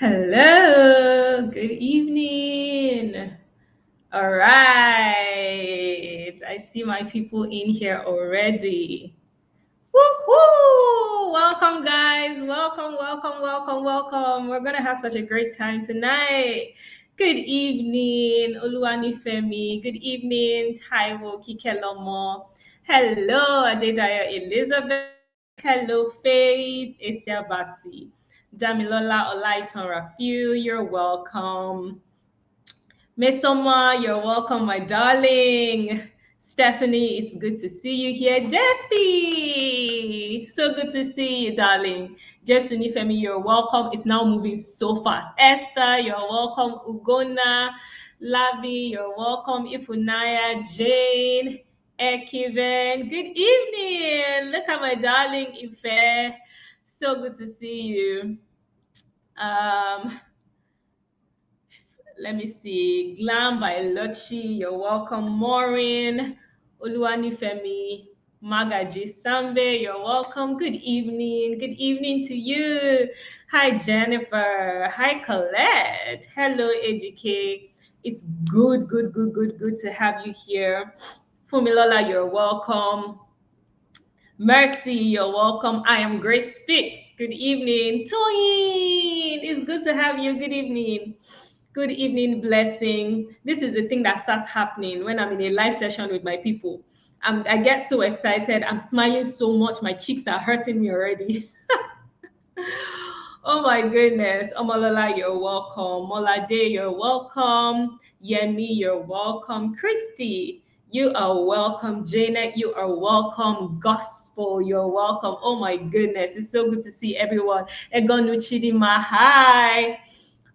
Hello, good evening. All right, I see my people in here already. Woohoo! Welcome, guys. Welcome, welcome, welcome, welcome. We're gonna have such a great time tonight. Good evening, Oluwanifemi. Good evening, Taiwo Kikelomo. Hello, Adedaya Elizabeth. Hello, Faith Esiabasi. Damilola Olaitan Rafiu, you're welcome. Miss Omar, you're welcome, my darling. Stephanie, it's good to see you here. Debbie, so good to see you, darling. Justin Ifemi, you're welcome. It's now moving so fast. Esther, you're welcome. Ugona, Labi, you're welcome. Ifunaya, Jane, Ekiven, good evening. Look at my darling Ife. So good to see you. Let me see. Glam by Lochi, you're welcome. Maureen, Oluwanifemi, Magaji Sambe, you're welcome. Good evening. Good evening to you. Hi, Jennifer. Hi, Colette. Hello, AGK. It's good to have you here. Fumilola, you're welcome. Mercy, you're welcome. I am Grace Speaks. Good evening. Toyin, it's good to have you. Good evening. Good evening, blessing. This is the thing that starts happening when I'm in a live session with my people. I get so excited. I'm smiling so much. My cheeks are hurting me already. Oh my goodness. Omolola, you're welcome. Molade, you're welcome. Yemi, you're welcome. Christy, you are welcome. Janet, you are welcome. Gospel, you're welcome. Oh my goodness. It's so good to see everyone. Egonu Chidima, hi.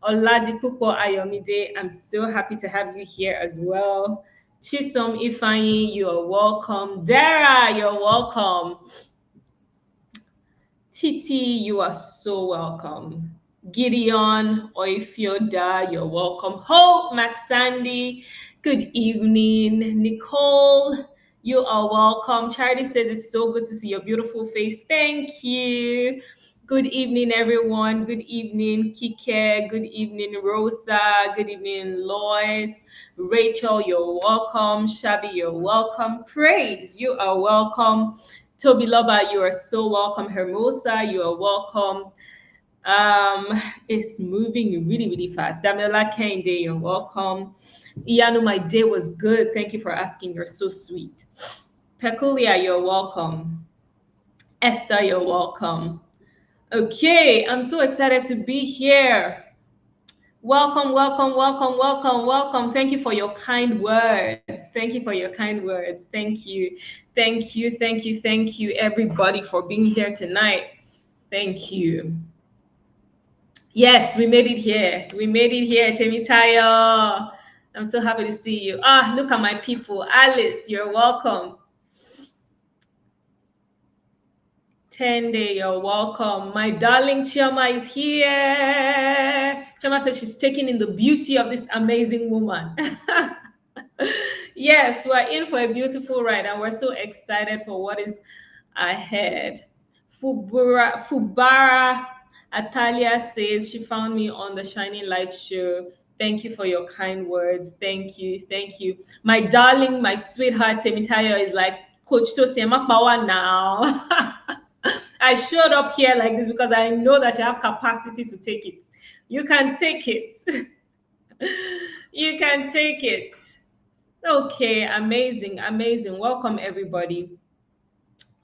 Oladipupo Ayomide, I'm so happy to have you here as well. Chisom Ifeanyi, you are welcome. Dara, you're welcome. Titi, you are so welcome. Gideon, Oifioda, you're welcome. Hope, Max Sandy, good evening. Nicole, you are welcome. Charity says it's so good to see your beautiful face. Thank you. Good evening, everyone. Good evening, Kike. Good evening, Rosa. Good evening, Lois. Rachel, you're welcome. Shabi, you're welcome. Praise, you are welcome. Toby Loba, you are so welcome. Hermosa, you are welcome. It's moving really fast. Damila Kende, you're welcome. Iyanu, my day was good. Thank you for asking. You're so sweet. Peculia, you're welcome. Esther, you're welcome. Okay, I'm so excited to be here. Welcome, welcome, welcome, welcome, welcome. Thank you for your kind words. Thank you for your kind words. Thank you. Thank you, thank you, thank you, everybody, for being here tonight. Thank you. Yes, we made it here. We made it here, Temitayo. I'm so happy to see you. Ah, look at my people. Alice, you're welcome. Tende, you're welcome. My darling Chioma is here. Chioma says she's taking in the beauty of this amazing woman. Yes, we're in for a beautiful ride and we're so excited for what is ahead. Fubara Atalia says she found me on the Shining Light show. Thank you for your kind words. Thank you. Thank you. My darling, my sweetheart, Temitayo is like, Coach Tosi, power now. I showed up here like this because I know that you have capacity to take it. You can take it. You can take it. Okay, amazing, amazing. Welcome, everybody.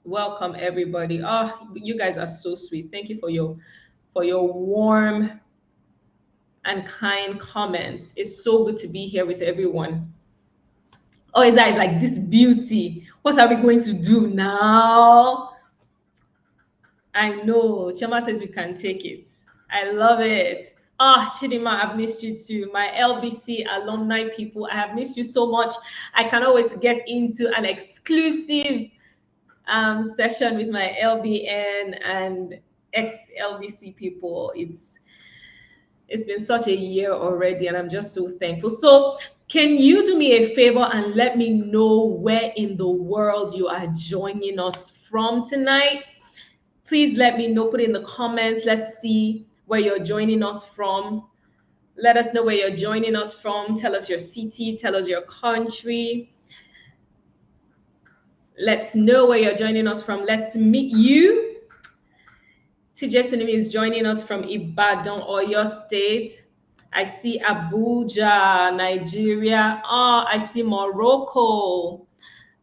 Welcome, everybody. Oh, you guys are so sweet. Thank you for your warm and kind comments. It's so good to be here with everyone. Oh, is like this beauty. What are we going to do now? I know. Chema says we can take it. I love it. Ah, Chidima, I've missed you too. My LBC alumni people, I have missed you so much. I cannot wait to get into an exclusive session with my LBN and ex-LBC people. It's been such a year already, and I'm just so thankful. So, can you do me a favor and let me know where in the world you are joining us from tonight? Please let me know. Put in the comments. Let's see where you're joining us from. Let us know where you're joining us from. Tell us your city, tell us your country. Let's know where you're joining us from. Let's meet you. TJ Sunimi is joining us from Ibadan, Oyo State. I see Abuja, Nigeria. Oh, I see Morocco.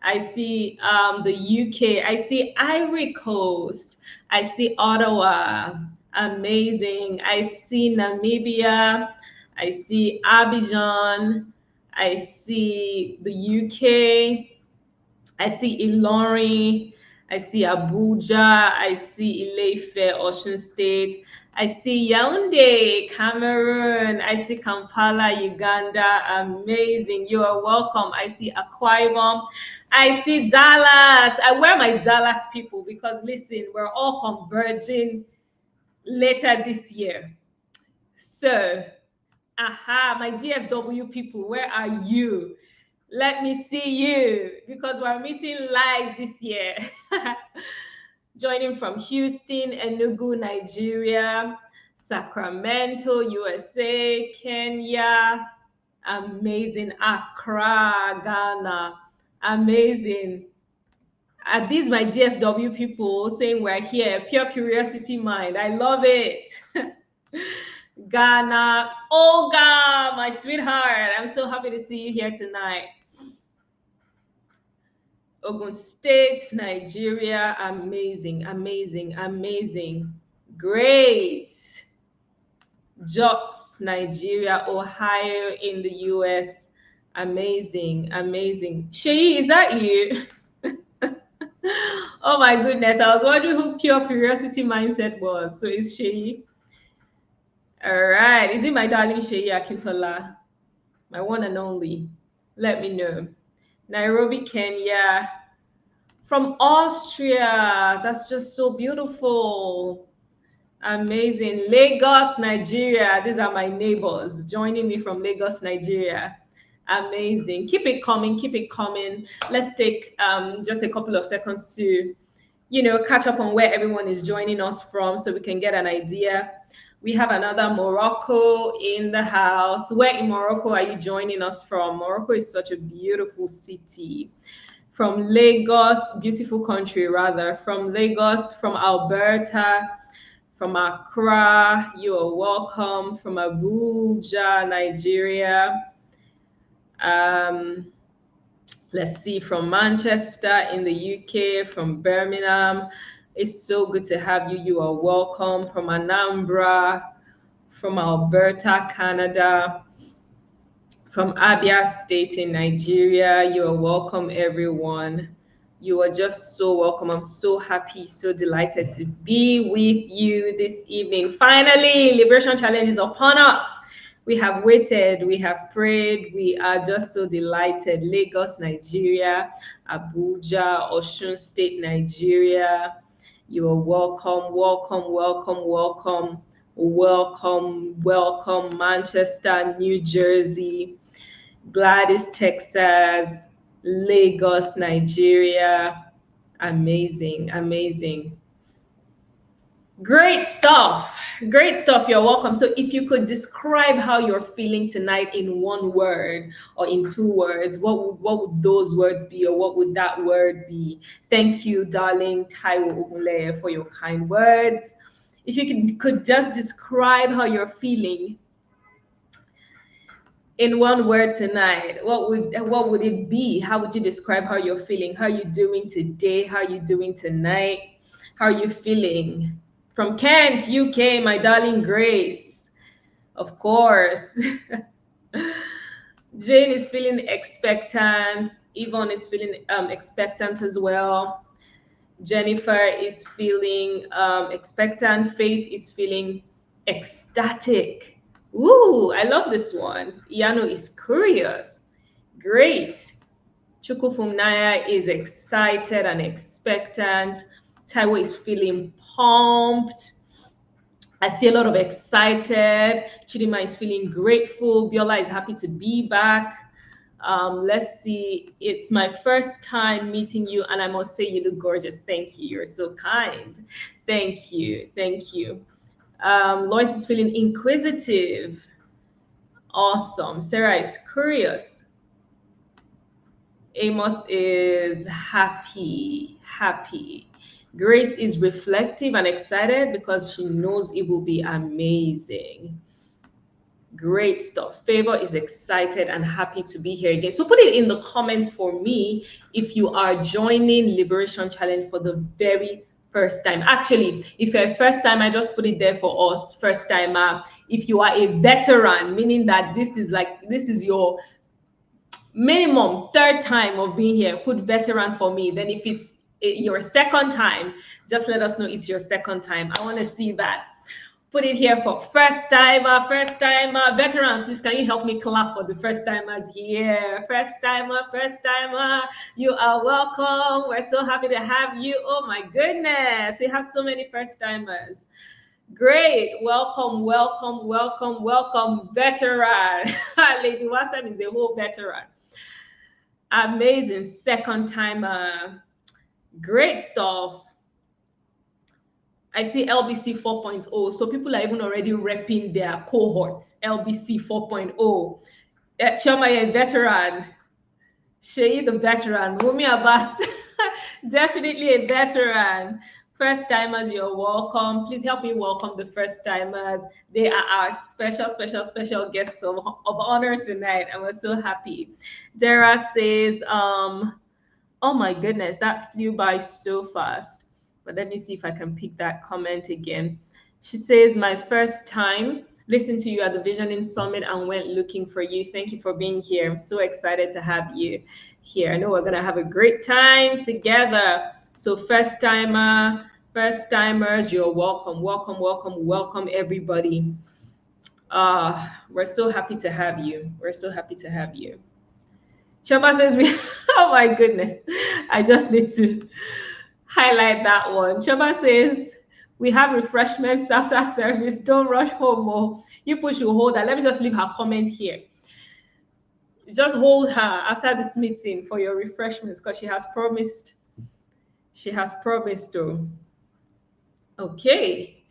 I see the UK. I see Ivory Coast. I see Ottawa. Amazing. I see Namibia. I see Abidjan. I see the UK. I see Ilorin. I see Abuja. I see Ile-Ife, Osun State. I see Yaoundé, Cameroon. I see Kampala, Uganda. Amazing. You are welcome. I see Akwa Ibom. I see Dallas. I wear my Dallas people because listen, we're all converging later this year. So, aha, my DFW people, where are you? Let me see you because we're meeting live this year. Joining from Houston, Enugu, Nigeria, Sacramento, USA, Kenya, amazing, Accra, Ghana, amazing. Are these my DFW people saying we're here? Pure curiosity mind. I love it. Ghana, Olga, my sweetheart. I'm so happy to see you here tonight. Ogun State, Nigeria, amazing, amazing, amazing. Great. Jos, Nigeria, Ohio in the US. Amazing, amazing. Shei, is that you? Oh my goodness, I was wondering who Pure Curiosity Mindset was. So it's Shei. All right. Is it my darling Shei Akintola? My one and only. Let me know. Nairobi, Kenya. From Austria. That's just so beautiful. Amazing. Lagos, Nigeria. These are my neighbors joining me from Lagos, Nigeria. Amazing. Keep it coming. Keep it coming. Let's take just a couple of seconds to, catch up on where everyone is joining us from so we can get an idea. We have another Morocco in the house. Where in Morocco are you joining us from? Morocco is such a beautiful city. From Lagos, beautiful country rather. From Lagos, from Alberta, from Accra, you are welcome. From Abuja, Nigeria. Let's see, from Manchester in the UK, from Birmingham. It's so good to have you. You are welcome. From Anambra, from Alberta, Canada, from Abia State in Nigeria. You are welcome, everyone. You are just so welcome. I'm so happy, so delighted to be with you this evening. Finally, Liberation Challenge is upon us. We have waited, we have prayed, we are just so delighted. Lagos, Nigeria, Abuja, Osun State, Nigeria. You are welcome, welcome, welcome, welcome, welcome, welcome. Manchester, New Jersey, Gladys, Texas, Lagos, Nigeria. Amazing, amazing. Great stuff. Great stuff. You're welcome. So if you could describe how you're feeling tonight in one word or in two words, what would those words be, or what would that word be? Thank you, darling Taiwo Ogunleye, for your kind words. If you could just describe how you're feeling in one word tonight, what would it be? How would you describe how you're feeling? How are you doing today? How are you doing tonight? How are you feeling? From Kent, UK, my darling Grace, of course. Jane is feeling expectant. Yvonne is feeling expectant as well. Jennifer is feeling expectant. Faith is feeling ecstatic. Ooh, I love this one. Iano is curious. Great. Chukufumnaya is excited and expectant. Taiwo is feeling pumped. I see a lot of excited. Chidima is feeling grateful. Biola is happy to be back. Let's see. It's my first time meeting you, and I must say you look gorgeous. Thank you. You're so kind. Thank you. Thank you. Lois is feeling inquisitive. Awesome. Sarah is curious. Amos is happy. Happy. Grace is reflective and excited because she knows it will be amazing. Great stuff. Favor is excited and happy to be here again. So put it in the comments for me if you are joining Liberation Challenge for the very first time. Actually, if you're a first time, I just put it there for us, first timer. If you are a veteran, meaning that this is your minimum third time of being here, put veteran for me. Then if it's your second time, just let us know it's your second time. I want to see that. Put it here for first timer, veterans. Please, can you help me clap for the first timers here? First timer, you are welcome. We're so happy to have you. Oh my goodness, we have so many first timers. Great, welcome, veteran. Lady Wasam is a whole veteran. Amazing second timer. Great stuff. I see LBC 4.0. So people are even already repping their cohorts. LBC 4.0. Choma, a veteran. Shei, the veteran. Rumi Abbas, definitely a veteran. First timers, you're welcome. Please help me welcome the first timers. They are our special guests of honor tonight, and we're so happy. Dara says, oh my goodness, that flew by so fast. But let me see if I can pick that comment again. She says, my first time listened to you at the Visioning Summit and went looking for you. Thank you for being here. I'm so excited to have you here. I know we're going to have a great time together. So first timers, you're welcome, everybody. We're so happy to have you. Choma says, oh my goodness, I just need to highlight that one. Choma says, we have refreshments after service. Don't rush home. Oh. You push your hold her. Let me just leave her comment here. Just hold her after this meeting for your refreshments because she has promised. Though. Okay.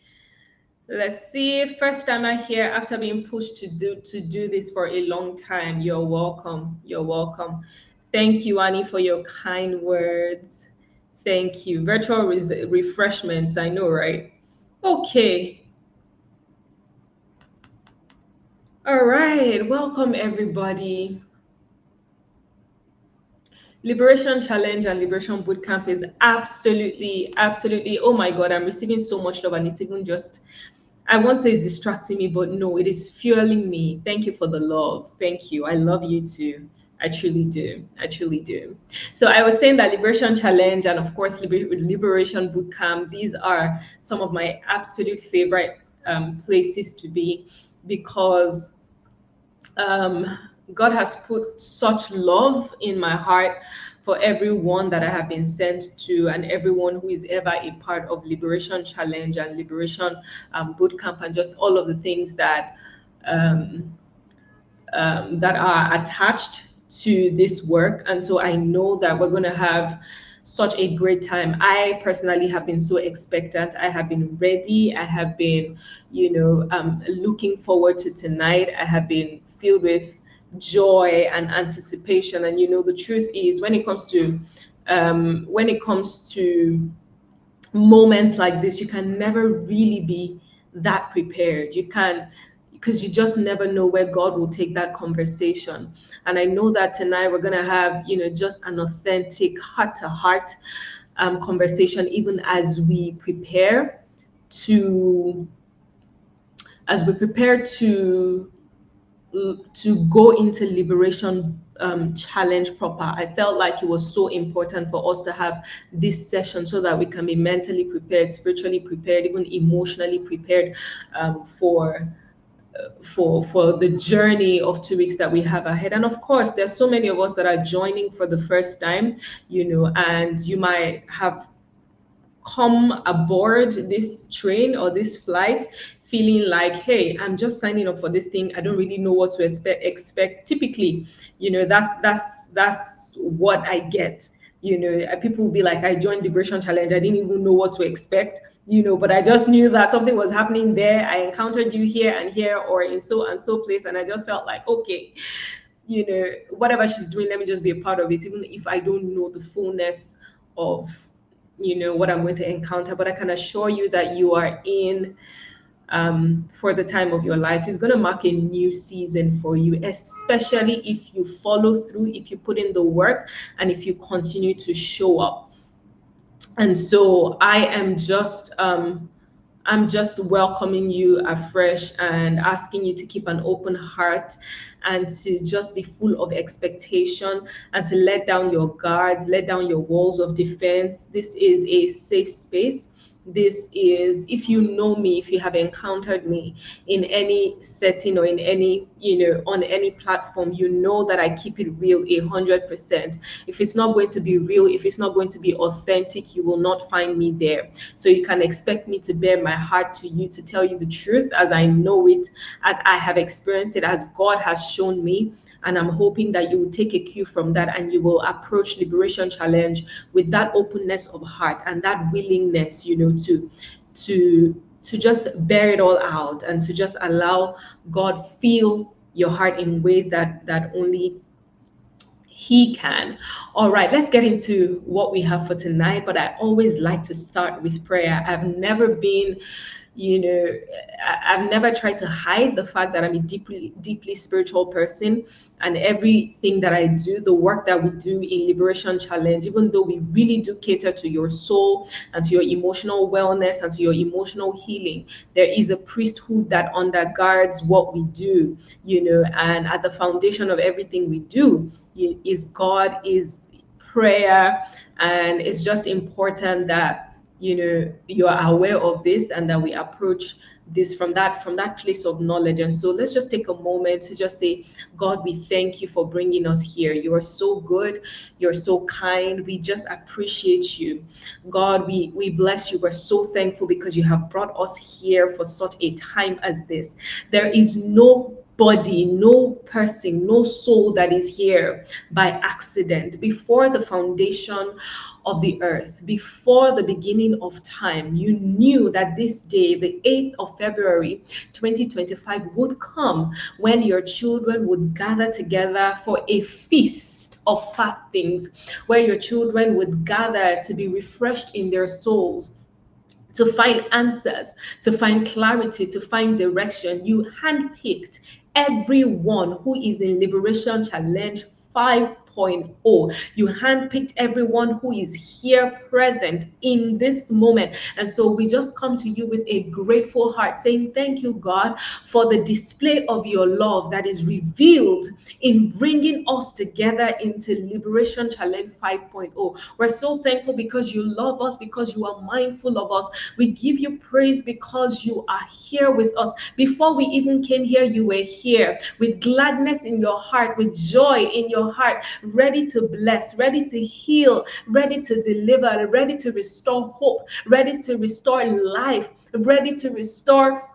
Let's see. First timer here after being pushed to do this for a long time. You're welcome. Thank you, Annie, for your kind words. Thank you. Virtual refreshments. I know, right? Okay. All right. Welcome, everybody. Liberation Challenge and Liberation Bootcamp is absolutely, oh my God, I'm receiving so much love and it's even just, I won't say it's distracting me, but no, it is fueling me. Thank you for the love. Thank you. I love you too. I truly do. So I was saying that Liberation Challenge and of course Liberation Bootcamp, these are some of my absolute favorite places to be because God has put such love in my heart for everyone that I have been sent to and everyone who is ever a part of Liberation Challenge and Liberation Bootcamp and just all of the things that that are attached to this work. And so I know that we're going to have such a great time. I personally have been so expectant. I have been ready. I have been, looking forward to tonight. I have been filled with joy and anticipation. And the truth is, when it comes to moments like this, you can never really be that prepared. You can, because you just never know where God will take that conversation. And I know that tonight we're going to have, just an authentic heart-to-heart conversation, even as we prepare to go into Liberation Challenge proper. I felt like it was so important for us to have this session so that we can be mentally prepared, spiritually prepared, even emotionally prepared for the journey of 2 weeks that we have ahead. And of course, there's so many of us that are joining for the first time, and you might have come aboard this train or this flight feeling like, hey, I'm just signing up for this thing, I don't really know what to expect. Typically, that's what I get. People will be like, I joined Liberation Challenge, I didn't even know what to expect. but I just knew that something was happening there. I encountered you here and here, or in so and so place, and I just felt like, okay, whatever she's doing, let me just be a part of it, even if I don't know the fullness of, what I'm going to encounter. But I can assure you that you are in, for the time of your life. It's going to mark a new season for you, especially if you follow through, if you put in the work, and if you continue to show up. And so I'm just welcoming you afresh and asking you to keep an open heart and to just be full of expectation and to let down your guards, let down your walls of defense. This is a safe space. This is, if you know me, if you have encountered me in any setting or in any, on any platform, you know that I keep it real 100%. If it's not going to be real, if it's not going to be authentic, you will not find me there. So you can expect me to bear my heart to you, to tell you the truth as I know it, as I have experienced it, as God has shown me. And I'm hoping that you will take a cue from that and you will approach Liberation Challenge with that openness of heart and that willingness, to just bear it all out and to just allow God feel your heart in ways that only He can. All right, let's get into what we have for tonight. But I always like to start with prayer. I've never been, you know, I've never tried to hide the fact that I'm a deeply, deeply spiritual person. And everything that I do, the work that we do in Liberation Challenge, even though we really do cater to your soul and to your emotional wellness and to your emotional healing, there is a priesthood that undergirds what we do, and at the foundation of everything we do is God, is prayer. And it's just important that you're aware of this and that we approach this from that place of knowledge. And so let's just take a moment to just say, God, we thank you for bringing us here. You are so good, you're so kind, we just appreciate you. God, we bless you. We're so thankful because you have brought us here for such a time as this. There is no body, no person, no soul that is here by accident. Before the foundation of the earth, before the beginning of time, you knew that this day, the 8th of February 2025, would come when your children would gather together for a feast of fat things, where your children would gather to be refreshed in their souls, to find answers, to find clarity, to find direction. You handpicked everyone who is in Liberation Challenge 5.0. You handpicked everyone who is here present in this moment. And so we just come to you with a grateful heart, saying thank you, God, for the display of your love that is revealed in bringing us together into Liberation Challenge 5.0. We're so thankful because you love us, because you are mindful of us. We give you praise because you are here with us. Before we even came here, you were here with gladness in your heart, with joy in your heart, ready to bless, ready to heal, ready to deliver, ready to restore hope, ready to restore life, ready to restore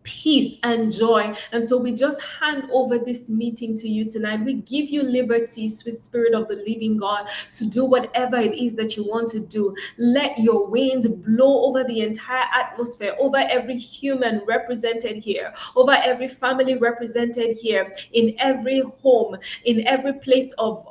peace and joy. And so we just hand over this meeting to you tonight. We give you liberty, sweet Spirit of the living God, to do whatever it is that you want to do. Let your wind blow over the entire atmosphere, over every human represented here, over every family represented here, in every home, in every place of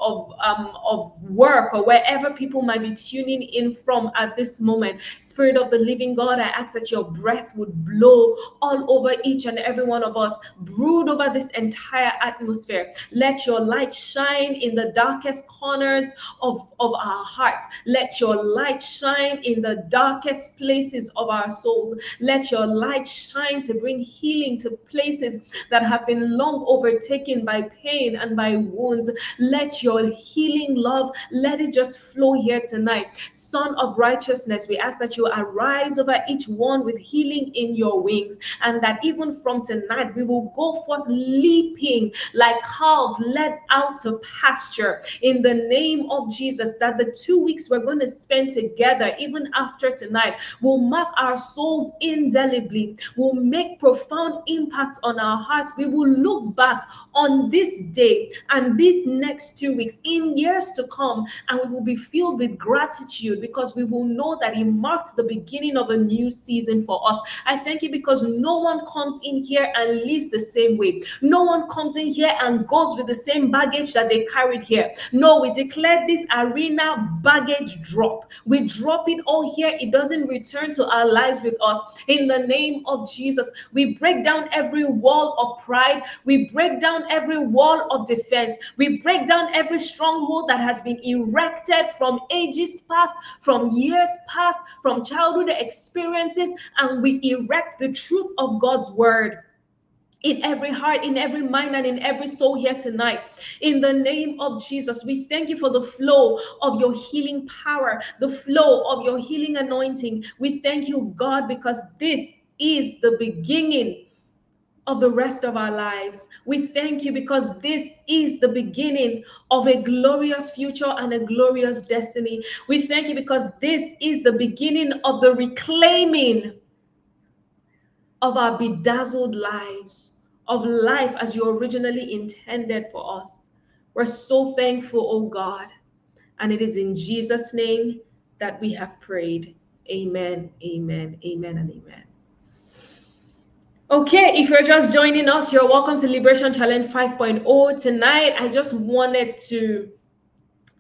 work, or wherever people might be tuning in from at this moment. Spirit of the living God, I ask that your breath would blow all over each and every one of us, brood over this entire atmosphere. Let your light shine in the darkest corners of our hearts. Let your light shine in the darkest places of our souls. Let your light shine to bring healing to places that have been long overtaken by pain and by wounds. Let your healing love, let it just flow here tonight. Son of righteousness, we ask that you arise over each one with healing in your wings, and that that even from tonight, we will go forth leaping like calves led out to pasture in the name of Jesus, that the 2 weeks we're going to spend together, even after tonight, will mark our souls indelibly, will make profound impact on our hearts. We will look back on this day and these next 2 weeks in years to come, and we will be filled with gratitude because we will know that it marked the beginning of a new season for us. I thank you because no one comes in here and lives the same way. No one comes in here and goes with the same baggage that they carried here. No, we declare this arena baggage drop. We drop it all here. It doesn't return to our lives with us. In the name of Jesus, we break down every wall of pride. We break down every wall of defense. We break down every stronghold that has been erected from ages past, from years past, from childhood experiences, and we erect the truth of God's word in every heart, in every mind, and in every soul here tonight. In the name of Jesus, we thank you for the flow of your healing power, the flow of your healing anointing. We thank you, God, because this is the beginning of the rest of our lives. We thank you because this is the beginning of a glorious future and a glorious destiny. We thank you because this is the beginning of the reclaiming of our bedazzled lives, of life as you originally intended for us. We're so thankful, oh God. And it is in Jesus' name that we have prayed. Amen, amen, amen, and amen. Okay, if you're just joining us, you're welcome to Liberation Challenge 5.0. Tonight, I just wanted to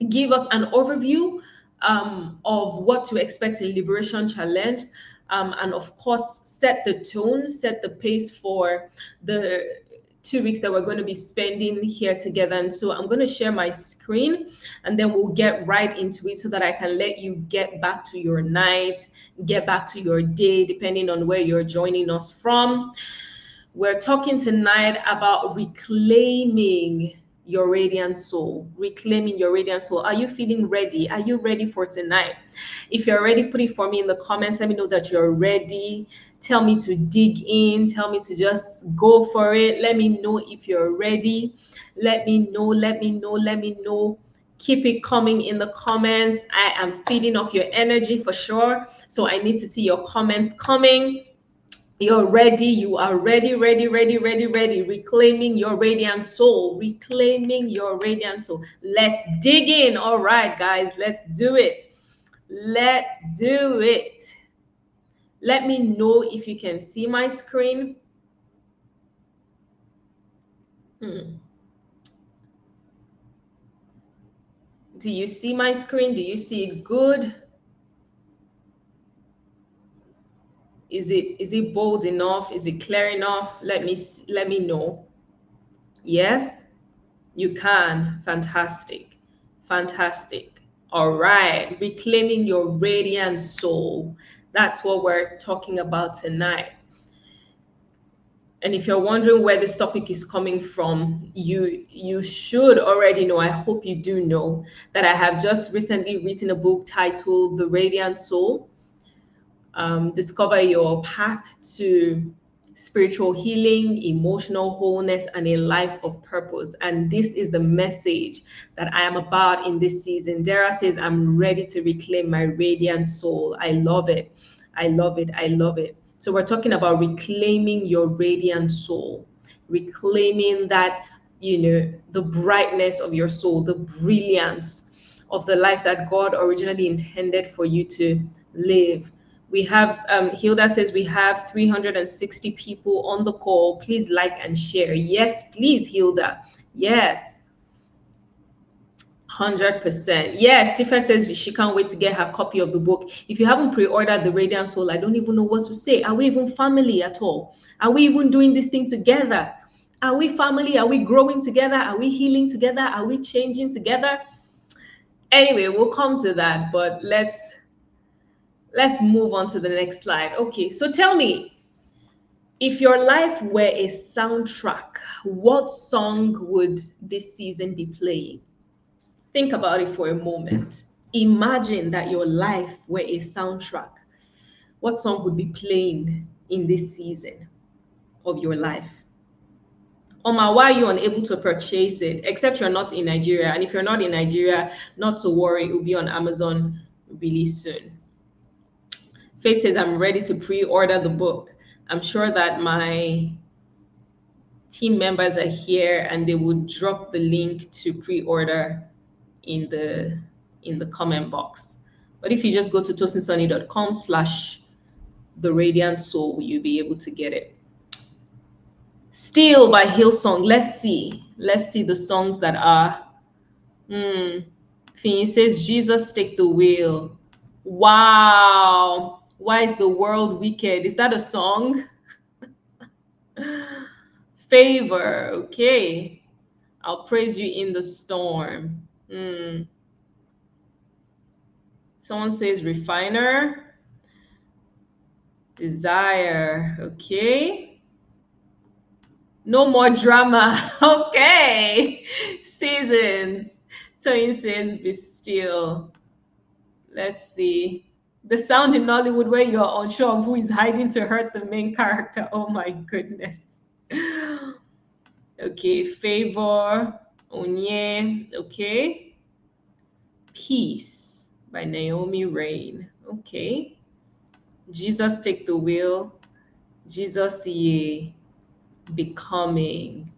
give us an overview of what to expect in Liberation Challenge, and of course, set the tone, set the pace for the 2 weeks that we're going to be spending here together. And so I'm going to share my screen and then we'll get right into it so that I can let you get back to your night, get back to your day, depending on where you're joining us from. We're talking tonight about reclaiming your radiant soul, reclaiming your radiant soul. Are you feeling ready? Are you ready for tonight? If you're ready, put it for me in the comments. Let me know that you're ready. Tell me to dig in. Tell me to just go for it. Let me know if you're ready. Let me know, let me know, let me know. Keep it coming in the comments. I am feeding off your energy for sure. So I need to see your comments coming. You're ready. You are ready, ready, ready, ready, ready. Reclaiming your radiant soul. Reclaiming your radiant soul. Let's dig in. All right, guys, let's do it. Let's do it. Let me know if you can see my screen. Do you see my screen? Do you see it good? Is it bold enough? Is it clear enough? Let me know. Yes, you can. Fantastic. Fantastic. All right. Reclaiming your radiant soul. That's what we're talking about tonight. And if you're wondering where this topic is coming from, you should already know, I hope you do know, that I have just recently written a book titled The Radiant Soul. Discover your path to spiritual healing, emotional wholeness, and a life of purpose. And this is the message that I am about in this season. Dara says, I'm ready to reclaim my radiant soul. I love it. I love it. I love it. So we're talking about reclaiming your radiant soul, reclaiming that, the brightness of your soul, the brilliance of the life that God originally intended for you to live. We have, Hilda says we have 360 people on the call. Please like and share. Yes, please, Hilda. Yes. 100%. Yes, Tifa says she can't wait to get her copy of the book. If you haven't pre-ordered The Radiant Soul, I don't even know what to say. Are we even family at all? Are we even doing this thing together? Are we family? Are we growing together? Are we healing together? Are we changing together? Anyway, we'll come to that, but let's move on to the next slide. Okay, so tell me, if your life were a soundtrack, what song would this season be playing? Think about it for a moment. Imagine that your life were a soundtrack. What song would be playing in this season? of your life. Oma, why are you unable to purchase it? Except you're not in Nigeria. And if you're not in Nigeria, not to worry, it will be on Amazon really soon. Faith says, I'm ready to pre-order the book. I'm sure that my team members are here and they will drop the link to pre-order in the comment box. But if you just go to tosinsunny.com/the radiant soul, you'll be able to get it. Still by Hillsong. Let's see the songs that are. Finn says, Jesus take the wheel. Wow. Why is the world wicked? Is that a song? Favor. Okay. I'll praise you in the storm. Someone says refiner. Desire. Okay. No more drama. Okay. Seasons. Toyin says be still. Let's see. The sound in Nollywood where you're unsure of who is hiding to hurt the main character. Oh my goodness. Okay. Favor. Onye. Okay. Peace by Naomi Rain. Okay. Jesus take the wheel. Jesus ye. Becoming.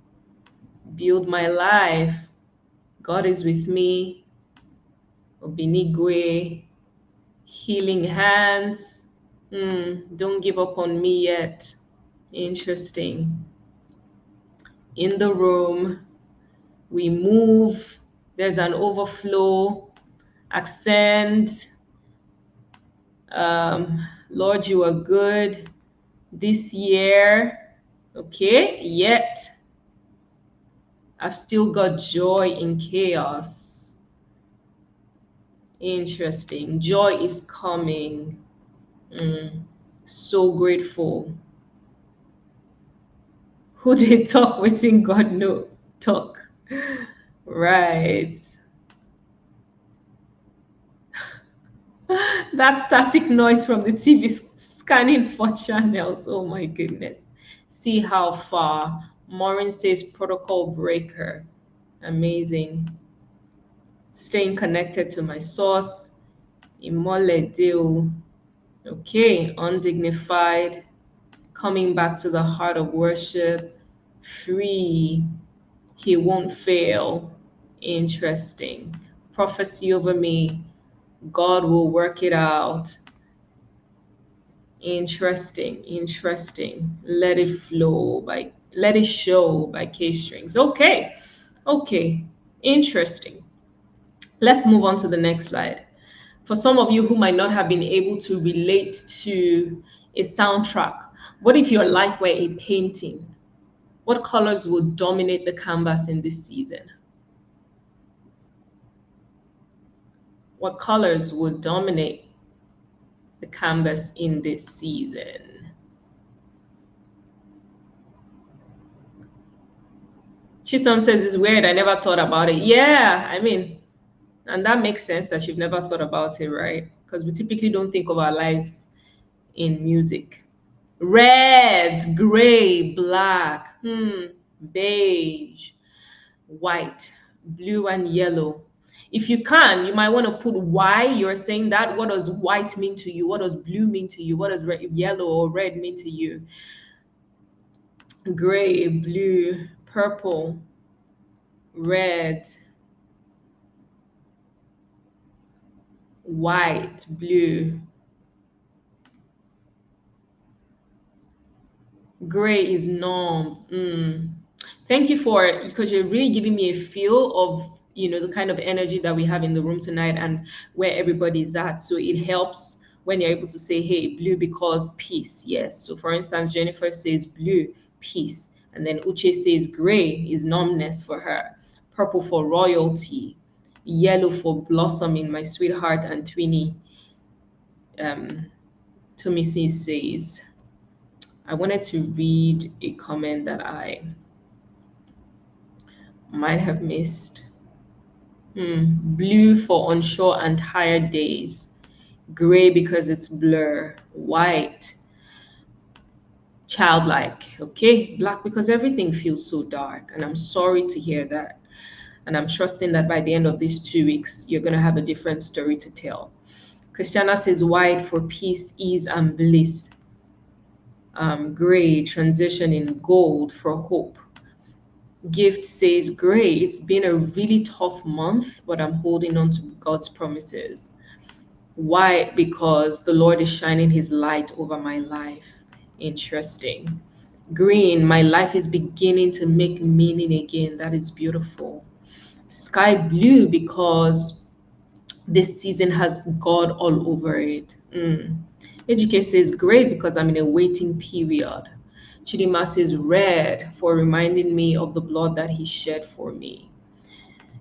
Build my life. God is with me. Obinigwe. Healing hands. Don't give up on me yet. Interesting. In the room. We move. There's an overflow. Accent. Lord, you are good this year. Okay, yet I've still got joy in chaos. Interesting. Joy is coming. So grateful. Who did talk within God no talk? Right. That static noise from the TV scanning for channels. Oh my goodness. See how far. Maureen says protocol breaker. Amazing. Staying connected to my source. Imole Deo. Okay. Undignified. Coming back to the heart of worship. Free. He won't fail. Interesting. Prophecy over me. God will work it out. Interesting. Let it flow let it show by K Strings. Okay. Interesting. Let's move on to the next slide. For some of you who might not have been able to relate to a soundtrack, what if your life were a painting? What colors would dominate the canvas in this season? What colors would dominate the canvas in this season? Chisom says it's weird. I never thought about it. Yeah, I mean, and that makes sense that you've never thought about it, right? Because we typically don't think of our lives in music. Red, gray, black, beige, white, blue, and yellow. If you can, you might want to put why you're saying that. What does white mean to you? What does blue mean to you? What does yellow or red mean to you? Gray, blue, purple, red, white, blue. Gray is numb. Thank you because you're really giving me a feel of the kind of energy that we have in the room tonight and where everybody's at. So it helps when you're able to say, hey, blue because peace. Yes. So for instance, Jennifer says blue, peace. And then Uche says gray is numbness for her. Purple for royalty. Yellow for blossoming, my sweetheart. And Twinnie Tomisi says, I wanted to read a comment that I might have missed. Blue for unsure and tired days. Gray because it's blur. White. Childlike. Okay, Black, because everything feels so dark, and I'm sorry to hear that. And I'm trusting that by the end of these 2 weeks, you're going to have a different story to tell. Christiana says white for peace, ease, and bliss. Gray, transition in gold for hope. Gift says gray, it's been a really tough month, but I'm holding on to God's promises. White, because the Lord is shining his light over my life. Interesting. Green, my life is beginning to make meaning again. That is beautiful. Sky blue, because this season has God all over it. Ejike says great because I'm in a waiting period. Chidima says red for reminding me of the blood that he shed for me.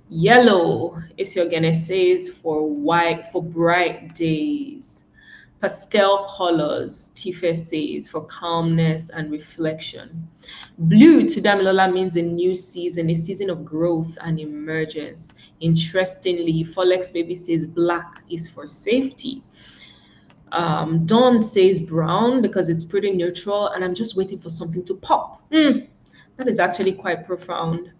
Yellow, Isiogene says for white, for bright days. Pastel colors, Tife says for calmness and reflection. Blue to Damilola means a new season, a season of growth and emergence. Interestingly, Folex Baby says black is for safety. Dawn says brown because it's pretty neutral, and I'm just waiting for something to pop. That is actually quite profound.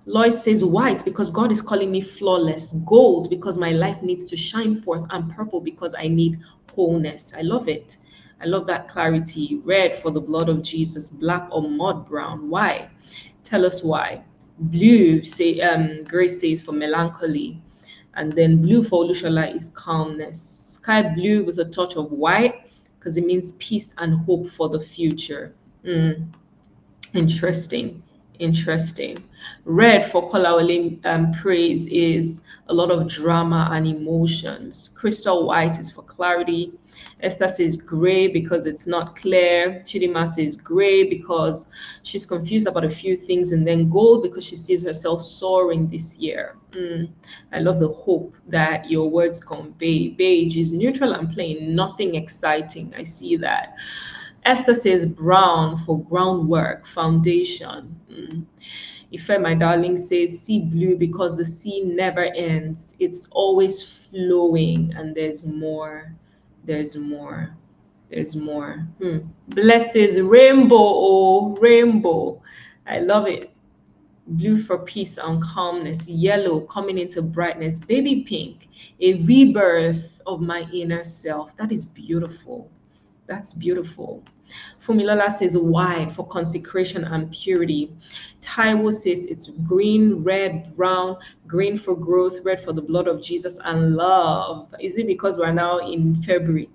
Lois says white because God is calling me flawless. Gold because my life needs to shine forth. And purple because I need wholeness. I love it. I love that clarity. Red for the blood of Jesus. Black or mud brown. Why? Tell us why. Blue, say Grace says for melancholy. And then blue for Olushola is calmness. Sky blue with a touch of white because it means peace and hope for the future. Interesting. Interesting. Red for Kolawole praise is a lot of drama and emotions. Crystal white is for clarity. Esther says gray because it's not clear. Chidima says gray because she's confused about a few things. And then gold because she sees herself soaring this year. I love the hope that your words convey. Beige is neutral and plain, nothing exciting. I see that. Esther says brown for groundwork, foundation. Ife, my darling, says sea blue because the sea never ends. It's always flowing, and there's more. There's more. There's more. Blesses rainbow, oh, rainbow. I love it. Blue for peace and calmness. Yellow coming into brightness. Baby pink, a rebirth of my inner self. That is beautiful. That's beautiful. Fumilola says white for consecration and purity. Taiwo says it's green, red, brown, green for growth, red for the blood of Jesus and love. Is it because we're now in February?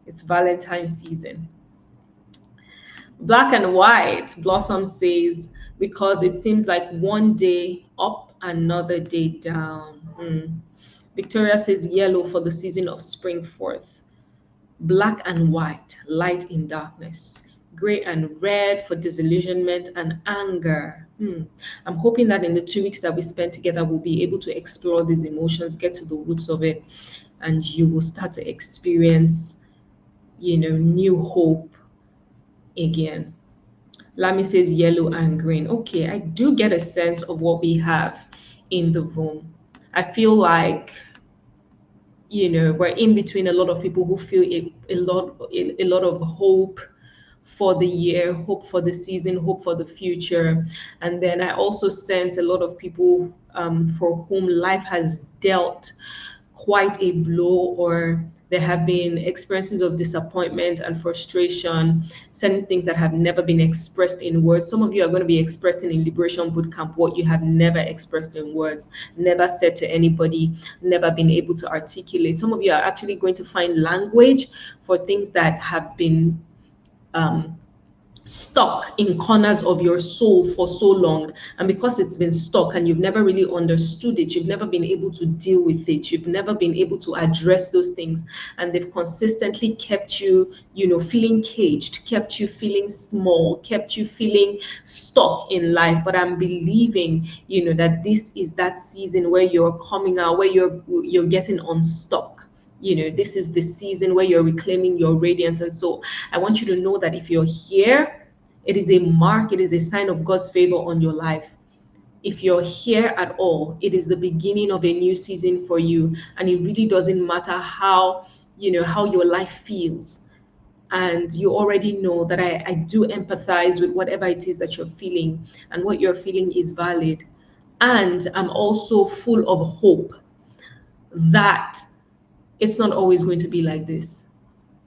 It's Valentine's season. Black and white, Blossom says, because it seems like one day up, another day down. Victoria says yellow for the season of spring forth. Black and white, light in darkness. Gray and red for disillusionment and anger. I'm hoping that in the 2 weeks that we spend together, we'll be able to explore these emotions, get to the roots of it, and you will start to experience, new hope again. Lami says yellow and green. Okay, I do get a sense of what we have in the room. I feel like we're in between a lot of people who feel a lot of hope for the year, hope for the season, hope for the future. And then I also sense a lot of people for whom life has dealt quite a blow, or there have been experiences of disappointment and frustration, certain things that have never been expressed in words. Some of you are going to be expressing in Liberation Bootcamp what you have never expressed in words, never said to anybody, never been able to articulate. Some of you are actually going to find language for things that have been stuck in corners of your soul for so long, and because it's been stuck and you've never really understood it, you've never been able to deal with it, you've never been able to address those things, and they've consistently kept you feeling caged, kept you feeling small, kept you feeling stuck in life. But I'm believing that this is that season where you're coming out, where you're getting unstuck. This is the season where you're reclaiming your radiance. And so I want you to know that if you're here, it is a mark, it is a sign of God's favor on your life. If you're here at all, it is the beginning of a new season for you. And it really doesn't matter how your life feels. And you already know that I do empathize with whatever it is that you're feeling, and what you're feeling is valid. And I'm also full of hope that it's not always going to be like this,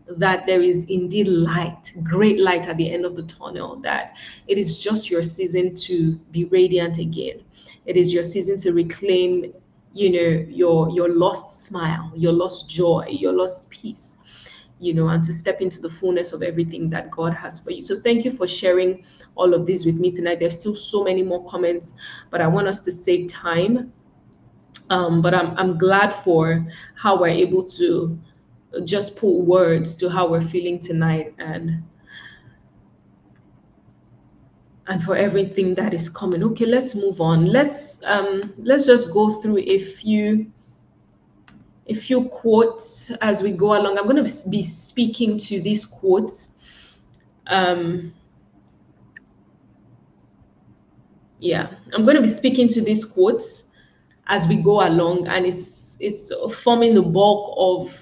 that there is indeed light, great light at the end of the tunnel, that it is just your season to be radiant again. It is your season to reclaim, your lost smile, your lost joy, your lost peace, and to step into the fullness of everything that God has for you. So thank you for sharing all of this with me tonight. There's still so many more comments, but I want us to save time. But I'm glad for how we're able to just put words to how we're feeling tonight, and for everything that is coming. Okay, let's move on. Let's just go through a few quotes as we go along. I'm going to be speaking to these quotes. Yeah, I'm going to be speaking to these quotes as we go along, and it's forming the bulk of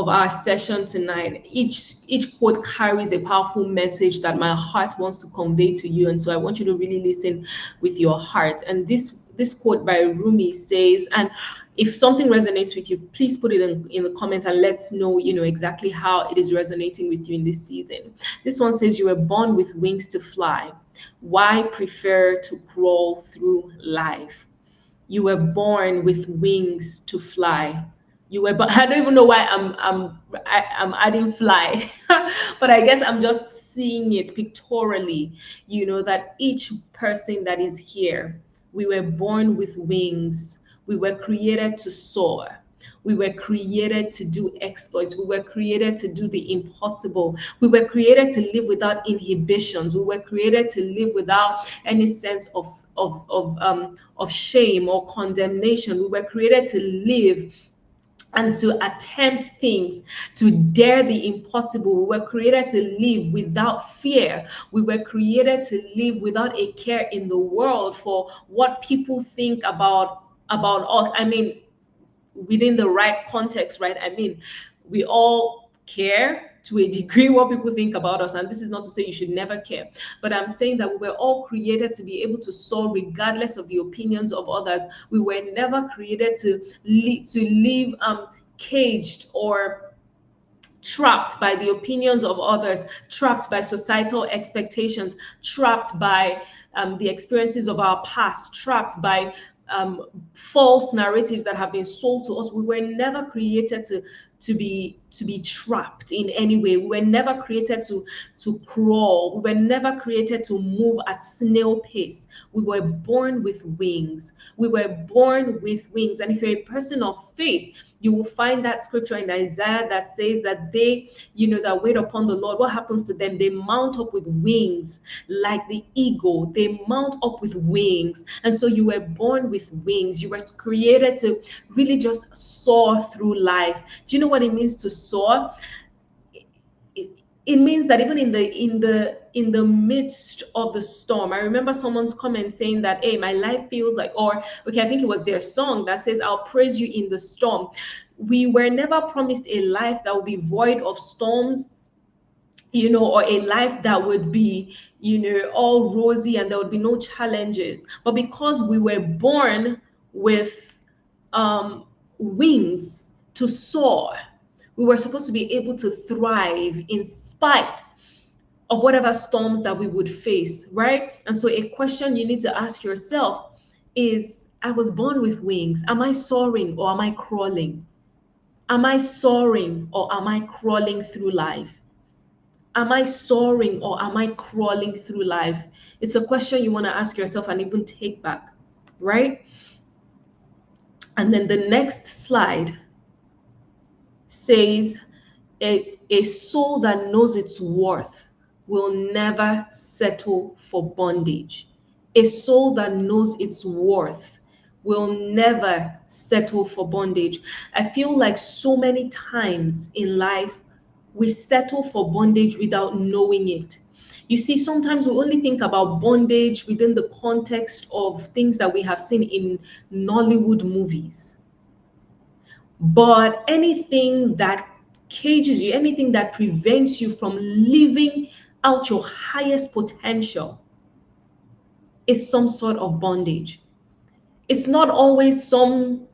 our session tonight. Each quote carries a powerful message that my heart wants to convey to you, and so I want you to really listen with your heart. And this quote by Rumi says, and if something resonates with you, please put it in the comments and let's know, exactly how it is resonating with you in this season. This one says, "You were born with wings to fly. Why prefer to crawl through life?" You were born with wings to fly. You were, but I don't even know why I'm adding fly, but I guess I'm just seeing it pictorially. That each person that is here, we were born with wings. We were created to soar. We were created to do exploits. We were created to do the impossible. We were created to live without inhibitions. We were created to live without any sense of shame or condemnation. We were created to live and to attempt things, to dare the impossible. We were created to live without fear. We were created to live without a care in the world for what people think about us. I mean, within the right context, right? I mean, we all care to a degree what people think about us, and this is not to say you should never care, but I'm saying that we were all created to be able to soar regardless of the opinions of others. We were never created to live caged or trapped by the opinions of others, trapped by societal expectations, trapped by the experiences of our past, trapped by false narratives that have been sold to us. We were never created to be trapped in any way. We were never created to crawl. We were never created to move at snail pace. We were born with wings. We were born with wings. And if you're a person of faith, you will find that scripture in Isaiah that says that they, that wait upon the Lord, what happens to them? They mount up with wings like the eagle. They mount up with wings. And so you were born with wings. You were created to really just soar through life. Do you know what it means to soar? It means that even in the midst of the storm. I remember someone's comment saying that, hey, my life feels like, or okay, I think it was their song that says, I'll praise you in the storm. We were never promised a life that would be void of storms, or a life that would be, all rosy and there would be no challenges. But because we were born with wings to soar, we were supposed to be able to thrive in spite of whatever storms that we would face, right? And so a question you need to ask yourself is, I was born with wings. Am I soaring or am I crawling? Am I soaring or am I crawling through life? Am I soaring or am I crawling through life? It's a question you want to ask yourself and even take back, right? And then the next slide says, a soul that knows its worth will never settle for bondage. A soul that knows its worth will never settle for bondage. I feel like so many times in life, we settle for bondage without knowing it. You see, sometimes we only think about bondage within the context of things that we have seen in Nollywood movies. But anything that cages you, anything that prevents you from living out your highest potential is some sort of bondage. It's not always something,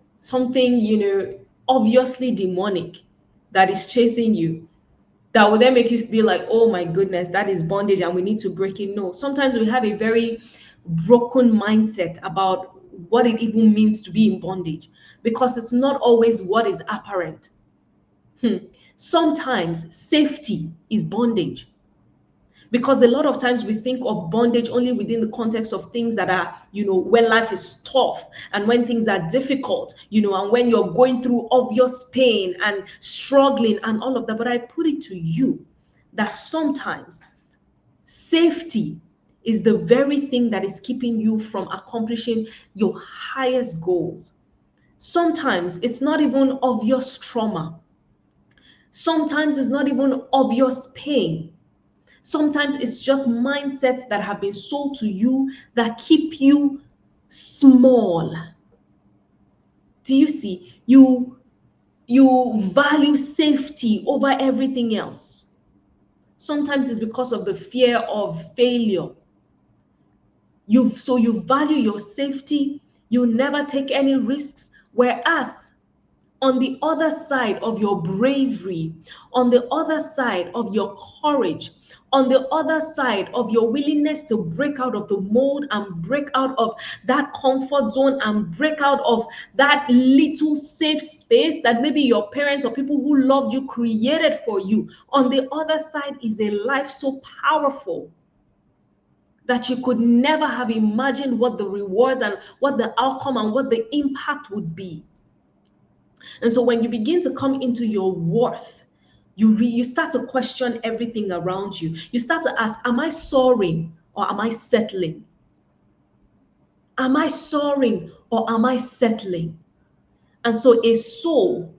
obviously demonic that is chasing you, that will then make you feel like, oh my goodness, that is bondage and we need to break it. No, sometimes we have a very broken mindset about what it even means to be in bondage, because it's not always what is apparent. Sometimes safety is bondage, because a lot of times we think of bondage only within the context of things that are, when life is tough and when things are difficult, and when you're going through obvious pain and struggling and all of that. But I put it to you that sometimes safety is the very thing that is keeping you from accomplishing your highest goals. Sometimes it's not even obvious trauma. Sometimes it's not even obvious pain. Sometimes it's just mindsets that have been sold to you that keep you small. Do you see? You value safety over everything else. Sometimes it's because of the fear of failure. You value your safety, you never take any risks, whereas on the other side of your bravery, on the other side of your courage, on the other side of your willingness to break out of the mold and break out of that comfort zone and break out of that little safe space that maybe your parents or people who loved you created for you, on the other side is a life so powerful that you could never have imagined what the rewards and what the outcome and what the impact would be. And so when you begin to come into your worth, you start to question everything around you. You start to ask, am I soaring or am I settling? Am I soaring or am I settling? And so a soul,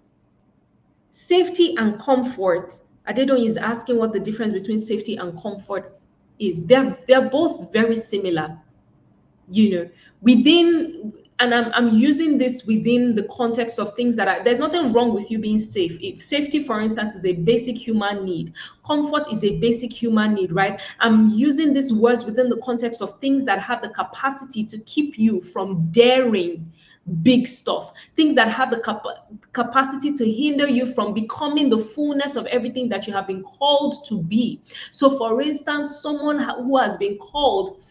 safety and comfort, Adedoyin is asking what the difference between safety and comfort is. They're both very similar. Within, and I'm using this within the context of things that there's nothing wrong with you being safe. If safety, for instance, is a basic human need, comfort is a basic human need, right? I'm using these words within the context of things that have the capacity to keep you from daring big stuff, things that have the capacity to hinder you from becoming the fullness of everything that you have been called to be. So for instance, someone who has been called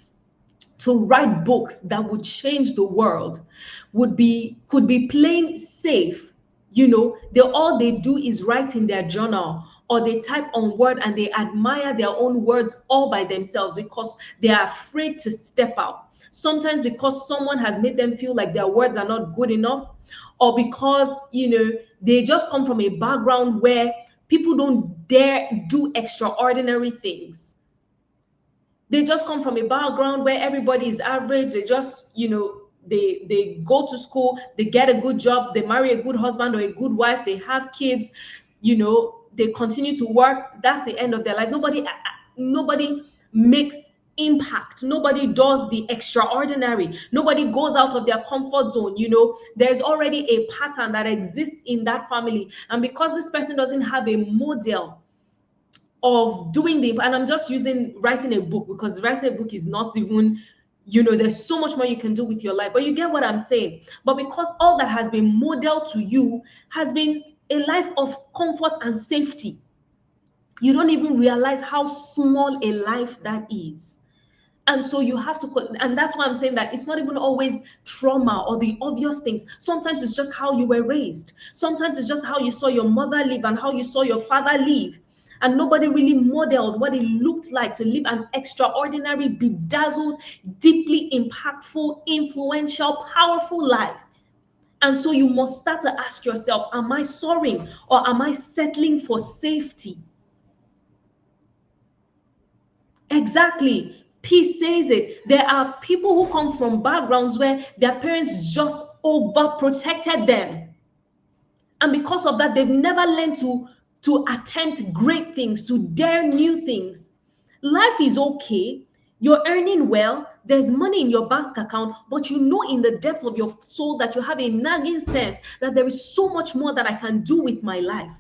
to write books that would change the world could be playing safe. All they do is write in their journal or they type on Word and they admire their own words all by themselves because they are afraid to step out. Sometimes because someone has made them feel like their words are not good enough, or because they just come from a background where people don't dare do extraordinary things. They just come from a background where everybody is average. They just, they go to school, they get a good job, they marry a good husband or a good wife, they have kids, they continue to work. That's the end of their life. Nobody makes impact. Nobody does the extraordinary. Nobody goes out of their comfort zone. There's already a pattern that exists in that family. And because this person doesn't have a model of doing and I'm just using writing a book, because writing a book is not even, there's so much more you can do with your life, but you get what I'm saying. But because all that has been modeled to you has been a life of comfort and safety, you don't even realize how small a life that is. And so you have to, and that's why I'm saying that it's not even always trauma or the obvious things. Sometimes it's just how you were raised. Sometimes it's just how you saw your mother live and how you saw your father live. And nobody really modeled what it looked like to live an extraordinary, bedazzled, deeply impactful, influential, powerful life. And so you must start to ask yourself, am I soaring or am I settling for safety? Exactly. Peace says it. There are people who come from backgrounds where their parents just overprotected them. And because of that, they've never learned to attempt great things, to dare new things. Life is okay. You're earning well. There's money in your bank account, but you know in the depth of your soul that you have a nagging sense that there is so much more that I can do with my life.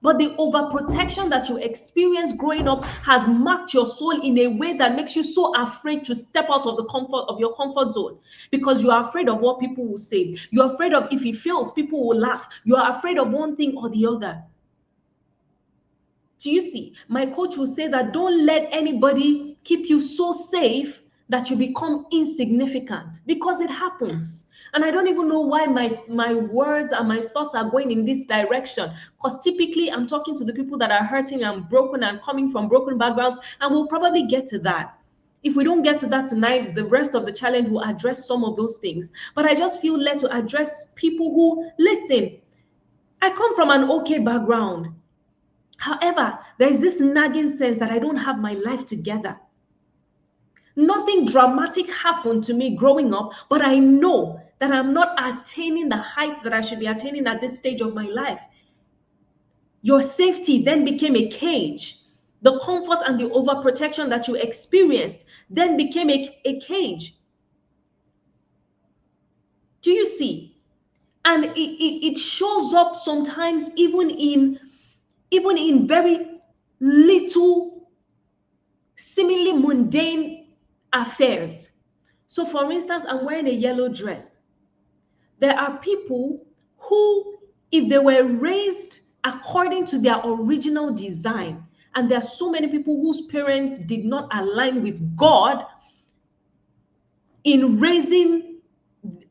But the overprotection that you experience growing up has marked your soul in a way that makes you so afraid to step out of the comfort of your comfort zone, because you are afraid of what people will say. You're afraid of if it fails, people will laugh. You are afraid of one thing or the other. Do you see? My coach will say that don't let anybody keep you so safe that you become insignificant, because it happens. And I don't even know why my words and my thoughts are going in this direction, because typically I'm talking to the people that are hurting and broken and coming from broken backgrounds, and we'll probably get to that. If we don't get to that tonight, the rest of the challenge will address some of those things. But I just feel led to address people who, listen, I come from an okay background. However, there is this nagging sense that I don't have my life together. Nothing dramatic happened to me growing up, but I know that I'm not attaining the heights that I should be attaining at this stage of my life. Your safety then became a cage. The comfort and the overprotection that you experienced then became a cage. Do you see? And it shows up sometimes even in very little, seemingly mundane affairs. So, for instance, I'm wearing a yellow dress. There are people who, if they were raised according to their original design, and there are so many people whose parents did not align with God in raising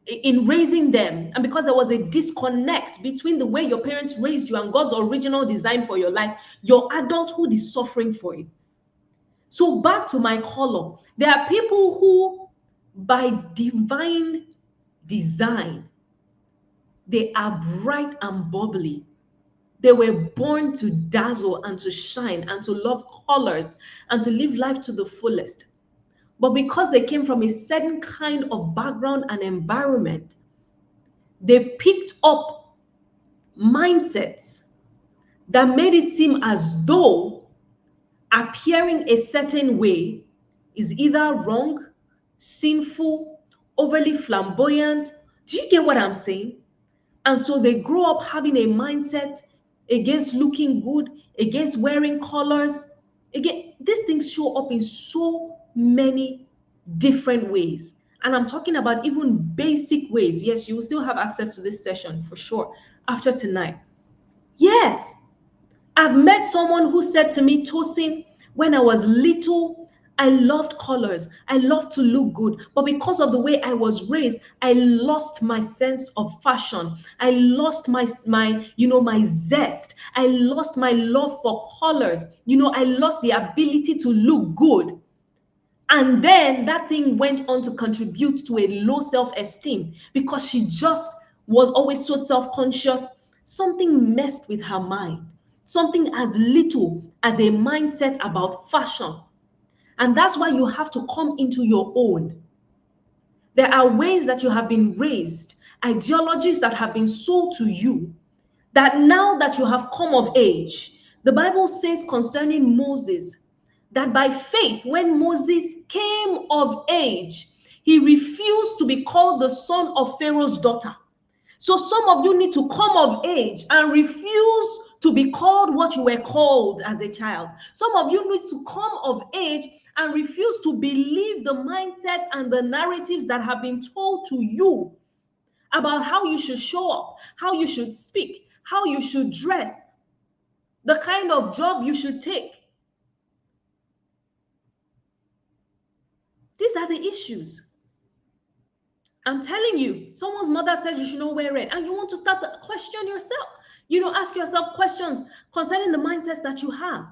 them, and because there was a disconnect between the way your parents raised you and God's original design for your life, your adulthood is suffering for it. So back to my column, there are people who, by divine design, they are bright and bubbly. They were born to dazzle and to shine and to love colors and to live life to the fullest. But because they came from a certain kind of background and environment, they picked up mindsets that made it seem as though appearing a certain way is either wrong, sinful, overly flamboyant. Do you get what I'm saying? And so they grow up having a mindset against looking good, against wearing colors. Again, these things show up in so many different ways. And I'm talking about even basic ways. Yes, you will still have access to this session for sure after tonight. Yes, I've met someone who said to me, Tosin, when I was little, I loved colors. I loved to look good. But because of the way I was raised, I lost my sense of fashion. I lost my zest. I lost my love for colors. I lost the ability to look good. And then that thing went on to contribute to a low self-esteem because she just was always so self-conscious. Something messed with her mind. Something as little as a mindset about fashion. And that's why you have to come into your own. There are ways that you have been raised, ideologies that have been sold to you, that now that you have come of age, the Bible says concerning Moses, that by faith, when Moses came of age, he refused to be called the son of Pharaoh's daughter. So some of you need to come of age and refuse to be called what you were called as a child. Some of you need to come of age and refuse to believe the mindset and the narratives that have been told to you about how you should show up, how you should speak, how you should dress, the kind of job you should take. These are the issues. I'm telling you, someone's mother said you should not wear red, and you want to start to question yourself. Ask yourself questions concerning the mindsets that you have.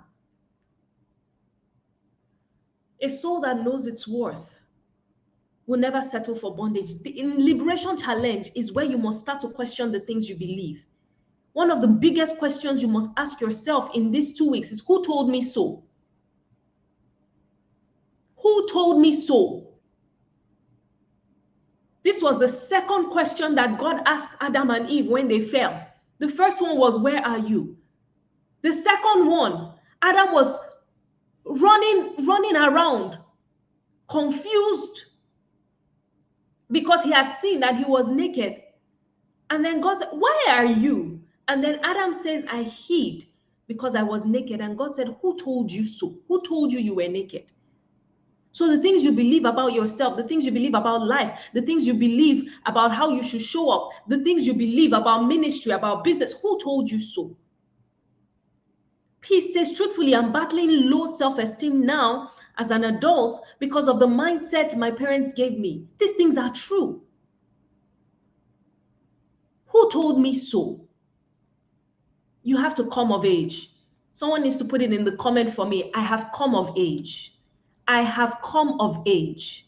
A soul that knows its worth will never settle for bondage. The liberation challenge is where you must start to question the things you believe. One of the biggest questions you must ask yourself in these 2 weeks is, who told me so? Who told me so? This was the second question that God asked Adam and Eve when they fell. The first one was, where are you? The second one, Adam was running around, confused because he had seen that he was naked. And then God said, why are you? And then Adam says, I hid because I was naked. And God said, who told you so? Who told you you were naked? So the things you believe about yourself, the things you believe about life, the things you believe about how you should show up, the things you believe about ministry, about business, who told you so? He says, truthfully, I'm battling low self-esteem now as an adult because of the mindset my parents gave me. These things are true. Who told me so? You have to come of age. Someone needs to put it in the comment for me. I have come of age. I have come of age.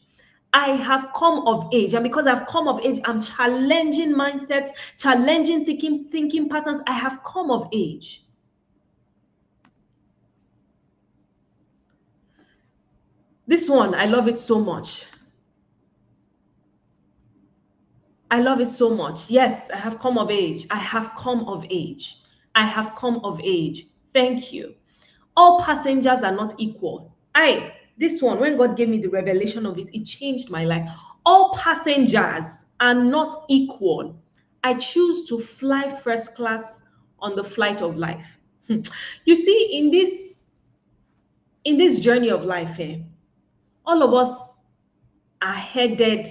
I have come of age. And because I've come of age, I'm challenging mindsets, challenging thinking patterns. I have come of age. This one, I love it so much. I love it so much. Yes, I have come of age. I have come of age. I have come of age. Thank you. All passengers are not equal. This one, when God gave me the revelation of it, it changed my life. All passengers are not equal. I choose to fly first class on the flight of life. You see, in this journey of life, all of us are headed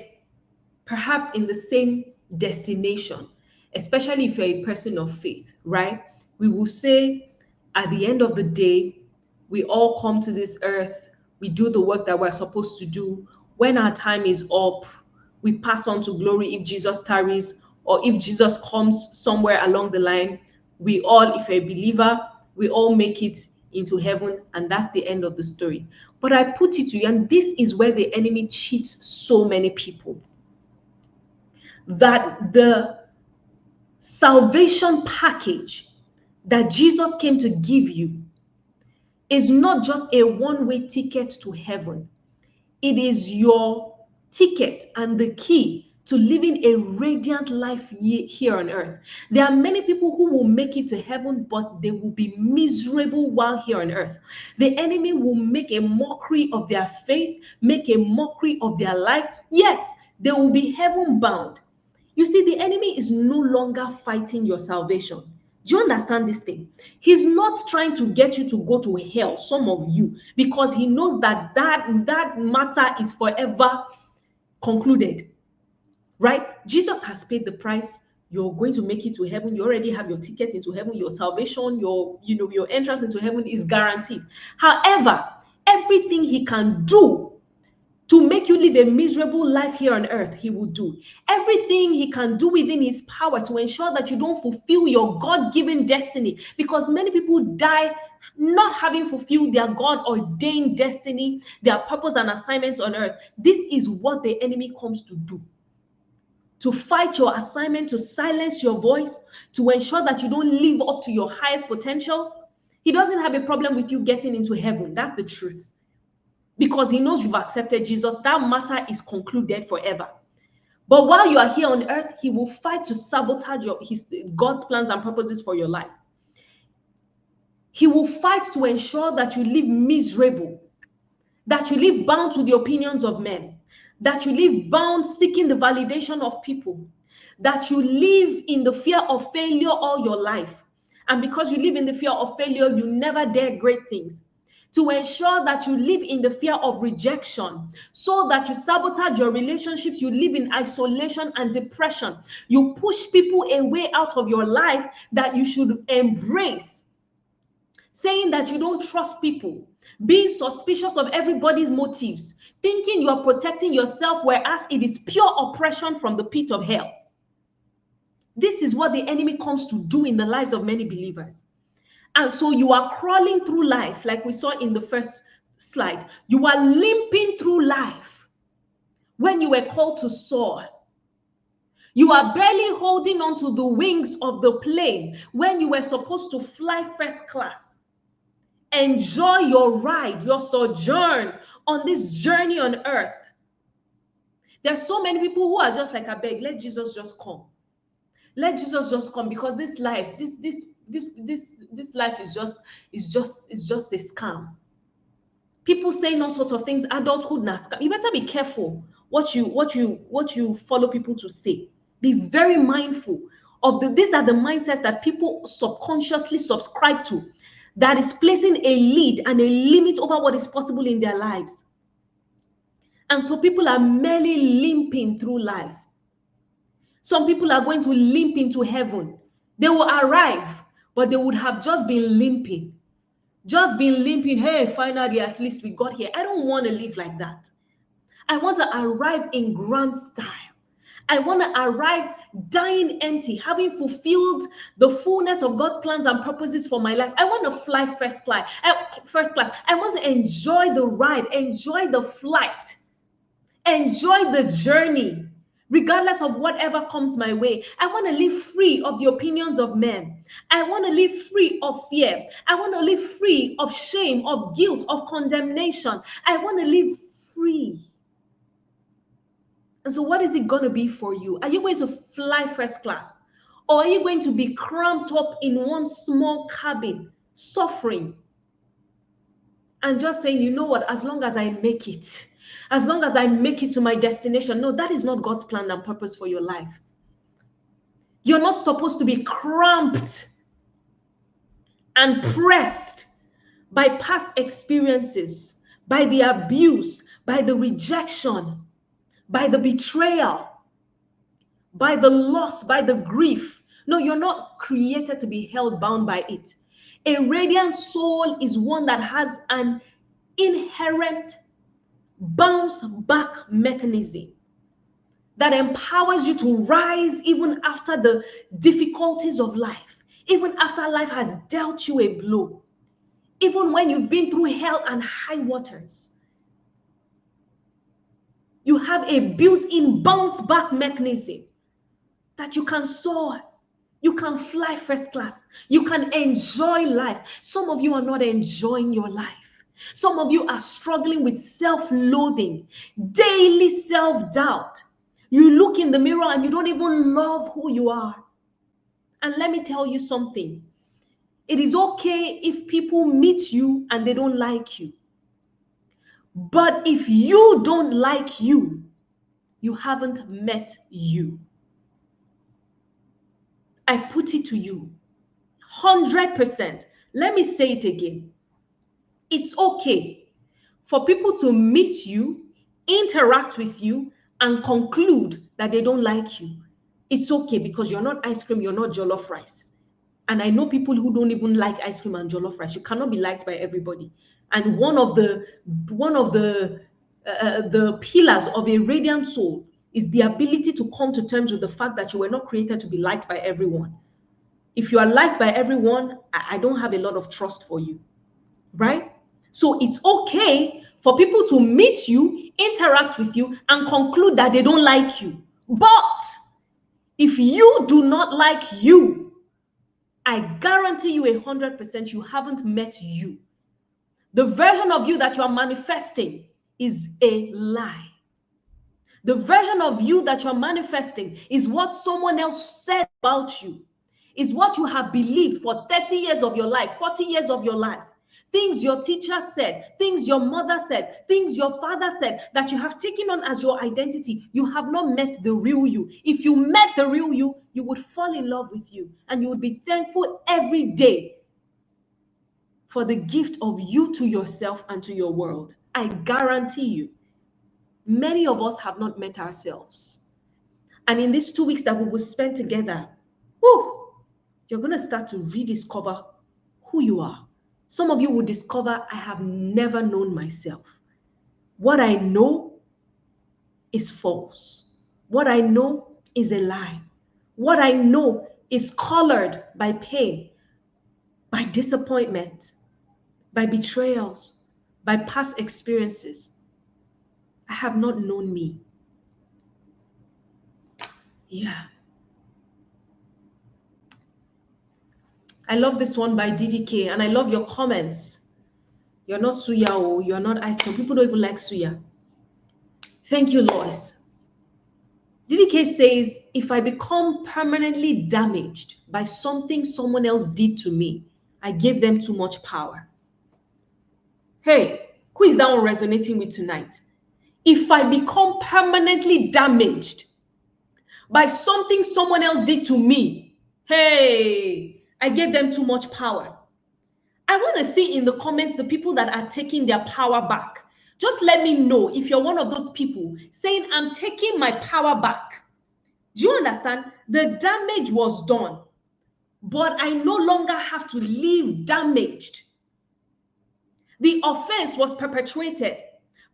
perhaps in the same destination, especially if you're a person of faith, right? We will say at the end of the day, we all come to this earth, we do the work that we're supposed to do. When our time is up, we pass on to glory if Jesus tarries, or if Jesus comes somewhere along the line, we all, if you're a believer, we all make it into heaven, and that's the end of the story. But I put it to you, and this is where the enemy cheats so many people, that the salvation package that Jesus came to give you is not just a one-way ticket to heaven. It is your ticket and the key to living a radiant life here on earth. There are many people who will make it to heaven, but they will be miserable while here on earth. The enemy will make a mockery of their faith, make a mockery of their life. Yes, they will be heaven bound. You see, the enemy is no longer fighting your salvation. Do you understand this thing? He's not trying to get you to go to hell, some of you, because he knows that that matter is forever concluded, right? Jesus has paid the price. You're going to make it to heaven. You already have your ticket into heaven. Your salvation, your entrance into heaven is guaranteed. However, everything he can do to make you live a miserable life here on earth, he will do. Everything he can do within his power to ensure that you don't fulfill your God-given destiny, because many people die not having fulfilled their God-ordained destiny, their purpose and assignments on earth. This is what the enemy comes to do. To fight your assignment, to silence your voice, to ensure that you don't live up to your highest potentials. He doesn't have a problem with you getting into heaven. That's the truth. Because he knows you've accepted Jesus, that matter is concluded forever. But while you are here on earth, he will fight to sabotage God's plans and purposes for your life. He will fight to ensure that you live miserable, that you live bound to the opinions of men, that you live bound seeking the validation of people, that you live in the fear of failure all your life. And because you live in the fear of failure, you never dare great things. To ensure that you live in the fear of rejection, so that you sabotage your relationships, you live in isolation and depression. You push people away out of your life that you should embrace, saying that you don't trust people, being suspicious of everybody's motives, thinking you are protecting yourself, whereas it is pure oppression from the pit of hell. This is what the enemy comes to do in the lives of many believers. And so you are crawling through life, like we saw in the first slide. You are limping through life when you were called to soar. You are barely holding on to the wings of the plane when you were supposed to fly first class. Enjoy your ride, your sojourn on this journey on earth. There's so many people who are just like, I beg, let Jesus just come. Let Jesus just come, because this life, this life is just a scam. People saying all sorts of things, adulthood na scam. You better be careful what you follow people to say. Be very mindful of these are the mindsets that people subconsciously subscribe to. that is placing a lead and a limit over what is possible in their lives. And so people are merely limping through life. Some people are going to limp into heaven. They will arrive, but they would have just been limping. Just been limping. Hey, finally, at least we got here. I don't want to live like that. I want to arrive in grand style. I want to arrive dying empty, having fulfilled the fullness of God's plans and purposes for my life. I want to fly first class. I want to enjoy the ride, enjoy the flight, enjoy the journey, regardless of whatever comes my way. I want to live free of the opinions of men. I want to live free of fear. I want to live free of shame, of guilt, of condemnation. I want to live free. And so what is it going to be for you? Are you going to fly first class? Or are you going to be cramped up in one small cabin, suffering, and just saying, you know what, as long as I make it, as long as I make it to my destination? No, that is not God's plan and purpose for your life. You're not supposed to be cramped and pressed by past experiences, by the abuse, by the rejection, by the betrayal, by the loss, by the grief. No, you're not created to be held bound by it. A radiant soul is one that has an inherent bounce back mechanism that empowers you to rise even after the difficulties of life, even after life has dealt you a blow, even when you've been through hell and high waters. You have a built-in bounce back mechanism that you can soar, you can fly first class, you can enjoy life. Some of you are not enjoying your life. Some of you are struggling with self-loathing, daily self-doubt. You look in the mirror and you don't even love who you are. And let me tell you something. It is okay if people meet you and they don't like you. But if you don't like you, you haven't met you. I put it to you, 100%. Let me say it again. It's okay for people to meet you, interact with you, and conclude that they don't like you. It's okay, because you're not ice cream, you're not jollof rice. And I know people who don't even like ice cream and jollof rice. You cannot be liked by everybody. And one of the pillars of a radiant soul is the ability to come to terms with the fact that you were not created to be liked by everyone. If you are liked by everyone, I don't have a lot of trust for you, right? So it's okay for people to meet you, interact with you, and conclude that they don't like you. But if you do not like you, I guarantee you 100% you haven't met you. The version of you that you are manifesting is a lie. The version of you that you're manifesting is what someone else said about you, is what you have believed for 30 years of your life, 40 years of your life. Things your teacher said, things your mother said, things your father said that you have taken on as your identity. You have not met the real you. If you met the real you, you would fall in love with you and you would be thankful every day for the gift of you to yourself and to your world. I guarantee you, many of us have not met ourselves. And in these 2 weeks that we will spend together, you're going to start to rediscover who you are. Some of you will discover, I have never known myself. What I know is false. What I know is a lie. What I know is colored by pain, by disappointment, by betrayals, by past experiences. I have not known me. Yeah. I love this one by DDK, and I love your comments. You're not suya, or you're not ice cream. People don't even like suya. Thank you, Lois. DDK says, if I become permanently damaged by something someone else did to me, I gave them too much power. Hey, who is that one resonating with tonight? If I become permanently damaged by something someone else did to me, hey, I gave them too much power. I want to see in the comments the people that are taking their power back. Just let me know if you're one of those people saying, I'm taking my power back. Do you understand? The damage was done, but I no longer have to live damaged. The offense was perpetrated,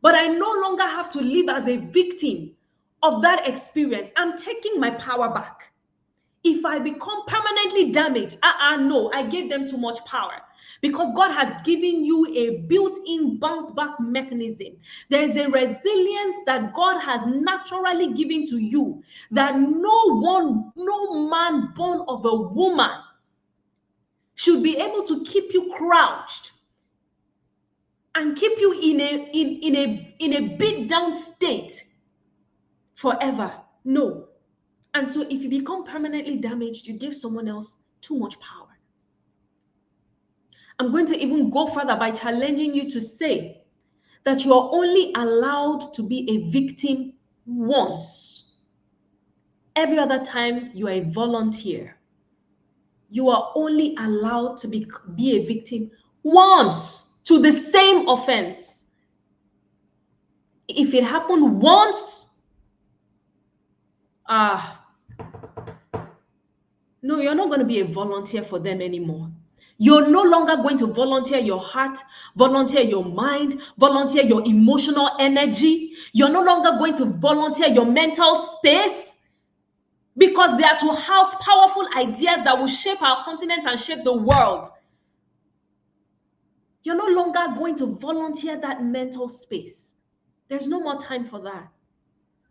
but I no longer have to live as a victim of that experience. I'm taking my power back. If I become permanently damaged, no, I gave them too much power, because God has given you a built-in bounce back mechanism. There is a resilience that God has naturally given to you that no man born of a woman should be able to keep you crouched and keep you in a beat down state forever. No. And so if you become permanently damaged, you give someone else too much power. I'm going to even go further by challenging you to say that you are only allowed to be a victim once. Every other time you are a volunteer. You are only allowed to be a victim once to the same offense. If it happened once, no, you're not going to be a volunteer for them anymore. You're no longer going to volunteer your heart, volunteer your mind, volunteer your emotional energy. You're no longer going to volunteer your mental space, because they are to house powerful ideas that will shape our continent and shape the world. You're no longer going to volunteer that mental space. There's no more time for that.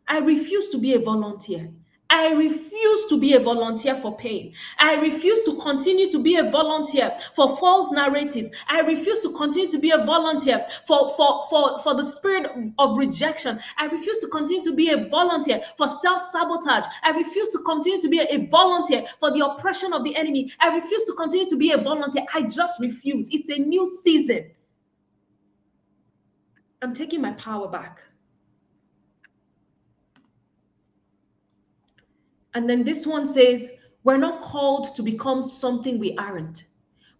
I refuse to be a volunteer. I refuse to be a volunteer for pain. I refuse to continue to be a volunteer for false narratives. I refuse to continue to be a volunteer for the spirit of rejection. I refuse to continue to be a volunteer for self-sabotage. I refuse to continue to be a volunteer for the oppression of the enemy. I refuse to continue to be a volunteer. I just refuse. It's a new season. I'm taking my power back. And then this one says, we're not called to become something we aren't.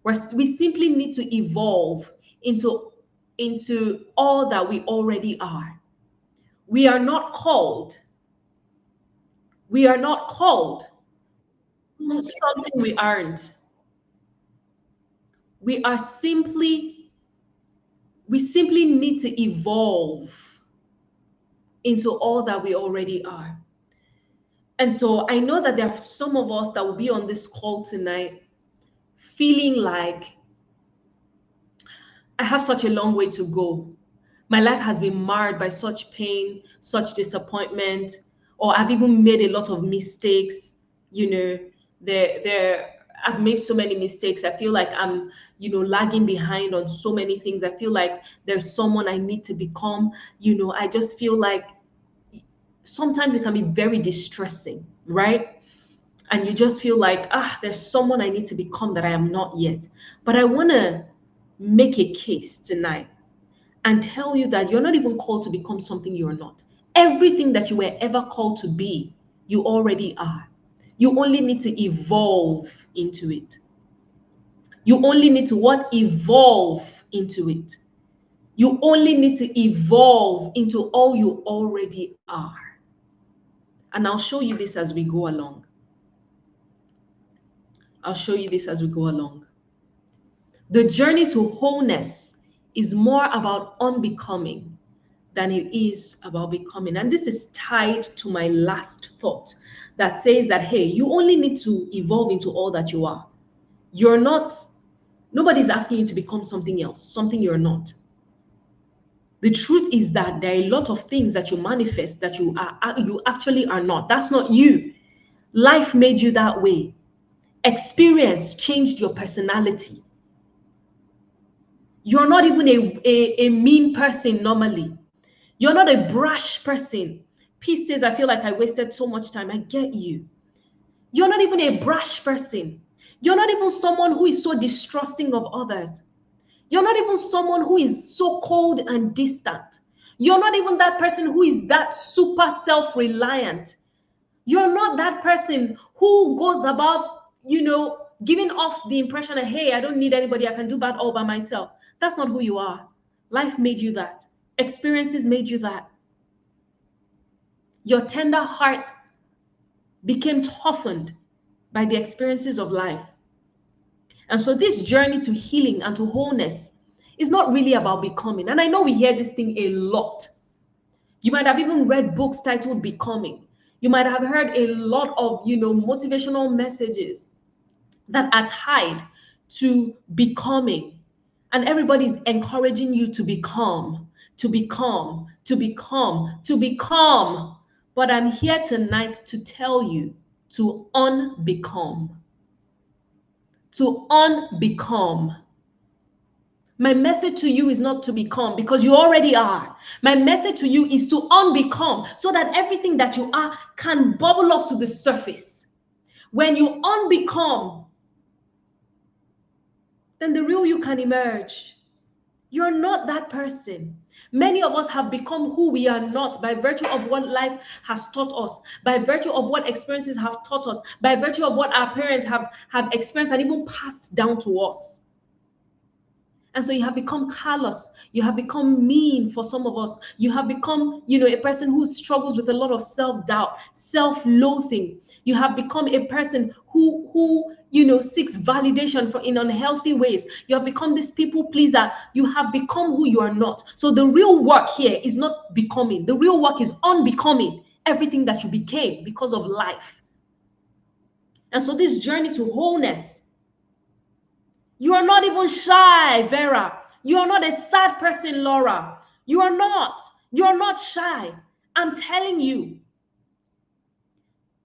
We simply need to evolve into all that we already are. We are not called. We are not called to something we aren't. We simply need to evolve into all that we already are. And so I know that there are some of us that will be on this call tonight feeling like, I have such a long way to go. My life has been marred by such pain, such disappointment, or I've even made a lot of mistakes. You know, I've made so many mistakes. I feel like I'm, lagging behind on so many things. I feel like there's someone I need to become. I just feel like sometimes it can be very distressing, right? And you just feel like, there's someone I need to become that I am not yet. But I want to make a case tonight and tell you that you're not even called to become something you're not. Everything that you were ever called to be, you already are. You only need to evolve into it. You only need to what? Evolve into it. You only need to evolve into all you already are. And I'll show you this as we go along. I'll show you this as we go along. The journey to wholeness is more about unbecoming than it is about becoming. And this is tied to my last thought that says that, hey, you only need to evolve into all that you are. Nobody's asking you to become something else, something you're not. The truth is that there are a lot of things that you manifest that you actually are not. That's not you. Life made you that way. Experience changed your personality. You're not even a mean person normally. You're not a brash person. Peace says, I feel like I wasted so much time. I get you. You're not even a brash person. You're not even someone who is so distrusting of others. You're not even someone who is so cold and distant. You're not even that person who is that super self-reliant. You're not that person who goes about, giving off the impression that, hey, I don't need anybody, I can do bad all by myself. That's not who you are. Life made you that. Experiences made you that. Your tender heart became toughened by the experiences of life. And so this journey to healing and to wholeness is not really about becoming. And I know we hear this thing a lot. You might have even read books titled Becoming. You might have heard a lot of, motivational messages that are tied to becoming. And everybody's encouraging you to become, to become, to become, to become. But I'm here tonight to tell you to unbecome. To unbecome. My message to you is not to become, because you already are. My message to you is to unbecome, so that everything that you are can bubble up to the surface. When you unbecome, then the real you can emerge. You're not that person. Many of us have become who we are not by virtue of what life has taught us, by virtue of what experiences have taught us, by virtue of what our parents have experienced and even passed down to us. And so you have become callous. You have become mean for some of us. You have become, a person who struggles with a lot of self-doubt, self-loathing. You have become a person who seeks validation in unhealthy ways. You have become this people pleaser. You have become who you are not. So the real work here is not becoming. The real work is unbecoming everything that you became because of life. And so this journey to wholeness, you are not even shy, Vera. You are not a sad person, Laura. You are not. You are not shy. I'm telling you.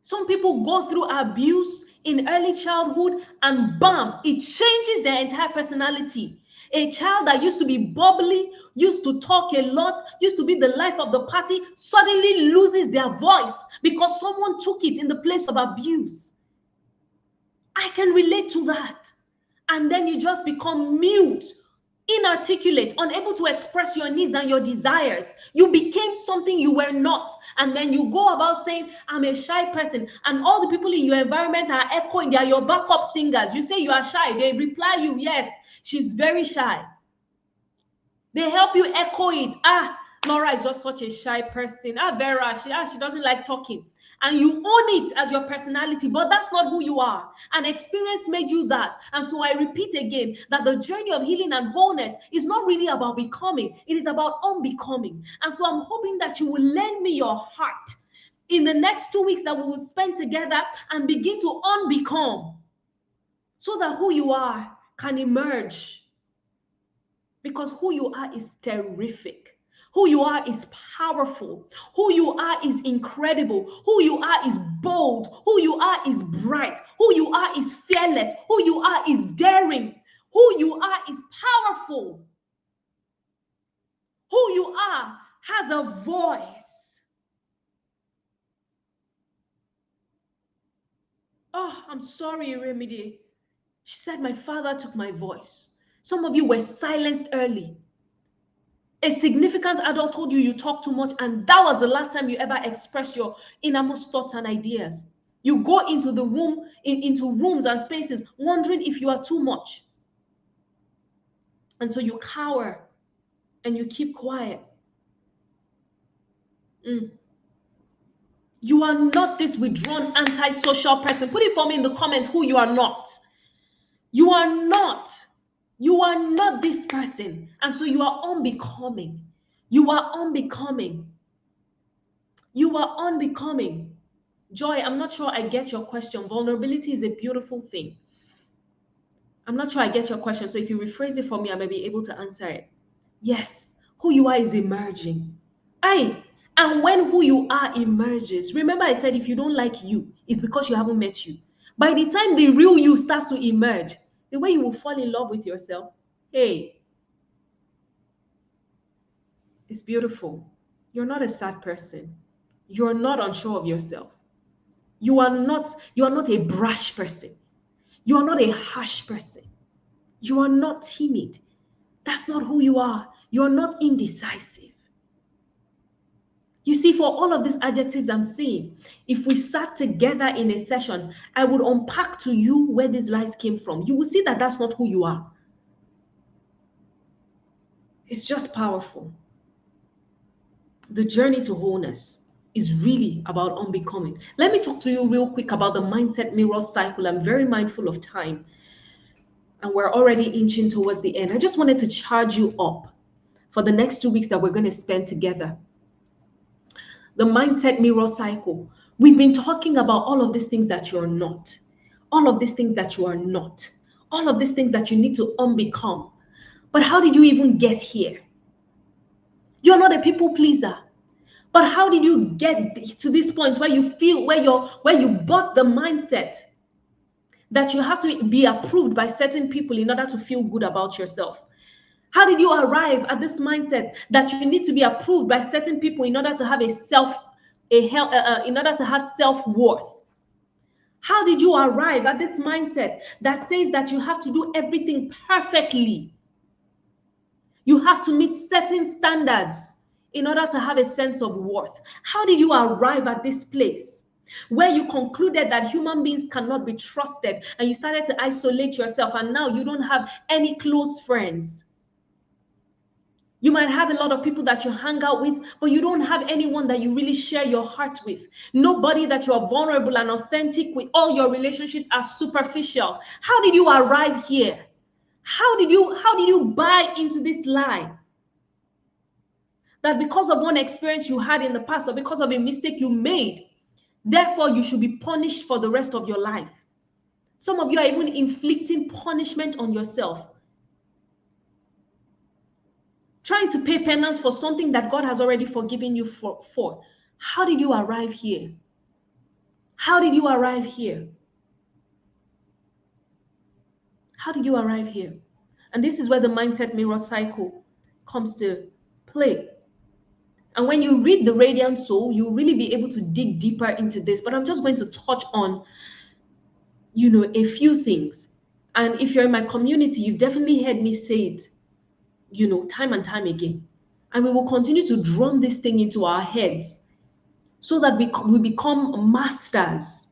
Some people go through abuse in early childhood and bam, it changes their entire personality. A child that used to be bubbly, used to talk a lot, used to be the life of the party, suddenly loses their voice because someone took it in the place of abuse. I can relate to that. And then you just become mute, inarticulate, unable to express your needs and your desires. You became something you were not. And then you go about saying, I'm a shy person. And all the people in your environment are echoing. They are your backup singers. You say you are shy. They reply you, yes, she's very shy. They help you echo it. Laura is just such a shy person. Vera, she doesn't like talking. And you own it as your personality, but that's not who you are. An experience made you that. And so I repeat again that the journey of healing and wholeness is not really about becoming. It is about unbecoming. And so I'm hoping that you will lend me your heart in the next 2 weeks that we will spend together and begin to unbecome, so that who you are can emerge. Because who you are is terrific. Who you are is powerful. Who you are is incredible. Who you are is bold. Who you are is bright. Who you are is fearless. Who you are is daring. Who you are is powerful. Who you are has a voice. Oh, I'm sorry, Remedy. She said, my father took my voice. Some of you were silenced early. A significant adult told you talk too much, and that was the last time you ever expressed your innermost thoughts and ideas. You go into the room, into rooms and spaces, wondering if you are too much. And so you cower and you keep quiet. You are not this withdrawn, antisocial person. Put it for me in the comments who you are not. You are not. You are not this person. And so you are unbecoming. You are unbecoming. You are unbecoming. Joy, I'm not sure I get your question. Vulnerability is a beautiful thing. I'm not sure I get your question. So if you rephrase it for me, I may be able to answer it. Yes, who you are is emerging. And when who you are emerges, remember I said if you don't like you, it's because you haven't met you. By the time the real you starts to emerge, the way you will fall in love with yourself, hey, it's beautiful. You're not a sad person. You're not unsure of yourself. You are not a brash person. You are not a harsh person. You are not timid. That's not who you are. You're not indecisive. You see, for all of these adjectives I'm saying, if we sat together in a session, I would unpack to you where these lies came from. You will see that that's not who you are. It's just powerful. The journey to wholeness is really about unbecoming. Let me talk to you real quick about the mindset mirror cycle. I'm very mindful of time, and we're already inching towards the end. I just wanted to charge you up for the next 2 weeks that we're going to spend together. The mindset mirror cycle. We've been talking about all of these things that you're not, all of these things that you are not, all of these things that you need to unbecome. But how did you even get here? You're not a people pleaser. But how did you get to this point where you feel, where you bought the mindset that you have to be approved by certain people in order to feel good about yourself? How did you arrive at this mindset that you need to be approved by certain people in order to have in order to have self-worth? How did you arrive at this mindset that says that you have to do everything perfectly? You have to meet certain standards in order to have a sense of worth. How did you arrive at this place where you concluded that human beings cannot be trusted and you started to isolate yourself, and now you don't have any close friends? You might have a lot of people that you hang out with, but you don't have anyone that you really share your heart with. Nobody that you are vulnerable and authentic with. All your relationships are superficial. How did you arrive here? How did you buy into this lie that because of one experience you had in the past or because of a mistake you made, therefore you should be punished for the rest of your life? Some of you are even inflicting punishment on yourself, trying to pay penance for something that God has already forgiven you for. How did you arrive here? How did you arrive here? How did you arrive here? And this is where the mindset mirror cycle comes to play. And when you read The Radiant Soul, you'll really be able to dig deeper into this. But I'm just going to touch on, a few things. And if you're in my community, you've definitely heard me say it, time and time again. And we will continue to drum this thing into our heads so that we become masters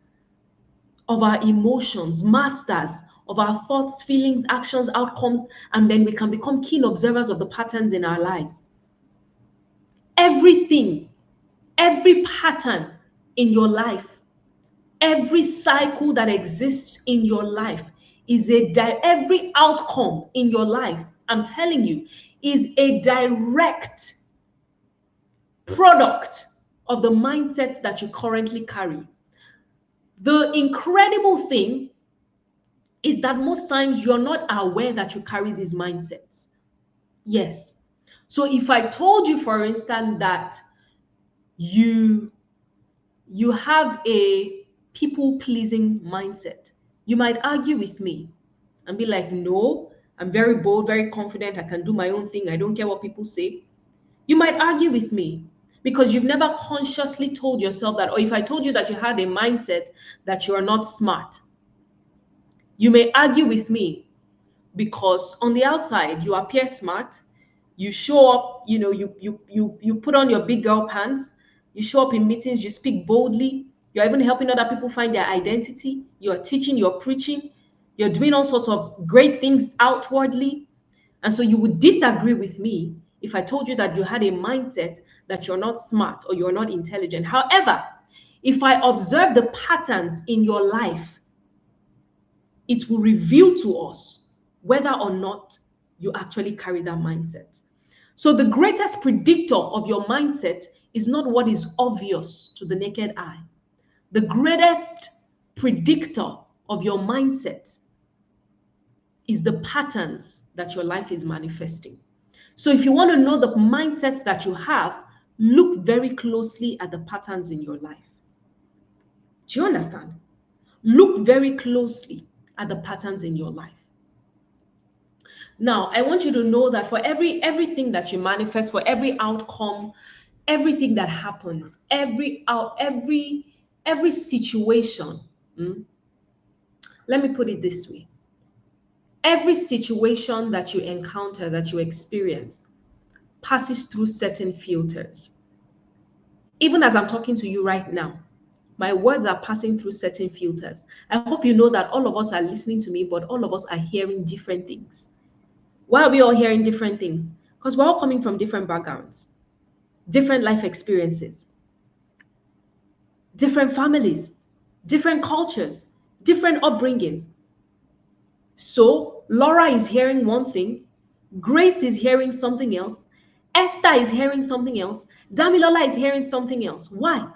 of our emotions, masters of our thoughts, feelings, actions, outcomes, and then we can become keen observers of the patterns in our lives. Everything, every pattern in your life, every cycle that exists in your life is every outcome in your life, I'm telling you, is a direct product of the mindsets that you currently carry. The incredible thing is that most times you're not aware that you carry these mindsets. Yes. So if I told you, for instance, that you have a people-pleasing mindset, you might argue with me and be like, no, I'm very bold, very confident, I can do my own thing, I don't care what people say. You might argue with me because you've never consciously told yourself that. Or if I told you that you had a mindset that you are not smart, you may argue with me because on the outside you appear smart, you show up, you put on your big girl pants, you show up in meetings, you speak boldly, you're even helping other people find their identity, you're teaching, you're preaching, you're doing all sorts of great things outwardly. And so you would disagree with me if I told you that you had a mindset that you're not smart or you're not intelligent. However, if I observe the patterns in your life, it will reveal to us whether or not you actually carry that mindset. So the greatest predictor of your mindset is not what is obvious to the naked eye. The greatest predictor of your mindset is the patterns that your life is manifesting. So if you want to know the mindsets that you have, look very closely at the patterns in your life. Do you understand? Look very closely at the patterns in your life. Now, I want you to know that for everything that you manifest, for every outcome, everything that happens, every situation, let me put it this way. Every situation that you encounter, that you experience, passes through certain filters. Even as I'm talking to you right now, my words are passing through certain filters. I hope you know that all of us are listening to me, but all of us are hearing different things. Why are we all hearing different things? Because we're all coming from different backgrounds, different life experiences, different families, different cultures, different upbringings. So Laura is hearing one thing, Grace is hearing something else, Esther is hearing something else, Damilola is hearing something else. Why?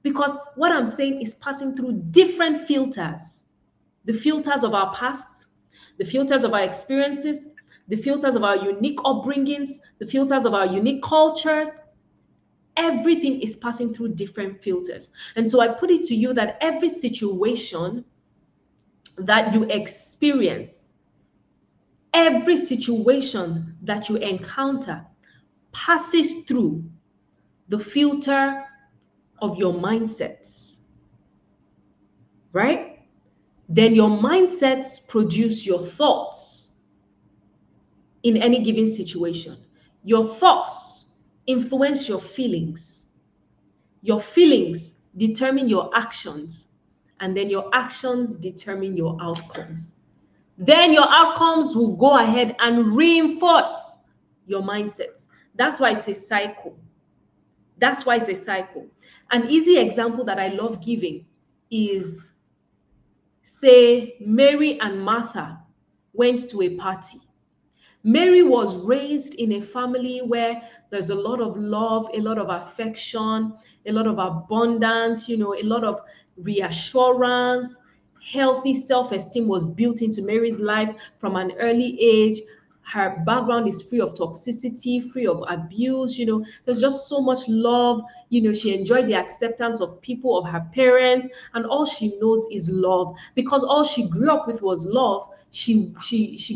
Because what I'm saying is passing through different filters. The filters of our pasts, the filters of our experiences, the filters of our unique upbringings, the filters of our unique cultures. Everything is passing through different filters. And so I put it to you that every situation that you experience, every situation that you encounter passes through the filter of your mindsets, right? Then your mindsets produce your thoughts in any given situation. Your thoughts influence your feelings. Your feelings determine your actions, and then your actions determine your outcomes. Then your outcomes will go ahead and reinforce your mindsets. That's why it's a cycle. That's why it's a cycle. An easy example that I love giving is, say, Mary and Martha went to a party. Mary was raised in a family where there's a lot of love, a lot of affection, a lot of abundance, a lot of reassurance. Healthy self-esteem was built into Mary's life from an early age. Her background is free of toxicity, free of abuse. There's just so much love. She enjoyed the acceptance of people, of her parents, and all she knows is love. Because all she grew up with was love, she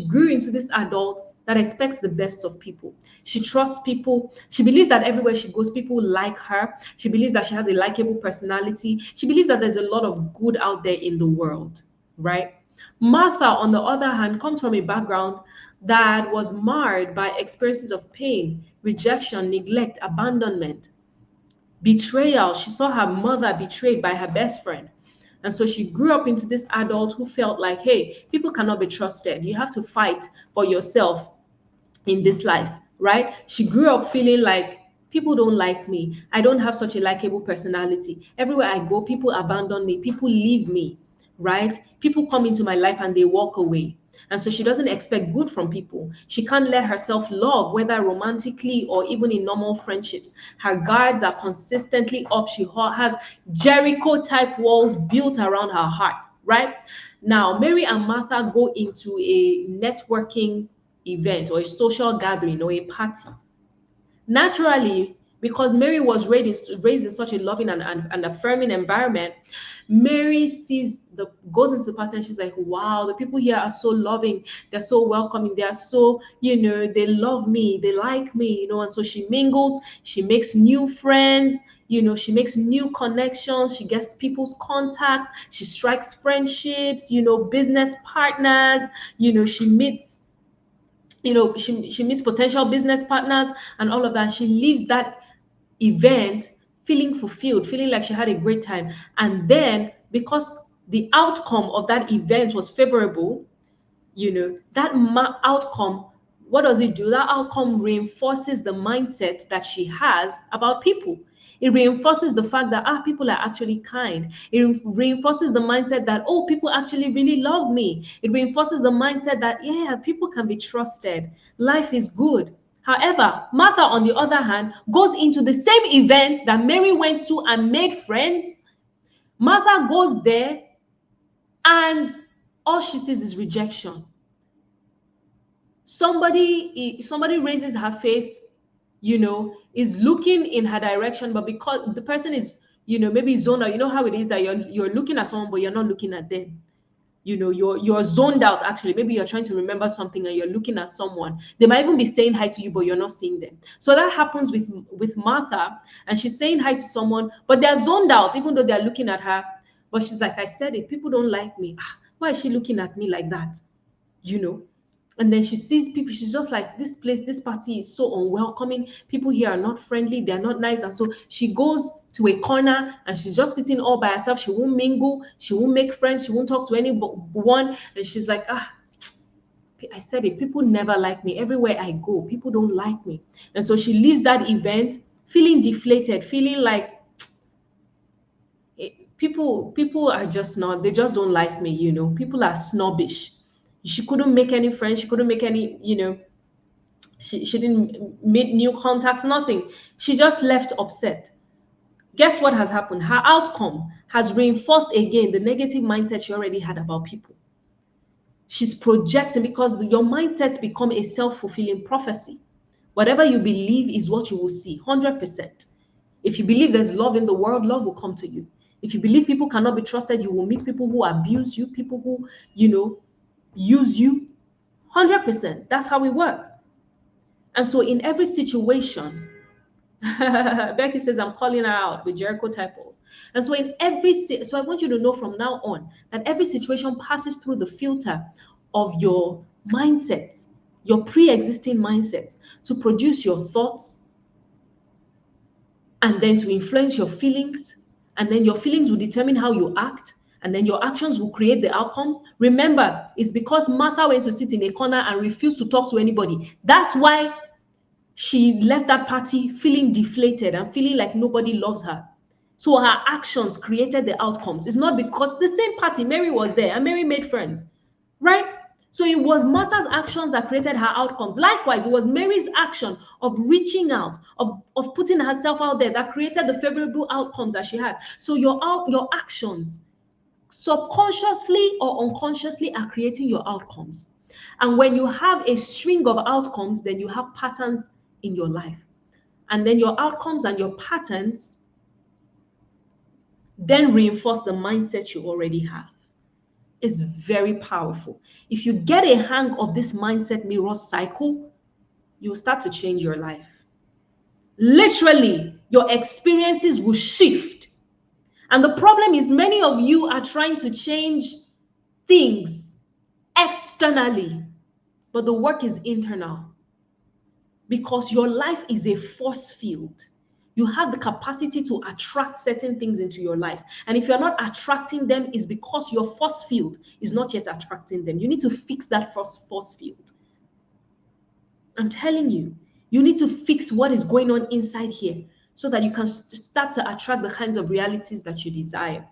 grew into this adult that expects the best of people. She trusts people. She believes that everywhere she goes, people like her. She believes that she has a likable personality. She believes that there's a lot of good out there in the world, right? Martha, on the other hand, comes from a background that was marred by experiences of pain, rejection, neglect, abandonment, betrayal. She saw her mother betrayed by her best friend. And so she grew up into this adult who felt like, hey, people cannot be trusted. You have to fight for yourself in this life, right? She grew up feeling like people don't like me. I don't have such a likable personality. Everywhere I go, people abandon me, people leave me, right? People come into my life and they walk away. And so she doesn't expect good from people. She can't let herself love, whether romantically or even in normal friendships. Her guards are consistently up. She has Jericho type walls built around her heart, right? Now, Mary and Martha go into a networking event or a social gathering or a party. Naturally, because Mary was raised in such a loving and affirming environment, Mary goes into the party and she's like, wow, the people here are so loving, they're so welcoming, they are so, they love me, they like me, and so she mingles, she makes new friends, she makes new connections, she gets people's contacts, she strikes friendships, business partners, she meets she meets potential business partners and all of that. She leaves that event feeling fulfilled, feeling like she had a great time. And then because the outcome of that event was favorable, that outcome, what does it do? That outcome reinforces the mindset that she has about people. It reinforces the fact that people are actually kind. It reinforces the mindset that, oh, people actually really love me. It reinforces the mindset that, yeah, people can be trusted. Life is good. However, Martha, on the other hand, goes into the same event that Mary went to and made friends. Martha goes there and all she sees is rejection. Somebody raises her face, is looking in her direction, but because the person is, maybe zoned out. You know how it is that you're looking at someone, but you're not looking at them. You're zoned out. Actually, maybe you're trying to remember something and you're looking at someone. They might even be saying hi to you, but you're not seeing them. So that happens with Martha, and she's saying hi to someone, but they're zoned out, even though they're looking at her. But she's like, I said it, people don't like me. Why is she looking at me like that? And then she sees people, she's just like, this place, this party is so unwelcoming. People here are not friendly, they're not nice. And so she goes to a corner and she's just sitting all by herself. She won't mingle, she won't make friends, she won't talk to anyone. And she's like, I said it, people never like me. Everywhere I go, people don't like me. And so she leaves that event feeling deflated, feeling like people are just not, they just don't like me, People are snobbish. She couldn't make any friends, she couldn't make any, she didn't make new contacts, nothing. She just left upset. Guess what has happened? Her outcome has reinforced again the negative mindset she already had about people. She's projecting, because your mindsets become a self-fulfilling prophecy. Whatever you believe is what you will see, 100%. If you believe there's love in the world, love will come to you. If you believe people cannot be trusted, you will meet people who abuse you, people who, use you. 100%. That's how it works. And so in every situation, Becky says, I'm calling her out with Jericho typos. And so so I want you to know from now on that every situation passes through the filter of your mindsets, your pre-existing mindsets, to produce your thoughts, and then to influence your feelings. And then your feelings will determine how you act. And then your actions will create the outcome. Remember, it's because Martha went to sit in a corner and refused to talk to anybody. That's why she left that party feeling deflated and feeling like nobody loves her. So her actions created the outcomes. It's not because the same party, Mary was there and Mary made friends, right? So it was Martha's actions that created her outcomes. Likewise, it was Mary's action of reaching out, of putting herself out there, that created the favorable outcomes that she had. So your actions, subconsciously or unconsciously, are creating your outcomes. And when you have a string of outcomes, then you have patterns in your life. And then your outcomes and your patterns then reinforce the mindset you already have. It's very powerful. If you get a hang of this mindset mirror cycle, you'll start to change your life. Literally, your experiences will shift. And the problem is, many of you are trying to change things externally, but the work is internal, because your life is a force field. You have the capacity to attract certain things into your life. And if you're not attracting them, it's because your force field is not yet attracting them. You need to fix that force field. I'm telling you, you need to fix what is going on inside here so that you can start to attract the kinds of realities that you desire.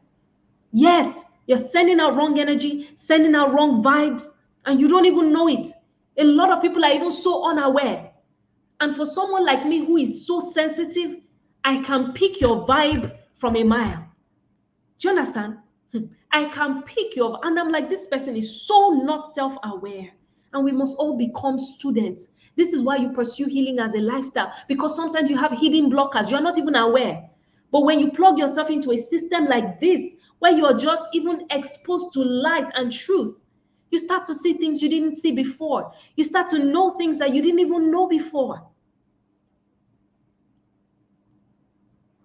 Yes, you're sending out wrong energy, sending out wrong vibes, and you don't even know it. A lot of people are even so unaware. And for someone like me who is so sensitive, I can pick your vibe from a mile. Do you understand? I can pick your, and I'm like, this person is so not self-aware. And we must all become students. This is why you pursue healing as a lifestyle, because sometimes you have hidden blockers. You're not even aware. But when you plug yourself into a system like this, where you're just even exposed to light and truth, you start to see things you didn't see before. You start to know things that you didn't even know before.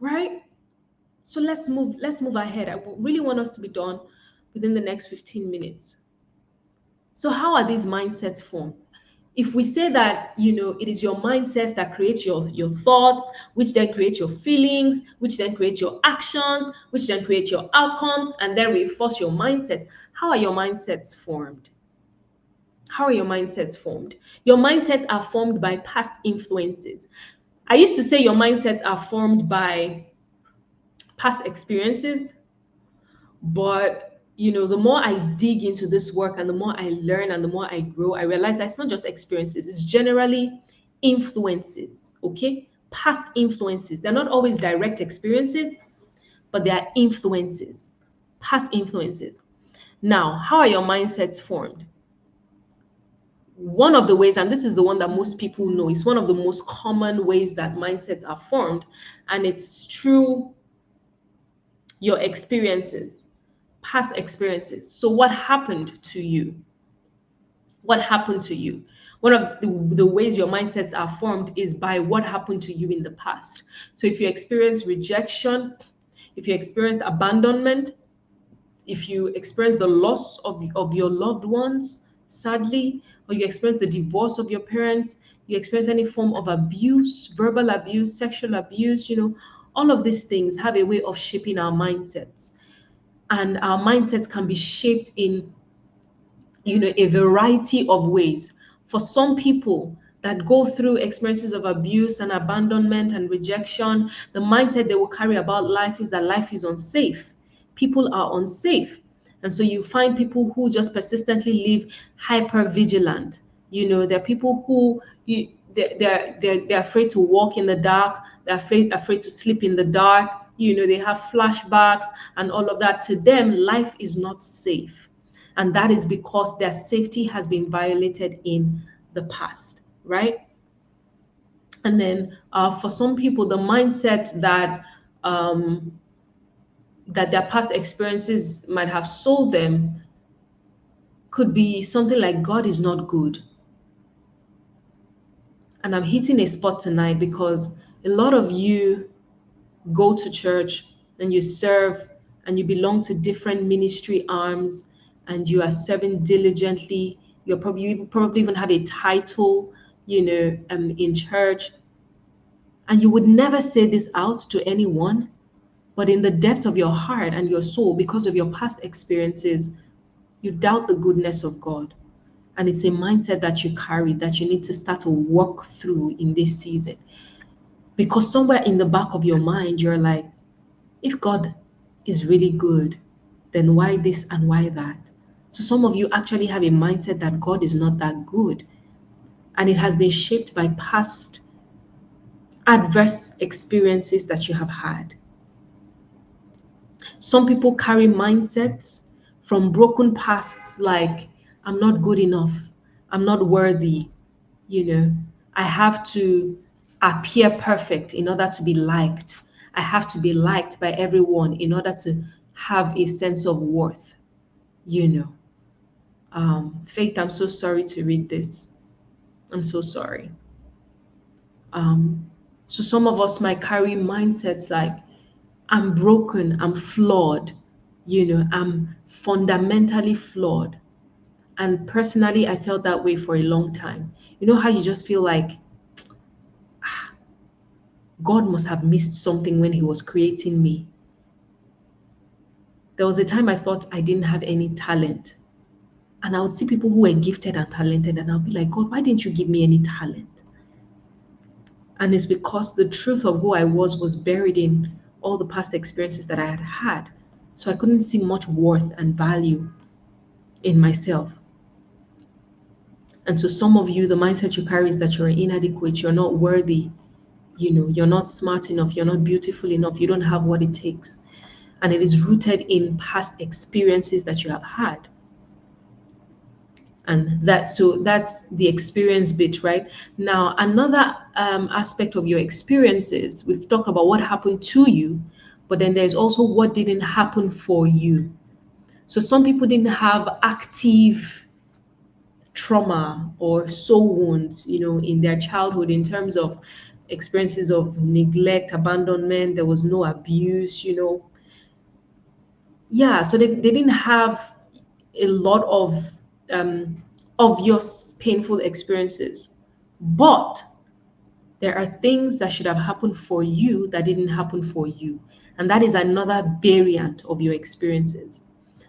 Right? So let's move ahead. I really want us to be done within the next 15 minutes. So how are these mindsets formed? If we say that, it is your mindsets that create your thoughts, which then create your feelings, which then create your actions, which then create your outcomes, and then reinforce your mindsets. How are your mindsets formed? How are your mindsets formed? Your mindsets are formed by past influences. I used to say your mindsets are formed by past experiences, but the more I dig into this work and the more I learn and the more I grow, I realize that it's not just experiences, it's generally influences. Okay, past influences. They're not always direct experiences, but they are influences, past influences. Now, how are your mindsets formed? One of the ways, and this is the one that most people know, it's one of the most common ways that mindsets are formed, and it's through your experiences, past experiences. So what happened to you? What happened to you? One of the ways your mindsets are formed is by what happened to you in the past. So if you experience rejection, if you experienced abandonment, if you experience the loss of your loved ones, sadly, or you experience the divorce of your parents, you experience any form of abuse, verbal abuse, sexual abuse, all of these things have a way of shaping our mindsets. And our mindsets can be shaped in a variety of ways. For some people that go through experiences of abuse and abandonment and rejection, the mindset they will carry about life is that life is unsafe. People are unsafe. And so you find people who just persistently live hyper vigilant. There are people who they're afraid to walk in the dark, they're afraid to sleep in the dark, they have flashbacks and all of that. To them, life is not safe, and that is because their safety has been violated in the past, right? And then for some people, the mindset that their past experiences might have sold them could be something like God is not good. And I'm hitting a spot tonight because a lot of you go to church and you serve and you belong to different ministry arms and you are serving diligently. You probably even have a title, in church, and you would never say this out to anyone, but in the depths of your heart and your soul, because of your past experiences, you doubt the goodness of God. And it's a mindset that you carry that you need to start to work through in this season. Because somewhere in the back of your mind, you're like, if God is really good, then why this and why that? So some of you actually have a mindset that God is not that good. And it has been shaped by past adverse experiences that you have had. Some people carry mindsets from broken pasts like, I'm not good enough, I'm not worthy, I have to appear perfect in order to be liked. I have to be liked by everyone in order to have a sense of worth, you know. Faith, I'm so sorry to read this. I'm so sorry. So some of us might carry mindsets like, I'm broken, I'm flawed, I'm fundamentally flawed. And personally, I felt that way for a long time. You know how you just feel like God must have missed something when He was creating me. There was a time I thought I didn't have any talent. And I would see people who were gifted and talented, and I'll be like, God, why didn't you give me any talent? And it's because the truth of who I was buried in all the past experiences that I had had. So I couldn't see much worth and value in myself. And so some of you, the mindset you carry is that you're inadequate, you're not worthy, you're not smart enough, you're not beautiful enough, you don't have what it takes. And it is rooted in past experiences that you have had. And that's the experience bit, right? Now, another aspect of your experiences, we've talked about what happened to you, but then there's also what didn't happen for you. So some people didn't have active trauma or soul wounds, in their childhood in terms of experiences of neglect, abandonment. There was no abuse, Yeah, so they didn't have a lot of obvious painful experiences. But there are things that should have happened for you that didn't happen for you. And that is another variant of your experiences.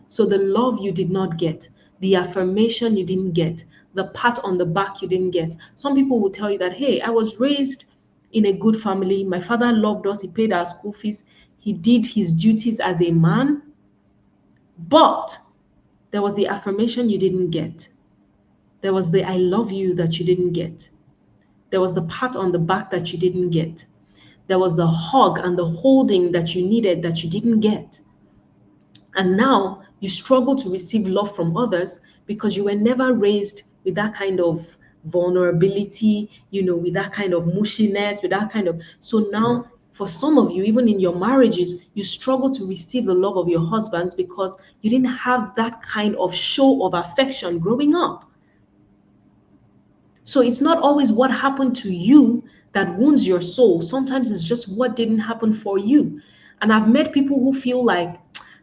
So the love you did not get, the affirmation you didn't get, the pat on the back you didn't get. Some people will tell you that, hey, I was raised in a good family. My father loved us. He paid our school fees. He did his duties as a man. But there was the affirmation you didn't get. There was the I love you that you didn't get. There was the pat on the back that you didn't get. There was the hug and the holding that you needed that you didn't get. And now you struggle to receive love from others because you were never raised with that kind of vulnerability, with that kind of mushiness, with that kind of. So now, for some of you, even in your marriages, you struggle to receive the love of your husbands because you didn't have that kind of show of affection growing up. So it's not always what happened to you that wounds your soul. Sometimes it's just what didn't happen for you. And I've met people who feel like,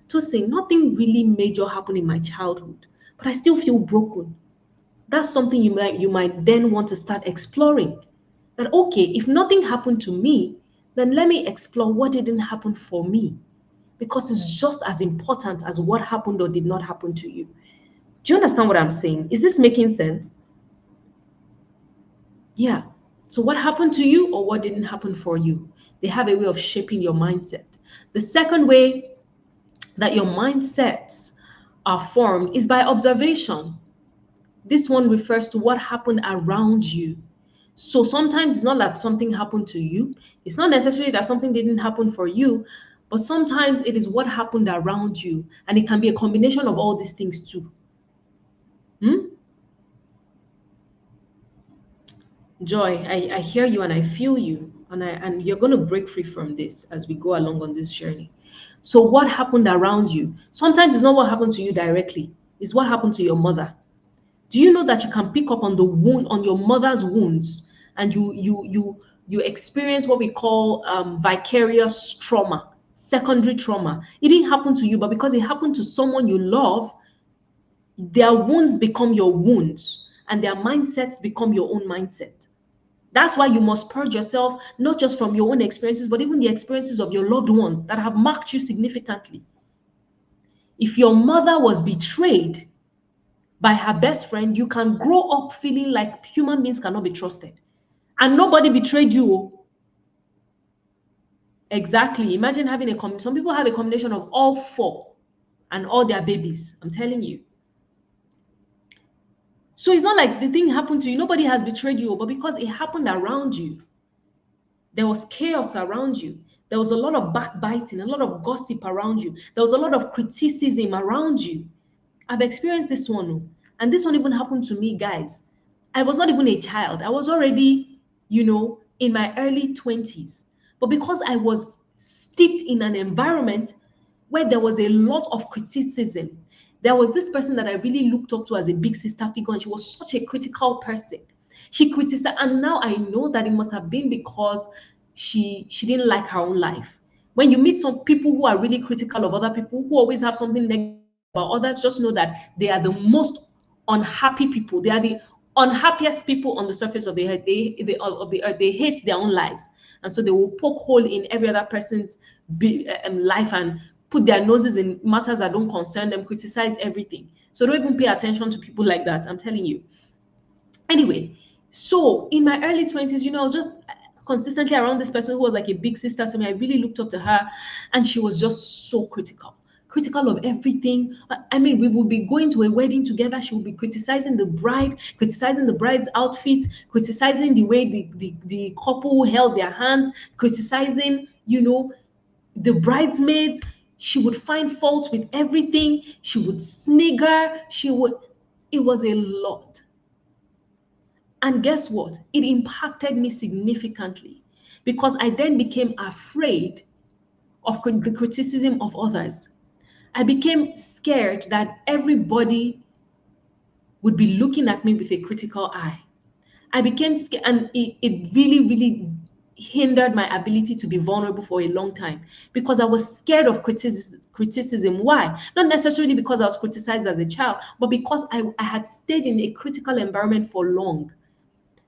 Tosin, nothing really major happened in my childhood, but I still feel broken. That's something you might then want to start exploring. That okay, if nothing happened to me, then let me explore what didn't happen for me, because it's just as important as what happened or did not happen to you. Do you understand what I'm saying? Is this making sense? Yeah. So what happened to you or what didn't happen for you? They have a way of shaping your mindset. The second way that your mindsets are formed is by observation. This one refers to what happened around you. So sometimes it's not that something happened to you. It's not necessarily that something didn't happen for you, but sometimes it is what happened around you. And it can be a combination of all these things too. Hmm? Joy, I hear you and I feel you. And you're going to break free from this as we go along on this journey. So what happened around you? Sometimes it's not what happened to you directly. It's what happened to your mother. Do you know that you can pick up on the wound, on your mother's wounds, and you experience what we call vicarious trauma, secondary trauma? It didn't happen to you, but because it happened to someone you love, their wounds become your wounds, and their mindsets become your own mindset. That's why you must purge yourself, not just from your own experiences, but even the experiences of your loved ones that have marked you significantly. If your mother was betrayed by her best friend, you can grow up feeling like human beings cannot be trusted. And nobody betrayed you. Oh. Exactly. Imagine having some people have a combination of all four and all their babies. I'm telling you. So it's not like the thing happened to you. Nobody has betrayed you, but because it happened around you, there was chaos around you. There was a lot of backbiting, a lot of gossip around you. There was a lot of criticism around you. I've experienced this one, oh, and this one even happened to me, guys. I was not even a child. I was already, in my early 20s. But because I was steeped in an environment where there was a lot of criticism, there was this person that I really looked up to as a big sister figure, and she was such a critical person. She criticized, and now I know that it must have been because she didn't like her own life. When you meet some people who are really critical of other people, who always have something negative about others, just know that they are the most unhappy people. They are the unhappiest people on the surface of the earth. Of the earth. They hate their own lives, and so they will poke hole in every other person's life and put their noses in matters that don't concern them, criticize everything. So don't even pay attention to people like that. I'm telling you. Anyway, so in my early 20s, I was just consistently around this person who was like a big sister to me. I really looked up to her, and she was just so critical of everything. I mean, we would be going to a wedding together. She would be criticizing the bride, criticizing the bride's outfit, criticizing the way the couple held their hands, criticizing, the bridesmaids. She would find fault with everything. She would snigger. It was a lot. And guess what? It impacted me significantly because I then became afraid of the criticism of others. I became scared that everybody would be looking at me with a critical eye. I became scared, and it really, really hindered my ability to be vulnerable for a long time because I was scared of criticism. Why? Not necessarily because I was criticized as a child, but because I had stayed in a critical environment for long.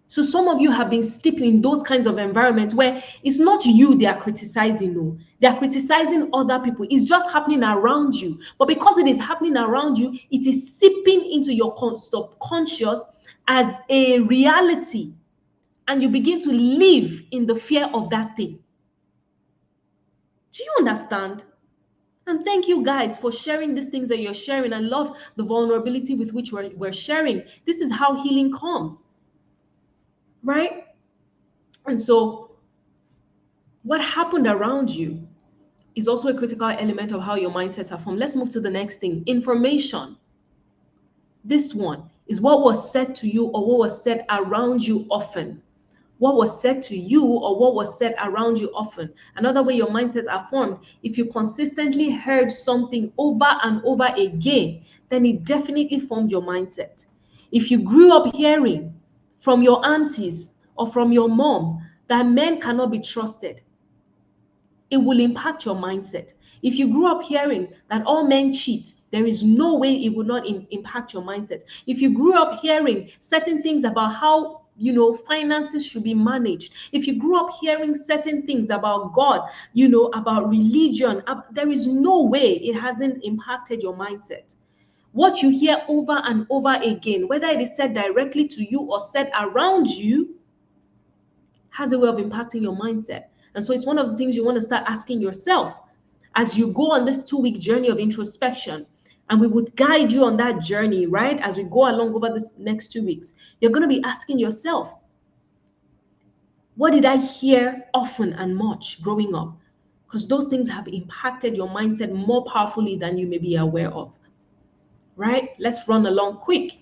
So some of you have been steeped in those kinds of environments where it's not you they are criticizing, no. They are criticizing other people. It's just happening around you. But because it is happening around you, it is seeping into your subconscious as a reality. And you begin to live in the fear of that thing. Do you understand? And thank you guys for sharing these things that you're sharing. I love the vulnerability with which we're sharing. This is how healing comes, right? And so what happened around you is also a critical element of how your mindsets are formed. Let's move to the next thing. Information. This one is what was said to you or what was said around you often. What was said to you or what was said around you often. Another way your mindsets are formed, if you consistently heard something over and over again, then it definitely formed your mindset. If you grew up hearing from your aunties or from your mom that men cannot be trusted, it will impact your mindset. If you grew up hearing that all men cheat, there is no way it will not impact your mindset. If you grew up hearing certain things about how finances should be managed, if you grew up hearing certain things about God, about religion, there is no way it hasn't impacted your mindset. What you hear over and over again, whether it is said directly to you or said around you, has a way of impacting your mindset. And so it's one of the things you want to start asking yourself as you go on this 2-week journey of introspection. And we would guide you on that journey, right? As we go along over this next 2 weeks, you're going to be asking yourself, what did I hear often and much growing up? Because those things have impacted your mindset more powerfully than you may be aware of, right? Let's run along quick.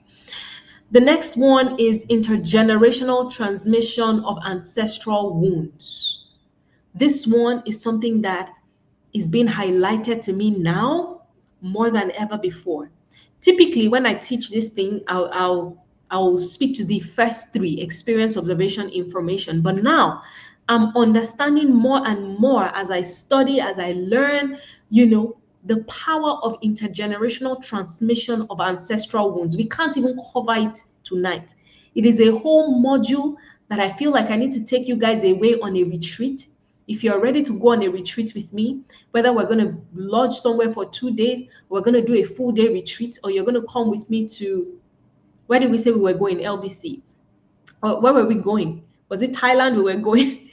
The next one is intergenerational transmission of ancestral wounds. This one is something that is being highlighted to me now more than ever before. Typically, when I teach this thing, I'll speak to the first 3: experience, observation, information. But now I'm understanding more and more as I study, as I learn, the power of intergenerational transmission of ancestral wounds. We can't even cover it tonight. It is a whole module that I feel like I need to take you guys away on a retreat. If you're ready to go on a retreat with me, whether we're going to lodge somewhere for 2 days, we're going to do a full day retreat, or you're going to come with me to, where did we say we were going? LBC. Or where were we going? Was it Thailand we were going?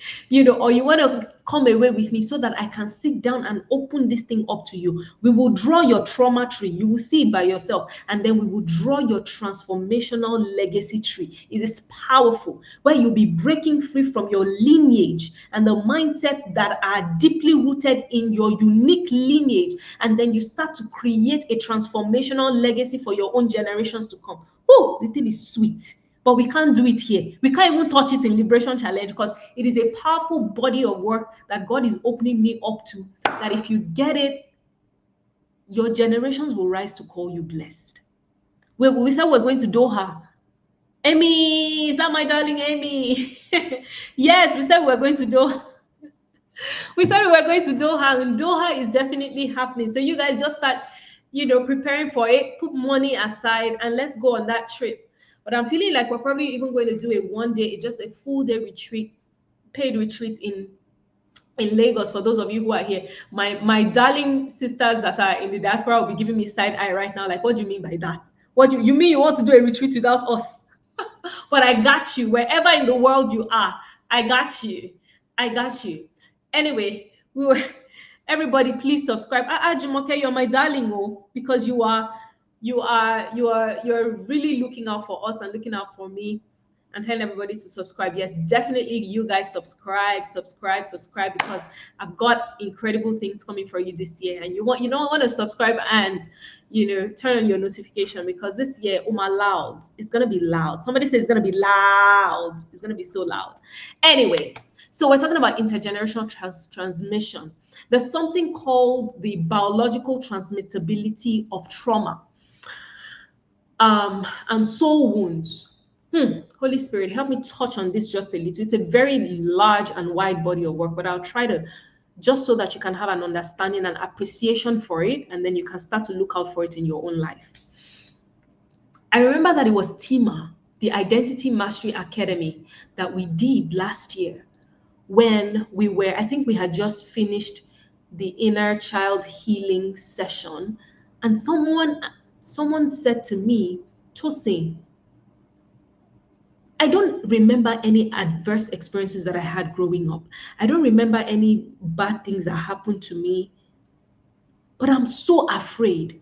Or you want to come away with me so that I can sit down and open this thing up to you. We will draw your trauma tree. You will see it by yourself. And then we will draw your transformational legacy tree. It is powerful, where you'll be breaking free from your lineage and the mindsets that are deeply rooted in your unique lineage. And then you start to create a transformational legacy for your own generations to come. Oh, the thing is sweet. But we can't do it here. We can't even touch it in Liberation Challenge, because it is a powerful body of work that God is opening me up to, that if you get it, your generations will rise to call you blessed. We said we're going to Doha. Amy, is that my darling Amy? Yes, we said we were going to Doha. We said we were going to Doha, and Doha is definitely happening. So you guys just start, preparing for it, put money aside, and let's go on that trip. But I'm feeling like we're probably even going to do a 1 day, just a full day retreat, paid retreat in Lagos. For those of you who are here, my darling sisters that are in the diaspora will be giving me side eye right now. Like, what do you mean by that? What do you mean you want to do a retreat without us? But I got you. Wherever in the world you are, I got you. I got you. Anyway, everybody, please subscribe. Jumoke, you're my darling, because you're really looking out for us and looking out for me and telling everybody to subscribe. Yes, definitely, you guys subscribe, because I've got incredible things coming for you this year. And you want to subscribe and turn on your notification, because this year, loud. It's gonna be loud. Somebody says it's gonna be loud. It's gonna be so loud. Anyway, so we're talking about intergenerational transmission. There's something called the biological transmittability of trauma and soul wounds. Holy Spirit, help me touch on this just a little. It's a very large and wide body of work, but I'll try to, just so that you can have an understanding and appreciation for it, and then you can start to look out for it in your own life. I remember that it was TIMA, the Identity Mastery Academy, that we did last year, when I think we had just finished the inner child healing session, and someone said to me, Tosin, I don't remember any adverse experiences that I had growing up. I don't remember any bad things that happened to me, but I'm so afraid.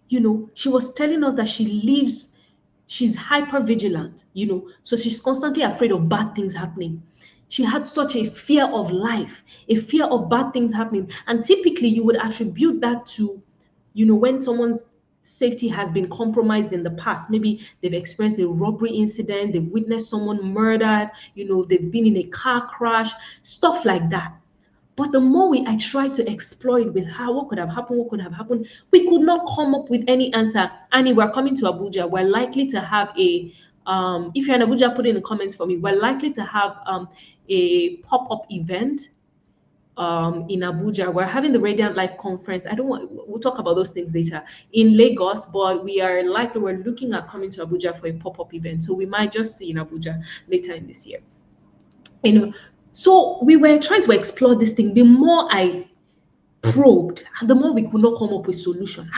She was telling us that she's hyper vigilant, so she's constantly afraid of bad things happening. She had such a fear of life, a fear of bad things happening. And typically you would attribute that to, when someone's safety has been compromised in the past. Maybe they've experienced a robbery incident, they've witnessed someone murdered, they've been in a car crash, stuff like that. But the more I tried to exploit with her, what could have happened, we could not come up with any answer. Annie, we're coming to Abuja. We're likely to have if you're in Abuja, put it in the comments for me. We're likely to have a pop-up event in Abuja. We're having the Radiant Life conference. We'll talk about those things later in Lagos, but we're looking at coming to Abuja for a pop-up event. So we might just see in Abuja later in this year. So we were trying to explore this thing. The more I probed, and the more we could not come up with solution.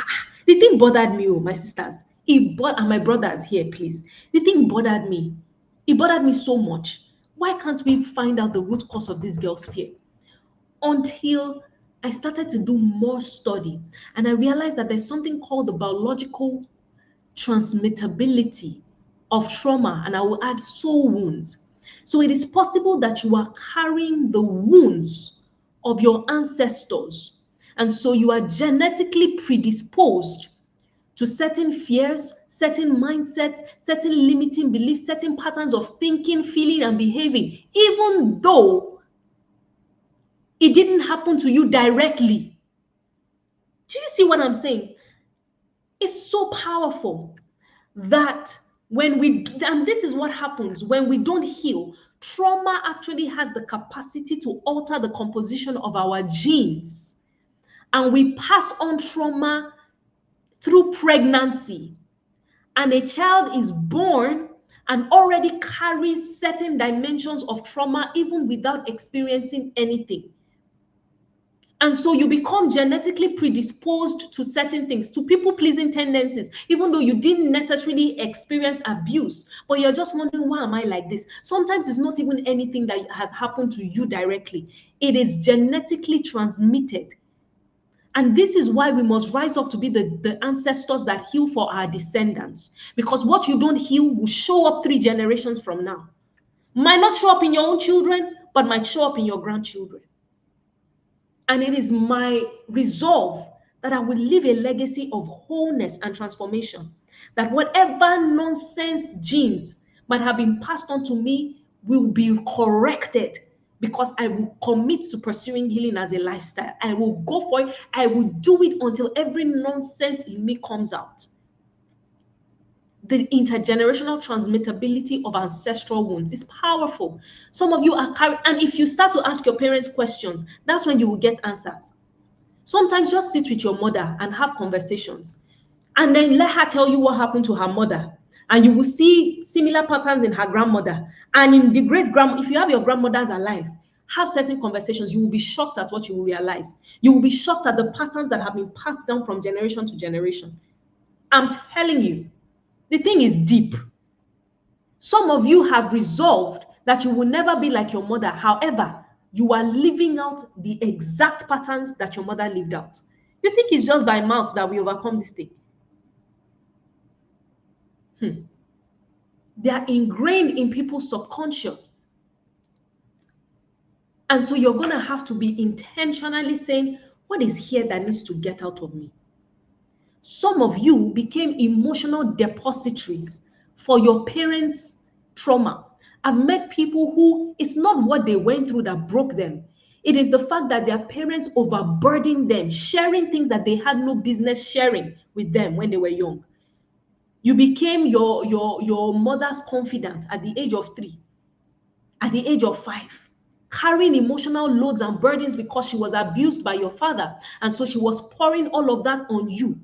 The thing bothered me, my sisters. And my brothers here, please. The thing bothered me. It bothered me so much. Why can't we find out the root cause of this girl's fear? Until I started to do more study, and I realized that there's something called the biological transmittability of trauma, and I will add soul wounds. So it is possible that you are carrying the wounds of your ancestors, and so you are genetically predisposed to certain fears, certain mindsets, certain limiting beliefs, certain patterns of thinking, feeling, and behaving, even though it didn't happen to you directly. Do you see what I'm saying? It's so powerful that and this is what happens when we don't heal. Trauma actually has the capacity to alter the composition of our genes, and we pass on trauma through pregnancy, and a child is born and already carries certain dimensions of trauma even without experiencing anything. And so you become genetically predisposed to certain things, to people-pleasing tendencies, even though you didn't necessarily experience abuse, but you're just wondering, why am I like this? Sometimes it's not even anything that has happened to you directly. It is genetically transmitted. And this is why we must rise up to be the ancestors that heal for our descendants. Because what you don't heal will show up 3 generations from now. Might not show up in your own children, but might show up in your grandchildren. And it is my resolve that I will leave a legacy of wholeness and transformation. That whatever nonsense genes might have been passed on to me will be corrected, because I will commit to pursuing healing as a lifestyle. I will go for it. I will do it until every nonsense in me comes out. The intergenerational transmittability of ancestral wounds is powerful. Some of you are carrying, and if you start to ask your parents questions, that's when you will get answers. Sometimes just sit with your mother and have conversations, and then let her tell you what happened to her mother, and you will see similar patterns in her grandmother and in the great-grandma. If you have your grandmothers alive, have certain conversations, you will be shocked at what you will realize. You will be shocked at the patterns that have been passed down from generation to generation. I'm telling you. The thing is deep. Some of you have resolved that you will never be like your mother. However, you are living out the exact patterns that your mother lived out. You think it's just by mouth that we overcome this thing? They are ingrained in people's subconscious. And so you're going to have to be intentionally saying, what is here that needs to get out of me? Some of you became emotional depositories for your parents' trauma. I've met people who, it's not what they went through that broke them. It is the fact that their parents overburdened them, sharing things that they had no business sharing with them when they were young. You became your mother's confidant at the age of 3, at the age of 5, carrying emotional loads and burdens because she was abused by your father. And so she was pouring all of that on you,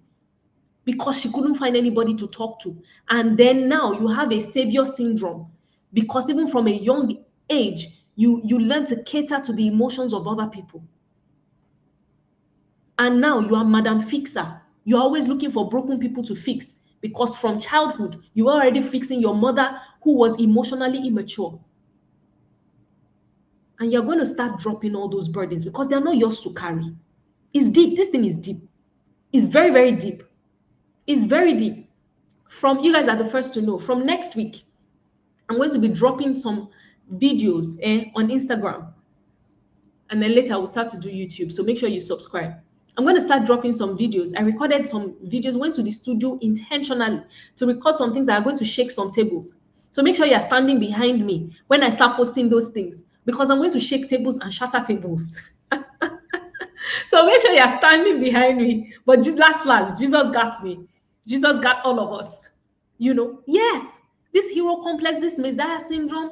because she couldn't find anybody to talk to. And then now you have a savior syndrome, because even from a young age, you learn to cater to the emotions of other people. And now you are Madam Fixer. You're always looking for broken people to fix, because from childhood, you were already fixing your mother who was emotionally immature. And you're going to start dropping all those burdens because they're not yours to carry. It's deep. This thing is deep. It's very, very deep. It's very deep. You guys are the first to know. From next week, I'm going to be dropping some videos on Instagram. And then later we'll start to do YouTube. So make sure you subscribe. I'm going to start dropping some videos. I recorded some videos, went to the studio intentionally to record some things that are going to shake some tables. So make sure you're standing behind me when I start posting those things, because I'm going to shake tables and shatter tables. So make sure you're standing behind me. But just last, Jesus got me. Jesus got all of us. Yes, this hero complex, this Messiah syndrome,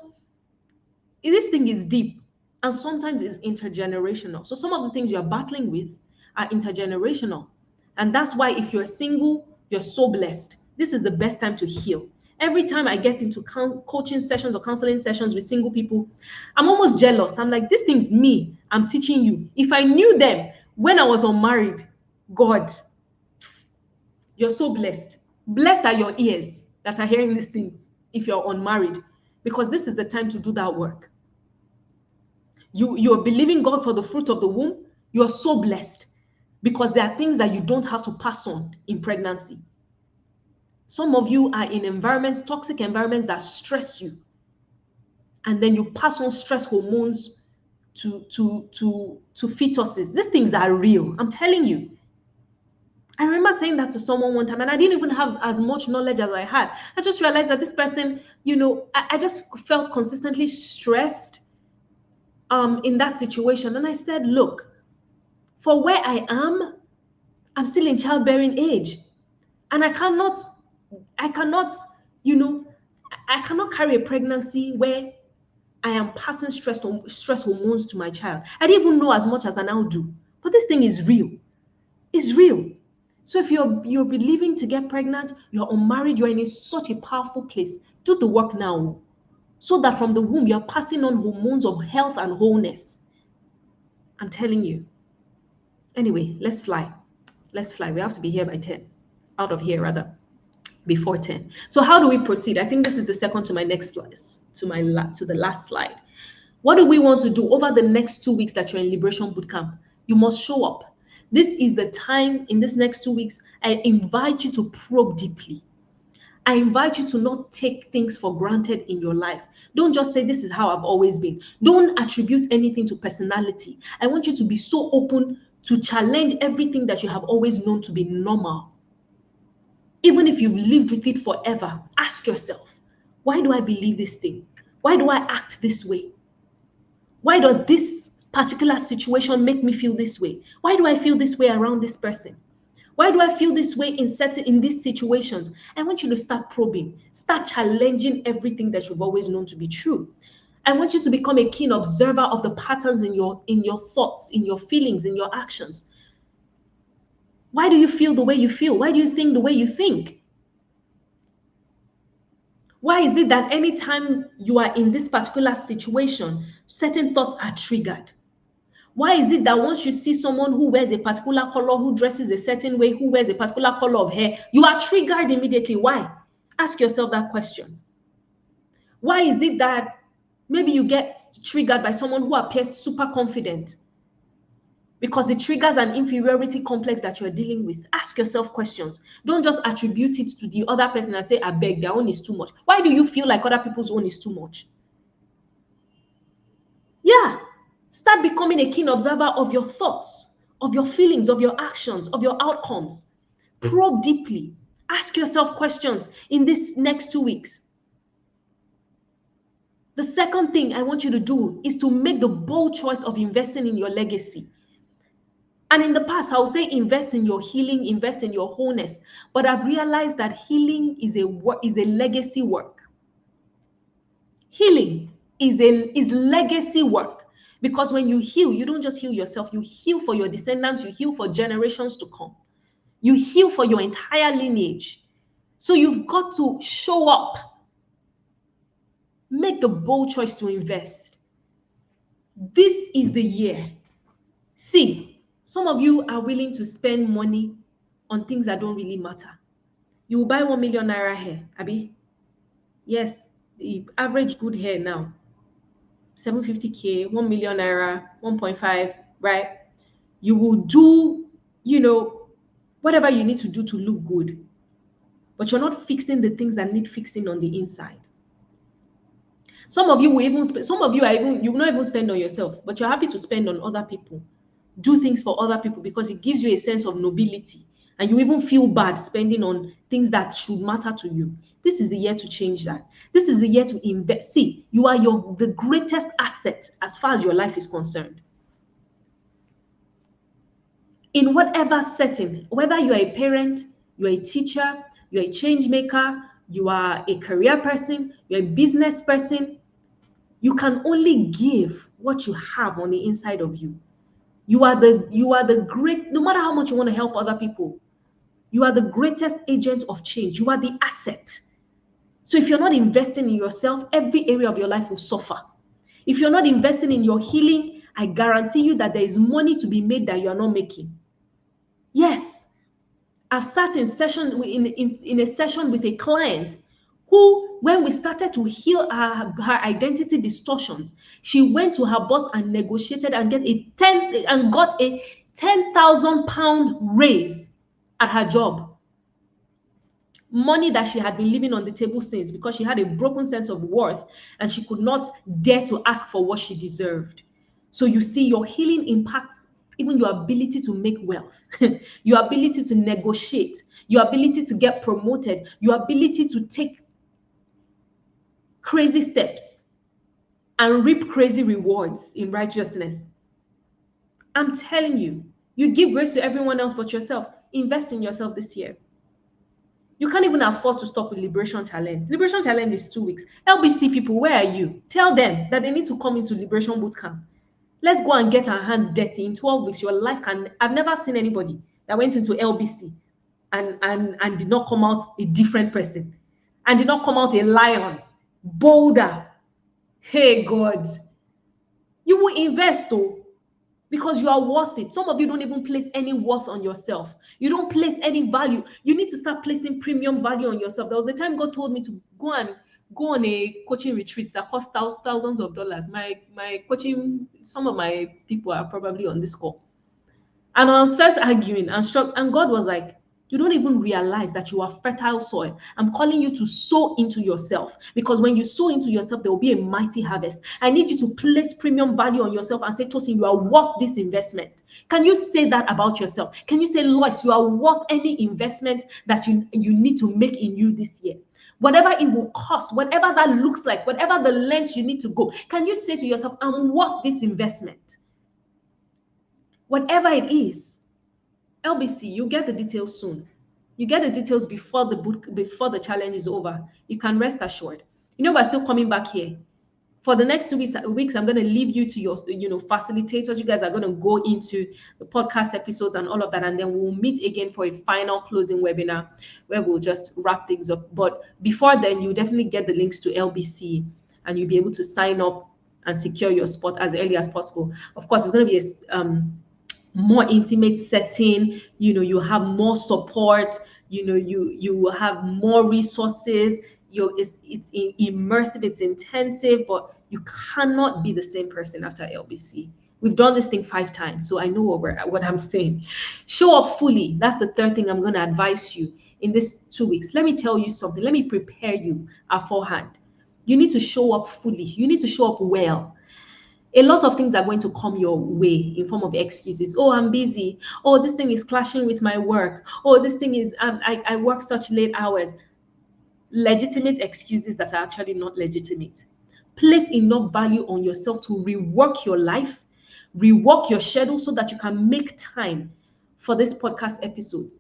this thing is deep. And sometimes it's intergenerational. So some of the things you're battling with are intergenerational. And that's why if you're single, you're so blessed. This is the best time to heal. Every time I get into coaching sessions or counseling sessions with single people, I'm almost jealous. I'm like, this thing's me. I'm teaching you. If I knew them when I was unmarried, God, you're so blessed. Blessed are your ears that are hearing these things if you're unmarried, because this is the time to do that work. You're believing God for the fruit of the womb. You're so blessed because there are things that you don't have to pass on in pregnancy. Some of you are in environments, toxic environments that stress you, and then you pass on stress hormones to fetuses. These things are real. I'm telling you. I remember saying that to someone one time, and I didn't even have as much knowledge as I had. I just realized that this person, I just felt consistently stressed in that situation. And I said, look, for where I am, I'm still in childbearing age. And I cannot, you know, I cannot carry a pregnancy where I am passing stress hormones to my child. I didn't even know as much as I now do. But this thing is real. It's real. So if you're believing to get pregnant, you're unmarried, you're in such a powerful place. Do the work now. So that from the womb, you're passing on hormones of health and wholeness. I'm telling you. Anyway, let's fly. Let's fly. We have to be here by 10. Out of here, rather. Before 10. So how do we proceed? I think this is the second to my next slide, to the last slide. What do we want to do over the next 2 weeks that you're in Liberation Bootcamp? You must show up. This is the time in this next 2 weeks. I invite you to probe deeply. I invite you to not take things for granted in your life. Don't just say, this is how I've always been. Don't attribute anything to personality. I want you to be so open to challenge everything that you have always known to be normal. Even if you've lived with it forever, ask yourself, why do I believe this thing? Why do I act this way? Why does this particular situation make me feel this way? Why do I feel this way around this person? Why do I feel this way in these situations? I want you to start probing, start challenging everything that you've always known to be true. I want you to become a keen observer of the patterns in your thoughts, in your feelings, in your actions. Why do you feel the way you feel? Why do you think the way you think? Why is it that anytime you are in this particular situation, certain thoughts are triggered? Why is it that once you see someone who wears a particular color, who dresses a certain way, who wears a particular color of hair, you are triggered immediately? Why? Ask yourself that question. Why is it that maybe you get triggered by someone who appears super confident? Because it triggers an inferiority complex that you're dealing with. Ask yourself questions. Don't just attribute it to the other person and say, I beg, their own is too much. Why do you feel like other people's own is too much? Yeah. Start becoming a keen observer of your thoughts, of your feelings, of your actions, of your outcomes. Probe deeply. Ask yourself questions in this next 2 weeks. The second thing I want you to do is to make the bold choice of investing in your legacy. And in the past, I would say invest in your healing, invest in your wholeness. But I've realized that healing is a legacy work. Healing is legacy work. Because when you heal, you don't just heal yourself, you heal for your descendants, you heal for generations to come. You heal for your entire lineage. So you've got to show up. Make the bold choice to invest. This is the year. See, some of you are willing to spend money on things that don't really matter. You will buy 1 million naira hair, Abi. Yes, the average good hair now, 750K, 1 million naira, 1.5, right? You will do, whatever you need to do to look good. But you're not fixing the things that need fixing on the inside. Some of you will even you will not even spend on yourself, but you're happy to spend on other people. Do things for other people because it gives you a sense of nobility. And you even feel bad spending on things that should matter to you. This is the year to change that. This is the year to invest. See, you are the greatest asset as far as your life is concerned. In whatever setting, whether you are a parent, you are a teacher, you are a change maker, you are a career person, you're a business person, You can only give what you have on the inside of you. You are the great, no matter how much you want to help other people, you are the greatest agent of change. You are the asset. So if you're not investing in yourself, every area of your life will suffer. If you're not investing in your healing, I guarantee you that there is money to be made that you are not making. Yes, I've sat in a session with a client who, when we started to heal her identity distortions, she went to her boss and negotiated and got a 10,000 pound raise at her job. Money that she had been living on the table since, because she had a broken sense of worth and she could not dare to ask for what she deserved. So you see, your healing impacts even your ability to make wealth, your ability to negotiate, your ability to get promoted, your ability to take crazy steps and reap crazy rewards in righteousness. I'm telling you, you give grace to everyone else but yourself. Invest in yourself this year. You can't even afford to stop with Liberation Challenge. Liberation Challenge is 2 weeks. LBC people, where are you? Tell them that they need to come into Liberation Bootcamp. Let's go and get our hands dirty. In 12 weeks, your life can... I've never seen anybody that went into LBC and did not come out a different person and did not come out a lion, bolder. Hey, God. You will invest, though, because you are worth it. Some of you don't even place any worth on yourself. You don't place any value. You need to start placing premium value on yourself. There was a time God told me to go on a coaching retreat that cost thousands of dollars. My coaching, some of my people are probably on this call. And I was first arguing and struck, and God was like, you don't even realize that you are fertile soil. I'm calling you to sow into yourself, because when you sow into yourself, there will be a mighty harvest. I need you to place premium value on yourself and say, Tosin, you are worth this investment. Can you say that about yourself? Can you say, Lois, you are worth any investment that you need to make in you this year? Whatever it will cost, whatever that looks like, whatever the lengths you need to go, can you say to yourself, I'm worth this investment? Whatever it is. LBC, you get the details soon. You get the details before the challenge is over. You can rest assured. We're still coming back here. For the next 2 weeks, I'm going to leave you to your, facilitators. You guys are going to go into the podcast episodes and all of that. And then we'll meet again for a final closing webinar where we'll just wrap things up. But before then, you definitely get the links to LBC and you'll be able to sign up and secure your spot as early as possible. Of course, it's going to be a more intimate setting. You have more support. You will have more resources. It's immersive, it's intensive, but you cannot be the same person after LBC. We've done this thing 5 times, so I know what I'm saying. Show up fully. That's the third thing I'm going to advise you in this 2 weeks. Let me tell you something. Let me prepare you beforehand. You need to show up fully. You need to show up well. A lot of things are going to come your way in form of excuses. Oh, I'm busy. Oh, this thing is clashing with my work. Oh, this thing is, I work such late hours. Legitimate excuses that are actually not legitimate. Place enough value on yourself to rework your life, rework your schedule so that you can make time for this podcast episodes.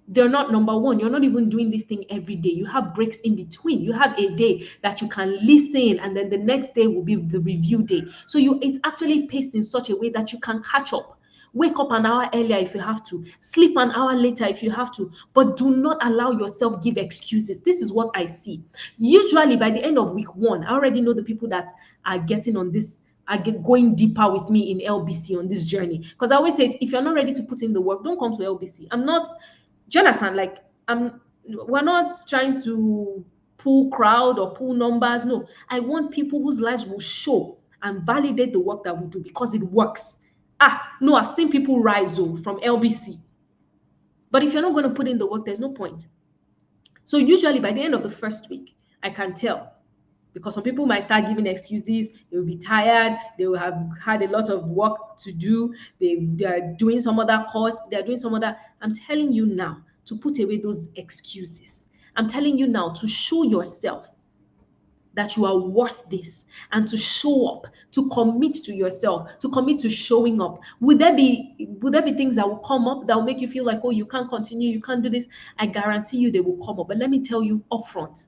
They're not, number one, you're not even doing this thing every day. You have breaks in between. You have a day that you can listen, and then the next day will be the review day. So it's actually paced in such a way that you can catch up. Wake up an hour earlier if you have to. Sleep an hour later if you have to. But do not allow yourself give excuses. This is what I see. Usually by the end of week 1, I already know the people that are getting on this, going deeper with me in LBC on this journey. Because I always say, if you're not ready to put in the work, don't come to LBC. I'm not... Do you understand? We're not trying to pull crowd or pull numbers. No, I want people whose lives will show and validate the work that we do because it works. No, I've seen people rise from LBC. But if you're not going to put in the work, there's no point. So usually by the end of the first week, I can tell, because some people might start giving excuses. They will be tired. They will have had a lot of work to do. They are doing some other course. They are doing some other. I'm telling you now to put away those excuses. I'm telling you now to show yourself that you are worth this, and to show up, to commit to yourself, to commit to showing up. Would there be things that will come up that will make you feel like, oh, you can't continue, you can't do this? I guarantee you they will come up. But let me tell you upfront,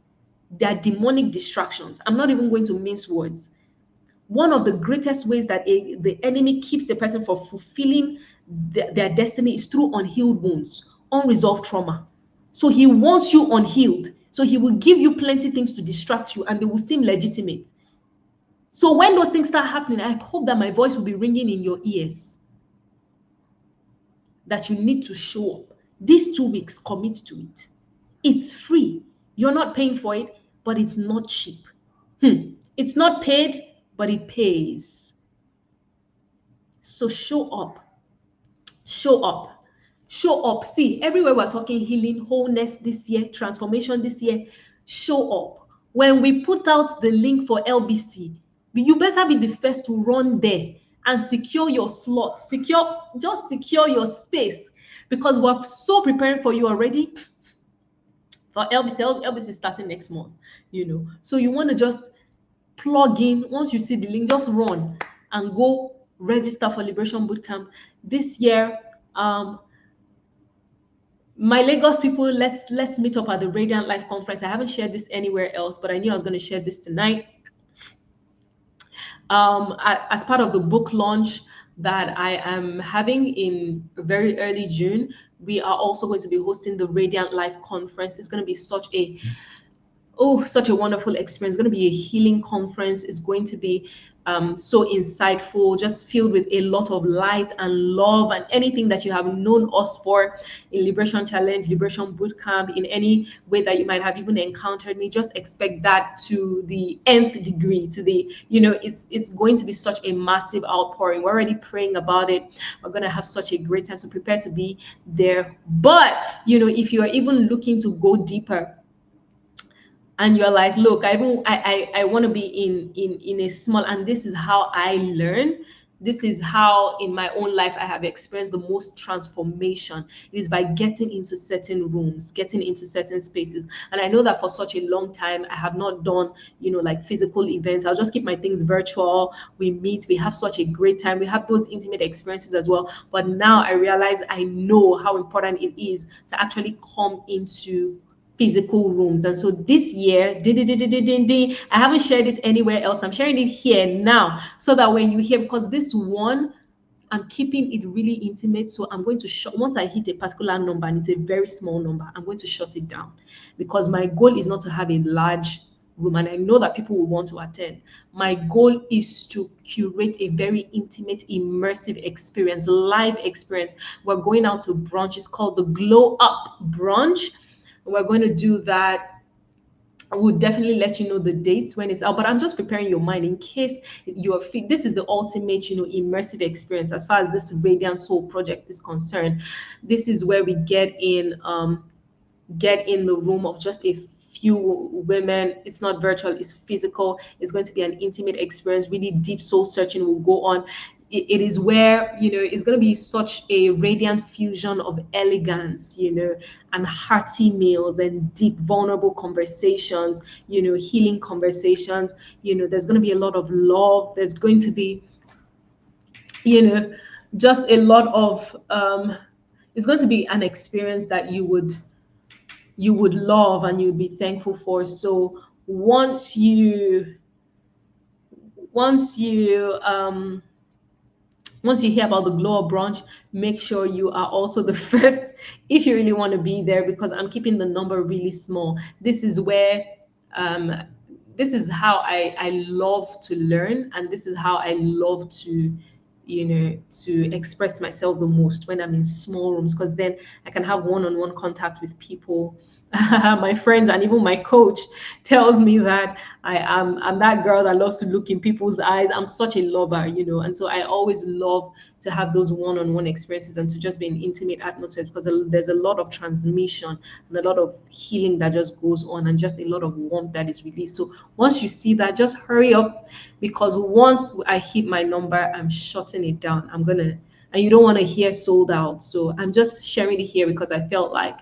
they are demonic distractions. I'm not even going to mince words. One of the greatest ways that the enemy keeps a person from fulfilling their destiny is through unhealed wounds, unresolved trauma. So he wants you unhealed. So he will give you plenty things to distract you and they will seem legitimate. So when those things start happening, I hope that my voice will be ringing in your ears, that you need to show up. These 2 weeks, commit to it. It's free. You're not paying for it, but it's not cheap. It's not paid, but it pays. So show up. Show up. Show up. See, everywhere we're talking healing, wholeness this year, transformation this year, show up. When we put out the link for LBC, you better be the first to run there and secure your slot. Just secure your space, because we're so preparing for you already for LBC. LBC is starting next month, So you want to just plug in. Once you see the link, just run and go register for Liberation Bootcamp this year. My Lagos people, let's meet up at the Radiant Life Conference. I haven't shared this anywhere else, but I knew I was going to share this tonight. As part of the book launch that I am having in very early June, we are also going to be hosting the Radiant Life Conference. It's going to be such a wonderful experience. It's going to be a healing conference. It's going to be so insightful, just filled with a lot of light and love, and anything that you have known us for in Liberation Challenge, Liberation Bootcamp, in any way that you might have even encountered me, just expect that to the nth degree, it's going to be such a massive outpouring. We're already praying about it. We're going to have such a great time, so prepare to be there. But if you are even looking to go deeper, and you're like, look, I want to be in a small, and this is how I learn. This is how in my own life I have experienced the most transformation. It is by getting into certain rooms, getting into certain spaces. And I know that for such a long time I have not done like physical events. I'll just keep my things virtual. We meet, we have such a great time, we have those intimate experiences as well. But now I realize, I know how important it is to actually come into physical rooms. And so this year, I haven't shared it anywhere else. I'm sharing it here now, so that when you hear, because this one, I'm keeping it really intimate. So I'm going to shut, once I hit a particular number, and it's a very small number, I'm going to shut it down, because my goal is not to have a large room, and I know that people will want to attend. My goal is to curate a very intimate, immersive experience, live experience. We're going out to brunch. It's called the Glow Up Brunch. We're going to do that. I will definitely let you know the dates when it's out, but I'm just preparing your mind in case you're this is the ultimate, immersive experience as far as this Radiant Soul project is concerned. This is where we get in the room of just a few women. It's not virtual, it's physical. It's going to be an intimate experience. Really deep soul searching will go on. It is where it's going to be such a radiant fusion of elegance, and hearty meals and deep vulnerable conversations, healing conversations. There's going to be a lot of love. There's going to be just a lot of it's going to be an experience that you would love and you'd be thankful for. So once you hear about the Glow Up Brunch, make sure you are also the first, if you really want to be there, because I'm keeping the number really small. This is where this is how I love to learn, and this is how I love to to express myself the most, when I'm in small rooms, because then I can have one-on-one contact with people. My friends and even my coach tells me that I'm that girl that loves to look in people's eyes. I'm such a lover, and so I always love to have those one-on-one experiences and to just be in intimate atmospheres, because there's a lot of transmission and a lot of healing that just goes on, and just a lot of warmth that is released. So once you see that, just hurry up, because once I hit my number, I'm shutting it down. And you don't want to hear sold out. So I'm just sharing it here because I felt like,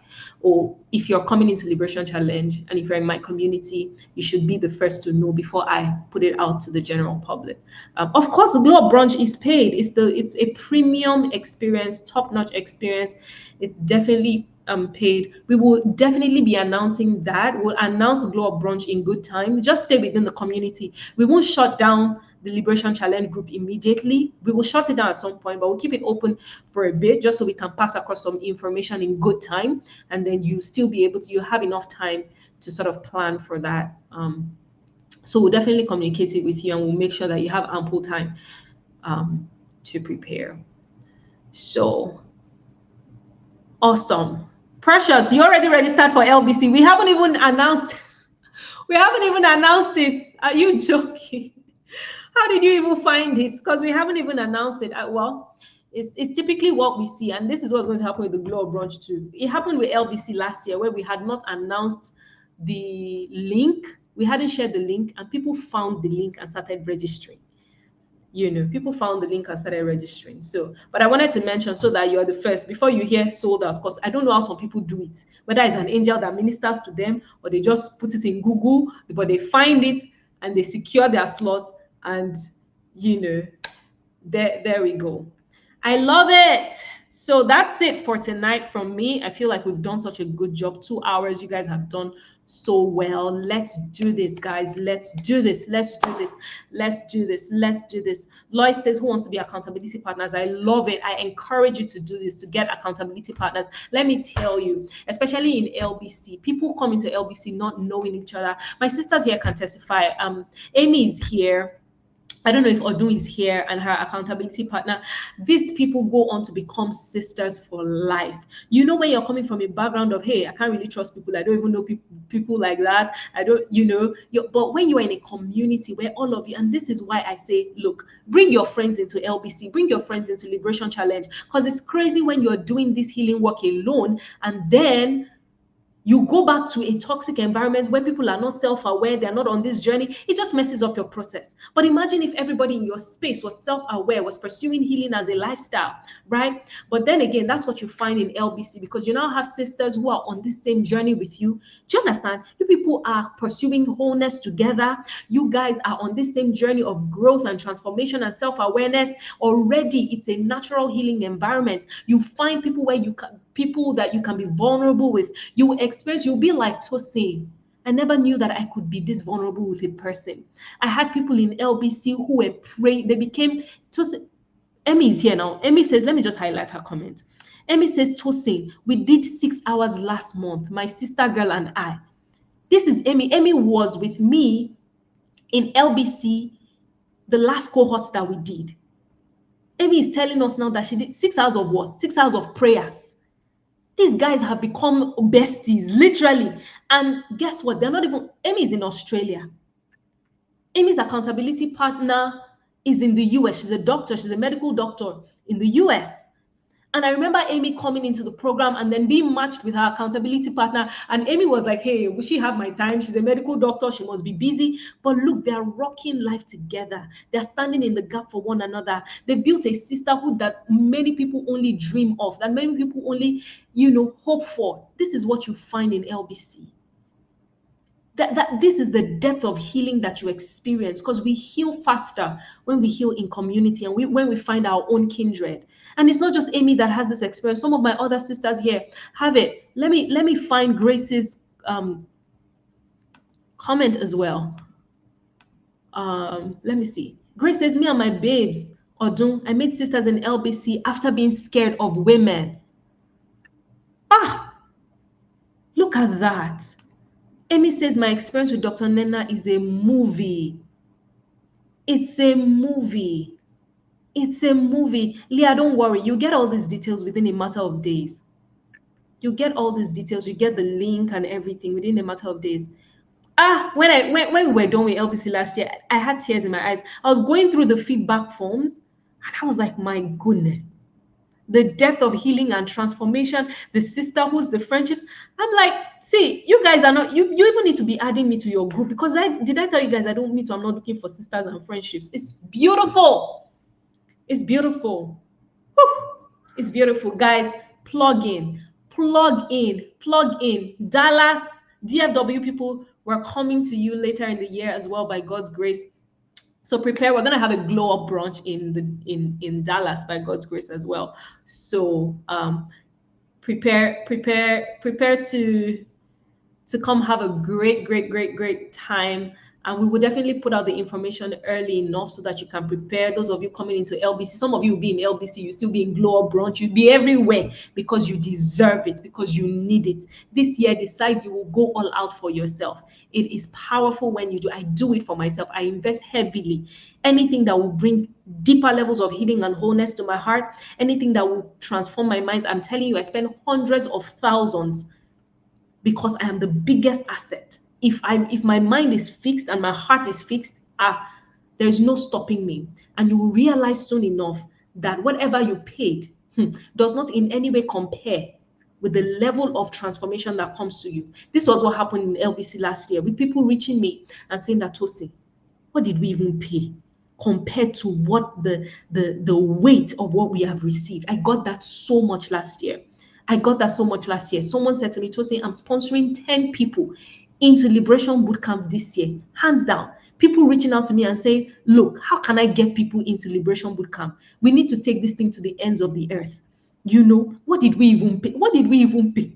if you're coming into Liberation Challenge and if you're in my community, you should be the first to know before I put it out to the general public. Of course, the Glow Up Brunch is paid. It's a premium experience, top-notch experience. It's definitely paid. We will definitely be announcing that. We'll announce the Glow Up Brunch in good time. Just stay within the community. We won't shut down the Liberation Challenge group immediately. We will shut it down at some point, but we'll keep it open for a bit just so we can pass across some information in good time, and then you still be able to, you have enough time to sort of plan for that. So we'll definitely communicate it with you, and we'll make sure that you have ample time to prepare. So awesome. Precious, you already registered for LBC. We haven't even announced it. Are you joking? How did you even find it? Because we haven't even announced it. Well, it's typically what we see, and this is what's going to happen with the Glow Up Brunch too. It happened with LBC last year, where we had not announced the link. We hadn't shared the link, and people found the link and started registering. People found the link and started registering. So, but I wanted to mention so that you're the first before you hear sold out, because I don't know how some people do it, whether it's an angel that ministers to them or they just put it in Google, but they find it and they secure their slot, and there we go. I love it. So that's it for tonight from me. I feel like we've done such a good job. 2 hours. You guys have done so well. Let's do this, guys. Let's do this. Let's do this. Let's do this. Let's do this. Lois says, who wants to be accountability partners? I love it. I encourage you to do this, to get accountability partners. Let me tell you, especially in LBC, people come into LBC not knowing each other. My sisters here can testify. Amy is here. I don't know if Odun is here and her accountability partner. These people go on to become sisters for life. When you're coming from a background of, hey, I can't really trust people. I don't even know people like that. I don't, but when you are in a community where all of you, and this is why I say, look, bring your friends into LBC, bring your friends into Liberation Challenge, because it's crazy when you're doing this healing work alone and then you go back to a toxic environment where people are not self-aware, they're not on this journey. It just messes up your process. But imagine if everybody in your space was self-aware, was pursuing healing as a lifestyle, right? But then again, that's what you find in LBC, because you now have sisters who are on this same journey with you. Do you understand? You people are pursuing wholeness together. You guys are on this same journey of growth and transformation and self-awareness. Already, it's a natural healing environment. You find people that you can be vulnerable with. You'll be like Tosin. I never knew that I could be this vulnerable with a person. I had people in LBC who were praying. They became Tosin. Emmy is here now. Emmy says, let me just highlight her comment. Emmy says, Tosin, we did 6 hours last month, my sister girl and I. This is Emmy. Emmy was with me in LBC, the last cohort that we did. Emmy is telling us now that she did 6 hours of what? 6 hours of prayers. These guys have become besties, literally. And guess what? They're not even, Amy is in Australia. Amy's accountability partner is in the US. She's a doctor. She's a medical doctor in the US. And I remember Amy coming into the program and then being matched with her accountability partner. And Amy was like, hey, will she have my time? She's a medical doctor. She must be busy. But look, they're rocking life together. They're standing in the gap for one another. They built a sisterhood that many people only dream of, that many people only, hope for. This is what you find in LBC. That this is the depth of healing that you experience, because we heal faster when we heal in community and when we find our own kindred. And it's not just Amy that has this experience. Some of my other sisters here have it. Let me find Grace's comment as well. Let me see. Grace says, me and my babes, Odun, I made sisters in LBC after being scared of women. Look at that. Amy says, my experience with Dr. Nena is a movie. It's a movie. It's a movie. Leah, don't worry. You get all these details within a matter of days. You get all these details. You get the link and everything within a matter of days. When we were done with LBC last year, I had tears in my eyes. I was going through the feedback forms and I was like, my goodness. The depth of healing and transformation, the sisterhoods, the friendships. I'm like, see, you guys are not, you even need to be adding me to your group, because did I tell you guys I don't meet, so I'm not looking for sisters and friendships. It's beautiful. It's beautiful. Whew. It's beautiful. Guys, plug in. Dallas, DFW people, we're coming to you later in the year as well, by God's grace. So prepare. We're gonna have a glow up brunch in Dallas by God's grace as well. So prepare to come have a great time And we will definitely put out the information early enough so that you can prepare. Those of you coming into LBC, some of you will be in LBC, you still be in Glow Up Brunch, you'll be everywhere because you deserve it, because you need it. This year, decide you will go all out for yourself. It is powerful when you do. I do it for myself. I invest heavily. Anything that will bring deeper levels of healing and wholeness to my heart, anything that will transform my mind. I'm telling you, I spend hundreds of thousands because I am the biggest asset. If my mind is fixed and my heart is fixed, there's no stopping me. And you will realize soon enough that whatever you paid does not in any way compare with the level of transformation that comes to you. This was what happened in LBC last year, with people reaching me and saying that, Tosin, what did we even pay compared to what the weight of what we have received? I got that so much last year. Someone said to me, Tosin, I'm sponsoring 10 people into Liberation Bootcamp this year, hands down. People reaching out to me and saying, look, how can I get people into Liberation Bootcamp? We need to take this thing to the ends of the earth. What did we even pay?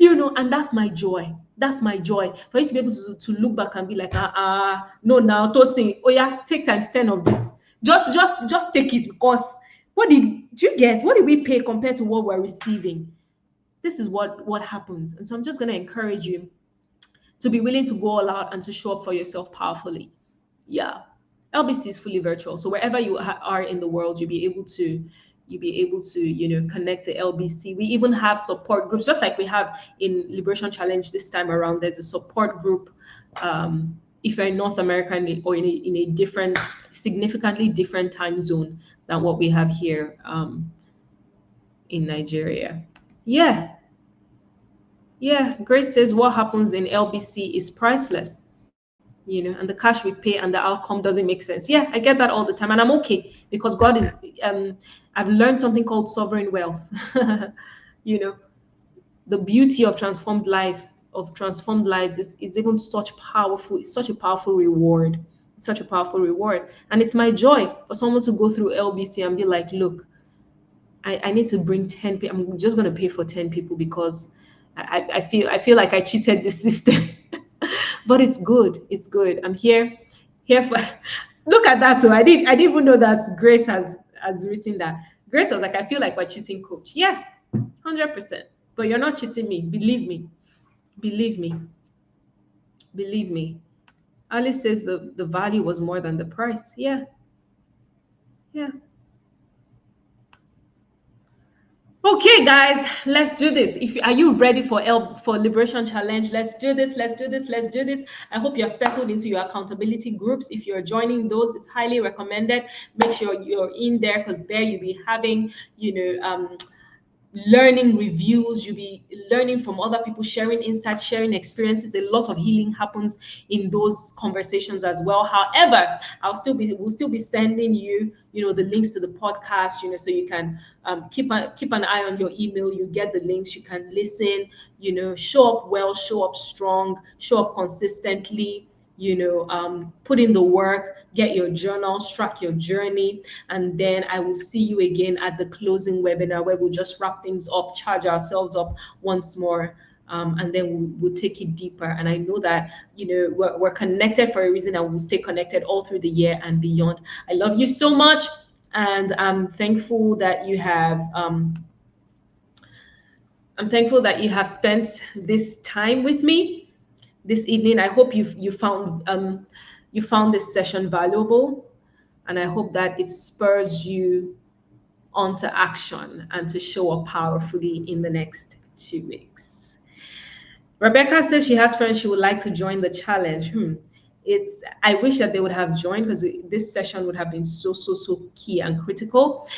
And that's my joy. That's my joy. For you to be able to look back and be like, no, now, Tosin, oh yeah, take times 10 of this. Just take it, because do you get? What did we pay compared to what we're receiving? This is what happens. And so I'm just going to encourage you to be willing to go all out and to show up for yourself powerfully. Yeah. LBC is fully virtual. So wherever you are in the world, you'll be able to connect to LBC. We even have support groups, just like we have in Liberation Challenge this time around. There's a support group. If you're in North America or in a different, significantly different time zone than what we have here in Nigeria. Yeah. Grace says what happens in LBC is priceless. And the cash we pay and the outcome doesn't make sense. Yeah, I get that all the time, and I'm okay, because God is. I've learned something called sovereign wealth. The beauty of transformed lives is even such powerful. It's such a powerful reward. It's such a powerful reward, and it's my joy for someone to go through LBC and be like, look, I need to bring 10 people. I'm just going to pay for 10 people because I feel like I cheated the system. But it's good. It's good. I'm here for. Look at that too. I didn't even know that Grace has written that. Grace was like, I feel like we're cheating, coach. Yeah, 100%. But you're not cheating me. Believe me. Believe me. Believe me. Alice says the value was more than the price. Yeah. Okay, guys, let's do this. Are you ready for Liberation Challenge? Let's do this. I hope you're settled into your accountability groups. If you're joining those, it's highly recommended. Make sure you're in there, because there you'll be having, learning reviews. You'll be learning from other people, sharing insights, sharing experiences. A lot of healing happens in those conversations as well. However, we'll still be sending you, the links to the podcast, so you can keep an eye on your email. You get the links, you can listen, show up well, show up strong, show up consistently. Put in the work, get your journals, track your journey, and then I will see you again at the closing webinar, where we'll just wrap things up, charge ourselves up once more, and then we'll take it deeper. And I know that we're connected for a reason, and we'll stay connected all through the year and beyond. I love you so much, and I'm thankful that you have spent this time with me this evening. I hope you found this session valuable, and I hope that it spurs you onto action and to show up powerfully in the next 2 weeks. Rebecca says she has friends she would like to join the challenge. I wish that they would have joined, because this session would have been so key and critical.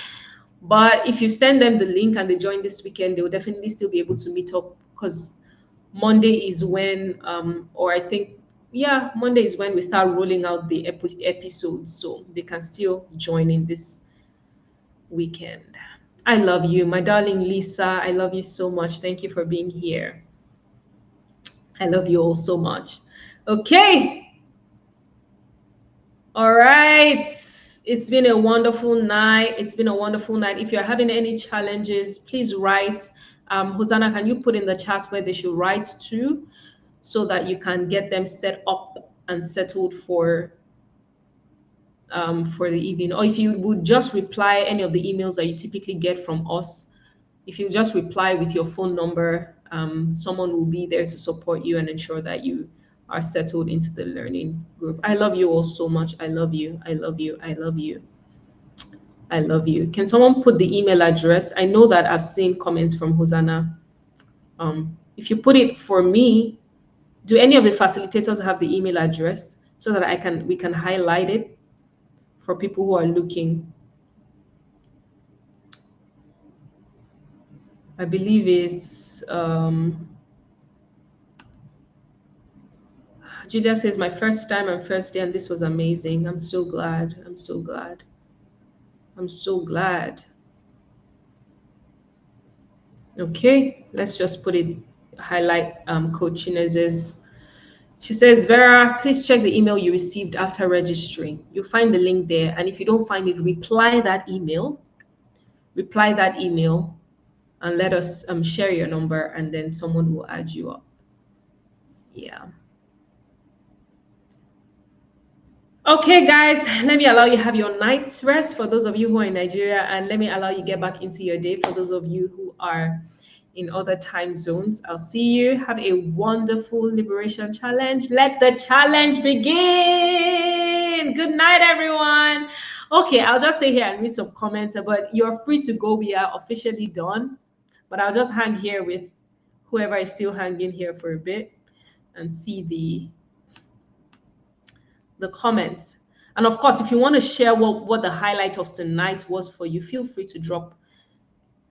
But if you send them the link and they join this weekend, they will definitely still be able to meet up, because Monday is when, Monday is when we start rolling out the episodes, so they can still join in this weekend. I love you, my darling Lisa. I love you so much. Thank you for being here. I love you all so much. Okay. All right. It's been a wonderful night. If you're having any challenges, please write. Hosanna, can you put in the chat where they should write to, so that you can get them set up and settled for the evening, or if you would just reply any of the emails that you typically get from us, if you just reply with your phone number, someone will be there to support you and ensure that you are settled into the learning group. I love you all so much. I love you. I love you. I love you. I love you. Can someone put the email address? I know that I've seen comments from Hosanna. If you put it for me, do any of the facilitators have the email address so that we can highlight it for people who are looking? I believe it's Julia says, my first time and first day, and this was amazing. I'm so glad. I'm so glad. I'm so glad. Okay, let's just put it, highlight Coach Inez's. She says, Vera, please check the email you received after registering. You'll find the link there. And if you don't find it, reply that email, and let us share your number, and then someone will add you up. Yeah. Okay, guys, let me allow you have your night's rest for those of you who are in Nigeria, and let me allow you get back into your day for those of you who are in other time zones. I'll see you. Have a wonderful liberation challenge. Let the challenge begin. Good night, everyone. Okay, I'll just stay here and read some comments, but you're free to go. We are officially done, but I'll just hang here with whoever is still hanging here for a bit and see the comments. And of course, if you want to share what the highlight of tonight was for you, feel free to drop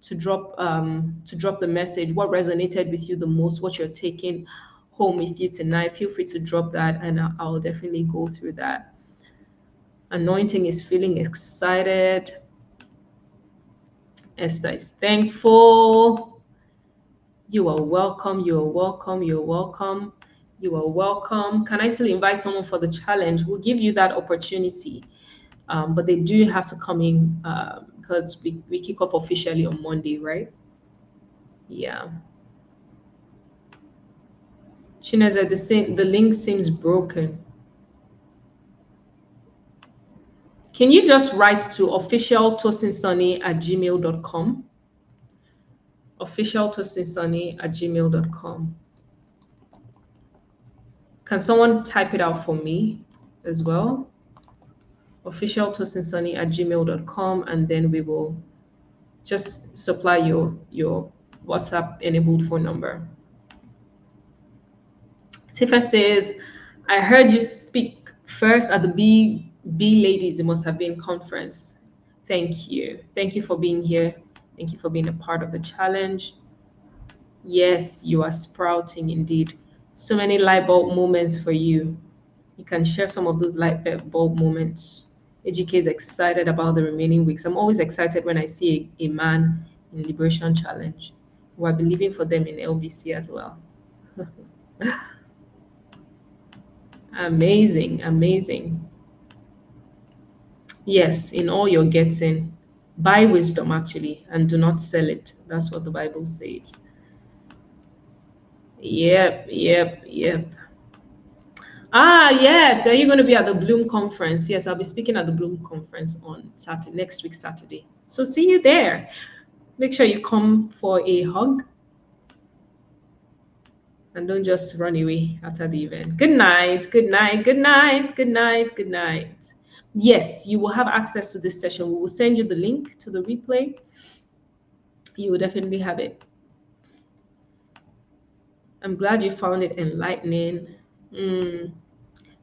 the message. What resonated with you the most? What you're taking home with you tonight? Feel free to drop that, and I'll definitely go through that. Anointing is feeling excited. Esther is thankful. You are welcome. You are welcome. You are welcome. You are welcome. Can I still invite someone for the challenge? We'll give you that opportunity. But they do have to come in because we kick off officially on Monday, right? Yeah. Chineza, the link seems broken. Can you just write to officialtosinsani@gmail.com? Officialtosinsani@gmail.com. Can someone type it out for me as well? Officialtosinsani@gmail.com, and then we will just supply your WhatsApp enabled phone number. Tifa says, I heard you speak first at the B Ladies, it must have been conference. Thank you. Thank you for being here. Thank you for being a part of the challenge. Yes, you are sprouting indeed. So many light bulb moments for you. You can share some of those light bulb moments. AGK is excited about the remaining weeks. I'm always excited when I see a man in Liberation Challenge. We're believing for them in LBC as well. Amazing, amazing. Yes, in all you're getting, buy wisdom actually, and do not sell it. That's what the Bible says. Yep, yep, yep. Ah, yes. Are you going to be at the Bloom conference? Yes, I'll be speaking at the Bloom conference on Saturday, next week, Saturday. So see you there. Make sure you come for a hug and don't just run away after the event. Good night, good night, good night, good night, good night. Yes, you will have access to this session. We will send you the link to the replay. You will definitely have it. I'm glad you found it enlightening.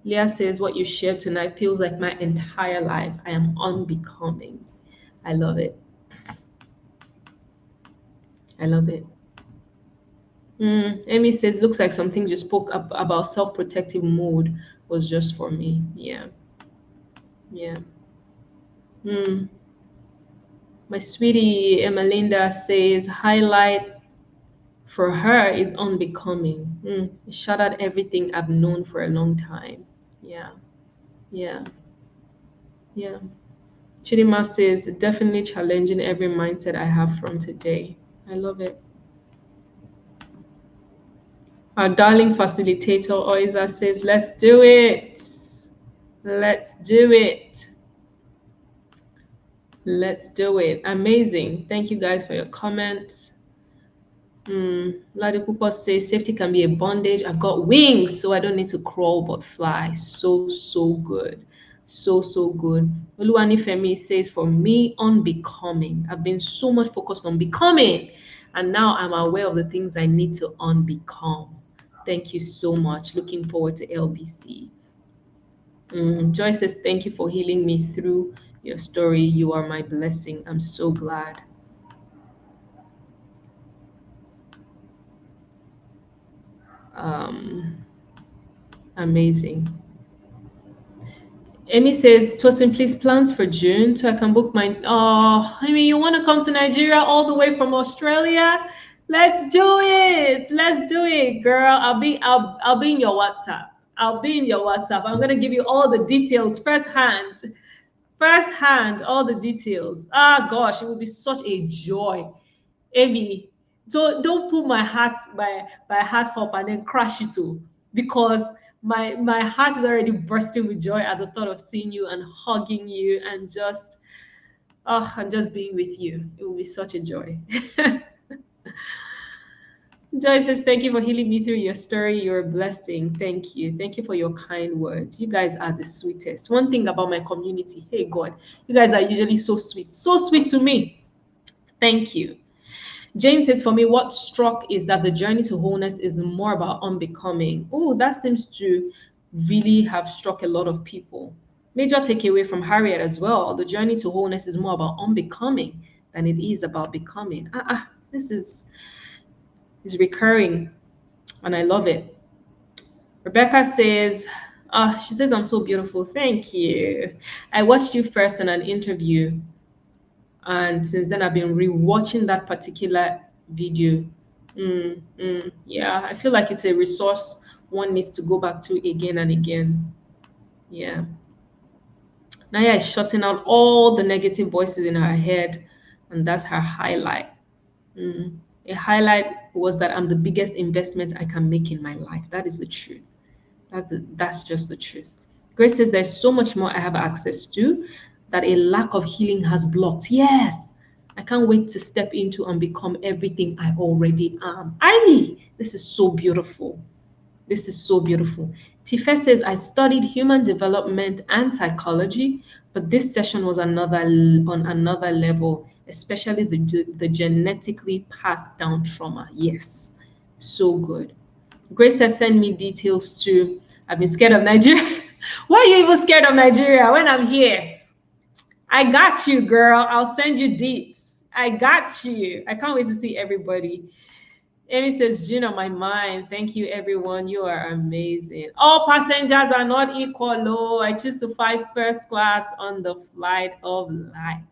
Leah says, what you shared tonight feels like my entire life. I am unbecoming. I love it. I love it. Amy says, looks like some things you spoke about self-protective mode was just for me. Yeah. Yeah. My sweetie Emalinda says, highlight for her is unbecoming. It shattered everything I've known for a long time. Yeah. Yeah. Yeah. Chidima says, definitely challenging every mindset I have from today. I love it. Our darling facilitator, Oiza, says, let's do it. Let's do it. Let's do it. Amazing. Thank you guys for your comments. Ladipupa says safety can be a bondage. I've got wings, so I don't need to crawl but fly. So, so good. So, so good. Oluwani Femi says, for me, unbecoming. I've been so much focused on becoming, and now I'm aware of the things I need to unbecome. Thank you so much. Looking forward to LBC. Joy says, thank you for healing me through your story. You are my blessing. I'm so glad. Um, Amazing. Amy says, Tosin, please plans for June so I can book my. Oh, I mean, you want to come to Nigeria all the way from Australia? Let's do it. Let's do it, girl. I'll be in your WhatsApp. I'll be in your WhatsApp. I'm gonna give you all the details firsthand. Firsthand, all the details. Ah, gosh, it will be such a joy. Amy, don't put my heart by heart up and then crash it too, because my heart is already bursting with joy at the thought of seeing you and hugging you and just being with you. It will be such a joy. Joy says, thank you for healing me through your story. You're a blessing. Thank you. Thank you for your kind words. You guys are the sweetest. One thing about my community, hey God, you guys are usually so sweet. So sweet to me. Thank you. Jane says, for me, what struck is that the journey to wholeness is more about unbecoming. Oh, that seems to really have struck a lot of people. Major takeaway from Harriet as well. The journey to wholeness is more about unbecoming than it is about becoming. This is recurring and I love it. Rebecca says, she says, I'm so beautiful. Thank you. I watched you first in an interview, and since then I've been rewatching that particular video. Yeah, I feel like it's a resource one needs to go back to again and again. Yeah. Naya is shutting out all the negative voices in her head, and that's her highlight. A highlight was that I'm the biggest investment I can make in my life. That is the truth. That's just the truth. Grace says there's so much more I have access to that a lack of healing has blocked. Yes. I can't wait to step into and become everything I already am. This is so beautiful. This is so beautiful. Tife says, I studied human development and psychology, but this session was on another level, especially the genetically passed down trauma. Yes, so good. Grace has sent me details too. I've been scared of Nigeria. Why are you even scared of Nigeria when I'm here? I got you, girl. I'll send you deets. I got you. I can't wait to see everybody. Amy says, June on my mind. Thank you, everyone. You are amazing. All passengers are not equal. Oh, I choose to fly first class on the flight of life.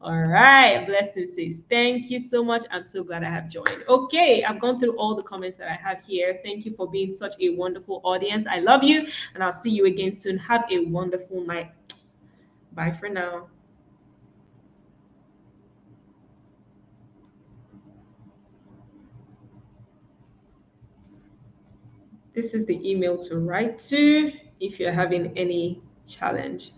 All right. Blessing says, thank you so much. I'm so glad I have joined. Okay. I've gone through all the comments that I have here. Thank you for being such a wonderful audience. I love you. And I'll see you again soon. Have a wonderful night. Bye for now. This is the email to write to if you're having any challenge.